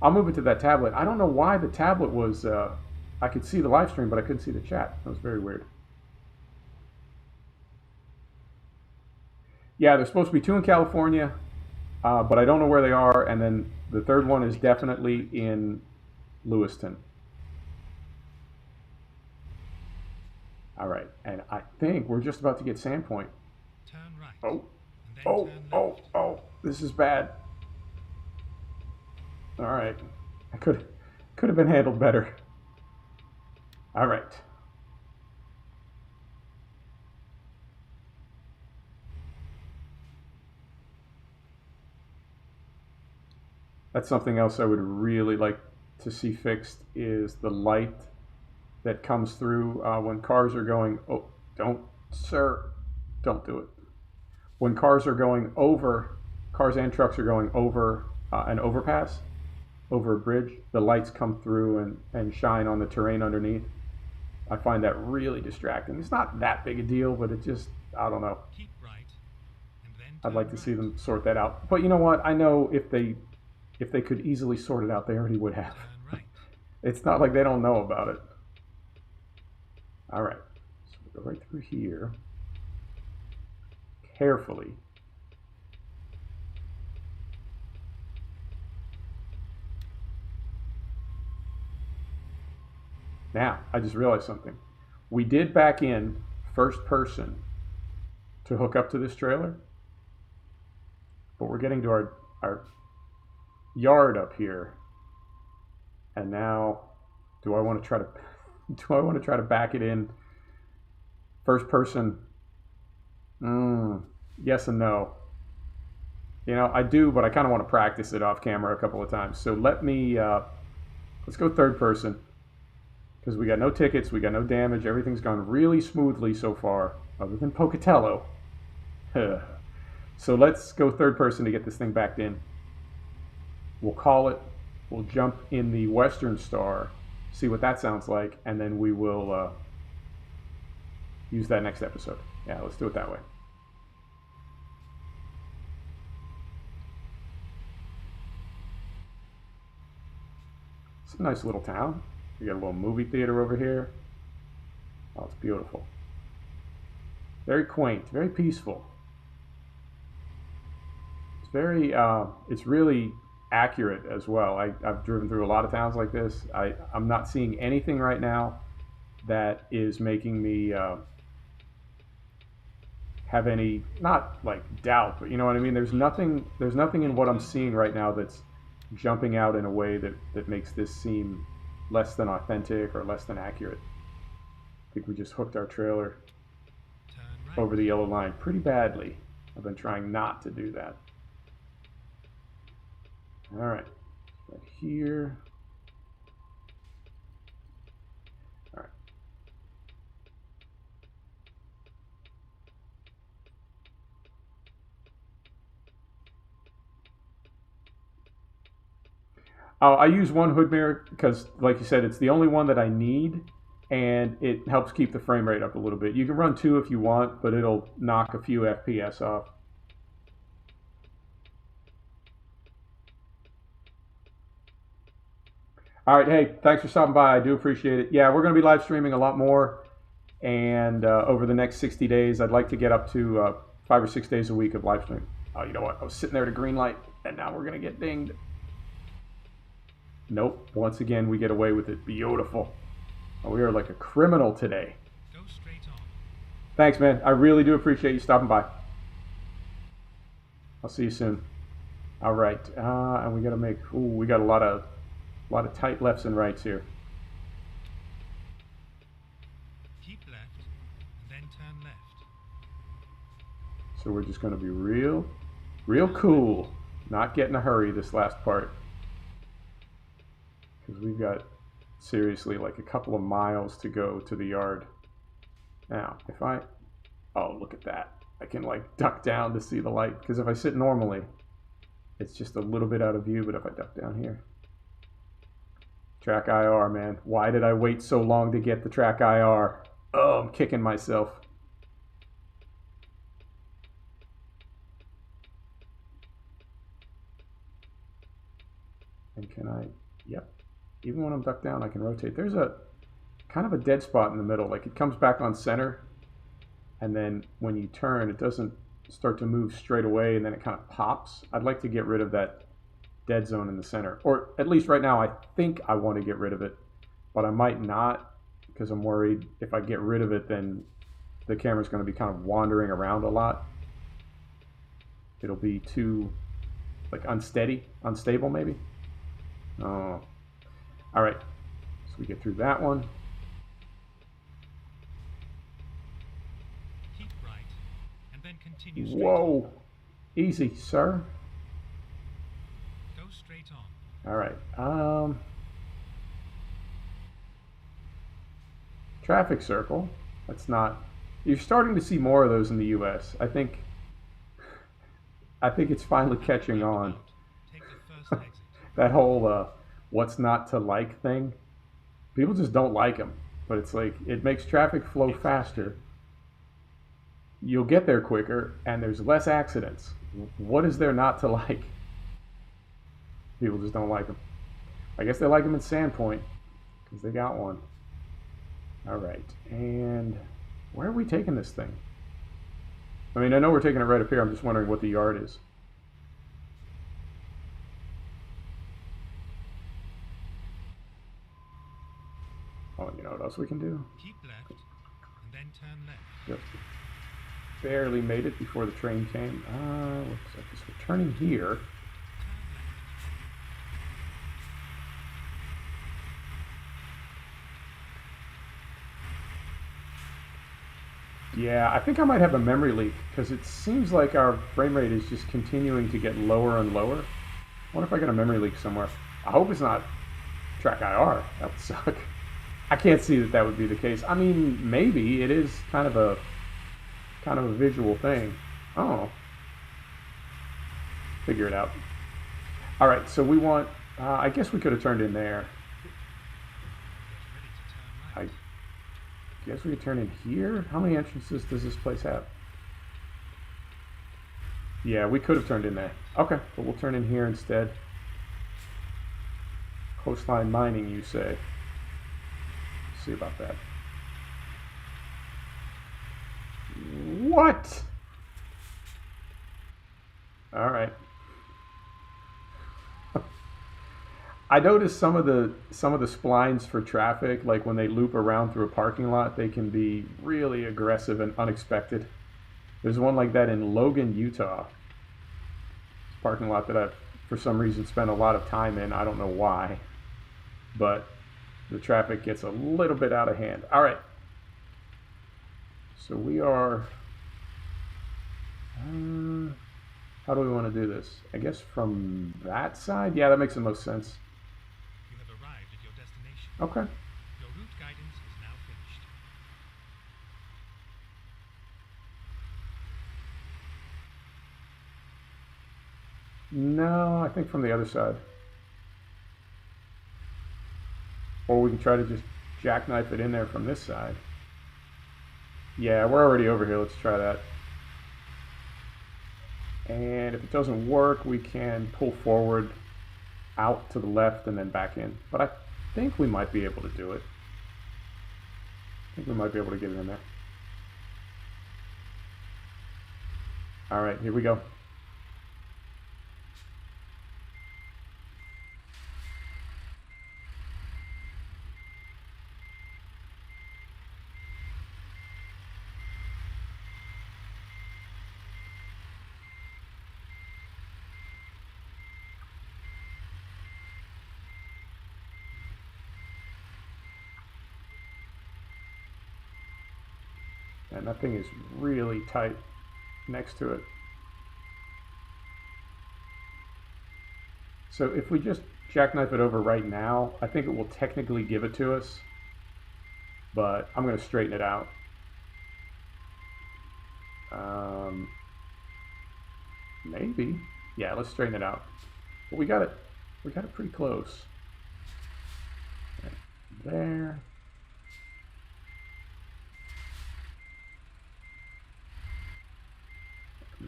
I'll move it to that tablet. I don't know why the tablet was, I could see the live stream, but I couldn't see the chat. That was very weird. Yeah, there's supposed to be two in California. But I don't know where they are, and then the third one is definitely in Lewiston. All right, and I think we're just about to get Sandpoint. Turn right. Oh, this is bad. All right, I could have been handled better. All right. That's something else I would really like to see fixed is the light that comes through when cars are going, oh, don't do it. When cars are going over, cars and trucks are going over an overpass, over a bridge, the lights come through and shine on the terrain underneath. I find that really distracting. It's not that big a deal, but it just, I don't know. Keep right, and then I'd like to see them sort that out. But you know what? I know if they could easily sort it out, they already would have. Right. It's not like they don't know about it. All right, so we'll go right through here. Carefully. Now, I just realized something. We did back in first person to hook up to this trailer, but we're getting to our yard up here, and now do I want to try to back it in first person? Yes and no. You know, I do, but I kind of want to practice it off camera a couple of times. So let's go third person, because we got no tickets, we got no damage, everything's gone really smoothly so far, other than Pocatello. So let's go third person to get this thing backed in. We'll call it, we'll jump in the Western Star, see what that sounds like, and then we will use that next episode. Yeah, let's do it that way. It's a nice little town. We got a little movie theater over here. Oh, it's beautiful. Very quaint, very peaceful. It's really accurate as well. I've driven through a lot of towns like this. I'm not seeing anything right now that is making me have any, not like doubt, but you know what I mean? There's nothing in what I'm seeing right now that's jumping out in a way that makes this seem less than authentic or less than accurate. I think we just hooked our trailer over the yellow line pretty badly. I've been trying not to do that. All right, right here. All right. I use one hood mirror because, like you said, it's the only one that I need, and it helps keep the frame rate up a little bit. You can run 2 if you want, but it'll knock a few FPS off. All right, hey, thanks for stopping by. I do appreciate it. Yeah, we're going to be live streaming a lot more, and over the next 60 days, I'd like to get up to 5 or 6 days a week of live stream. Oh, you know what? I was sitting there at a green light, and now we're going to get dinged. Nope. Once again, we get away with it. Beautiful. Oh, we are like a criminal today. Go straight on. Thanks, man. I really do appreciate you stopping by. I'll see you soon. All right. And we got to make... Ooh, we got a lot of tight lefts and rights here. Keep left, and then turn left. So we're just going to be real cool. Not get in a hurry this last part. Because we've got, seriously, like a couple of miles to go to the yard. Now, if I... Oh, look at that. I can, like, duck down to see the light. Because if I sit normally, it's just a little bit out of view. But if I duck down here... Track IR, man. Why did I wait so long to get the track IR? Oh, I'm kicking myself. And can I... Yep. Even when I'm ducked down, I can rotate. There's a kind of a dead spot in the middle. Like, it comes back on center, and then when you turn, it doesn't start to move straight away, and then it kind of pops. I'd like to get rid of that dead zone in the center. Or at least right now, I think I want to get rid of it, but I might not, because I'm worried if I get rid of it, then the camera's going to be kind of wandering around a lot. It'll be too, like, unstable maybe. Oh. All right, so we get through that one. Keep right, and then continue straight. Whoa, easy, sir. Go straight on. All right. Traffic circle. That's not. You're starting to see more of those in the U.S. I think it's finally catching on. Take the first exit. That whole what's not to like thing. People just don't like them. But it's like, it makes traffic flow faster. You'll get there quicker, and there's less accidents. What is there not to like? People just don't like them. I guess they like them in Sandpoint, because they got one. All right, and where are we taking this thing? I mean, I know we're taking it right up here. I'm just wondering what the yard is. Oh, you know what else we can do? Keep left, and then turn left. Yep. Barely made it before the train came. Looks like this. We're turning here. Yeah, I think I might have a memory leak, because it seems like our frame rate is just continuing to get lower and lower. I wonder if I got a memory leak somewhere. I hope it's not track IR. That would suck. I can't see that would be the case. I mean, maybe it is kind of a visual thing. Oh, figure it out. All right, so we want. I guess we could have turned in there. I guess we could turn in here. How many entrances does this place have? Yeah, we could have turned in there. Okay, but we'll turn in here instead. Coastline mining, you say? Let's see about that. What? All right. I noticed some of the splines for traffic, like when they loop around through a parking lot, they can be really aggressive and unexpected. There's one like that in Logan, Utah. It's a parking lot that I've, for some reason, spent a lot of time in. I don't know why, but the traffic gets a little bit out of hand. All right. So we are, how do we want to do this? I guess from that side? Yeah, that makes the most sense. You have arrived at your destination. Okay. Your route guidance is now finished. No, I think from the other side. Or we can try to just jackknife it in there from this side. Yeah, we're already over here. Let's try that. And if it doesn't work, we can pull forward out to the left and then back in. But I think we might be able to do it. I think we might be able to get it in there. All right, here we go. And that thing is really tight next to it. So if we just jackknife it over right now, I think it will technically give it to us, but I'm going to straighten it out. Maybe. Yeah, let's straighten it out. But we got it pretty close. There.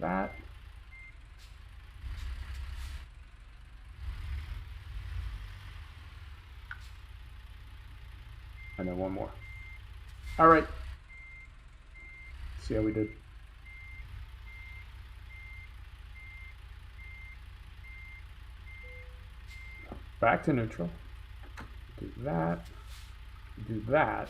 That. And then one more. All right. Let's see how we did. Back to neutral. Do that. Do that.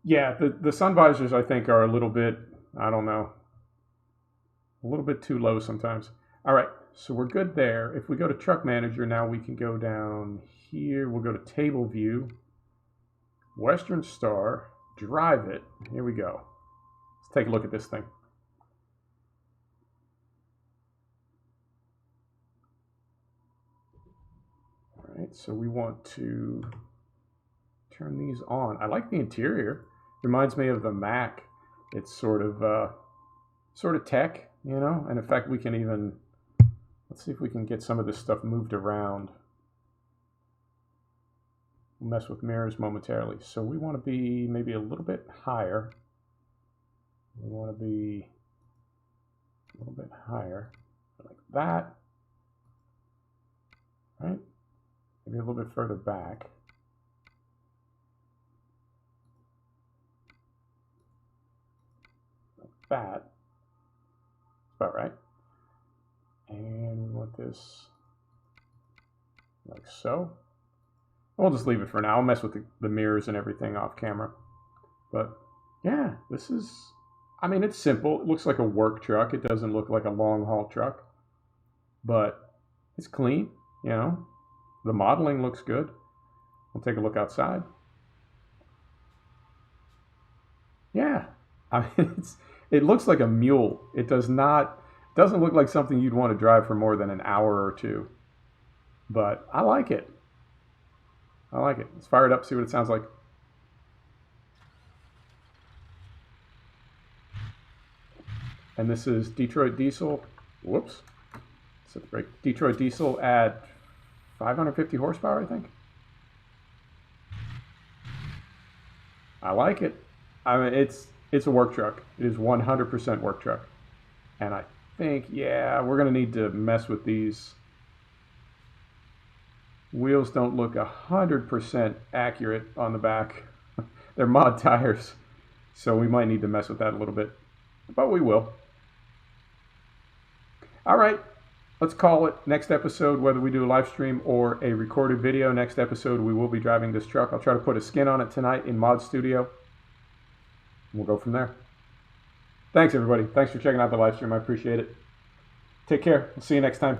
Yeah, the sun visors I think are a little bit, I don't know, a little bit too low sometimes. All right, so we're good there. If we go to Truck Manager now, we can go down here. We'll go to Table View, Western Star, drive it. Here we go. Let's take a look at this thing. All right, so we want to turn these on. I like the interior. Reminds me of the Mac. It's sort of tech, you know. And in fact, we can even, let's see if we can get some of this stuff moved around. We'll mess with mirrors momentarily. So we want to be maybe a little bit higher. We want to be a little bit higher, like that. Right? Maybe a little bit further back. That. That's about right. And we want this like so. We'll just leave it for now. I'll mess with the mirrors and everything off camera. But yeah, this is, I mean, it's simple. It looks like a work truck. It doesn't look like a long haul truck, but it's clean, you know. The modeling looks good. We'll take a look outside. Yeah, I mean, it looks like a mule. It doesn't look like something you'd want to drive for more than an hour or two. But I like it. I like it. Let's fire it up, see what it sounds like. And this is Detroit Diesel. Whoops. Set the brake. Detroit Diesel at 550 horsepower, I think. I like it. I mean, it's a work truck. It is 100% work truck. And I think, yeah, we're going to need to mess with these. Wheels don't look 100% accurate on the back. They're mod tires, so we might need to mess with that a little bit, but we will. All right, let's call it. Next episode, whether we do a live stream or a recorded video, next episode we will be driving this truck. I'll try to put a skin on it tonight in Mod Studio. We'll go from there. Thanks, everybody. Thanks for checking out the live stream. I appreciate it. Take care. We'll see you next time.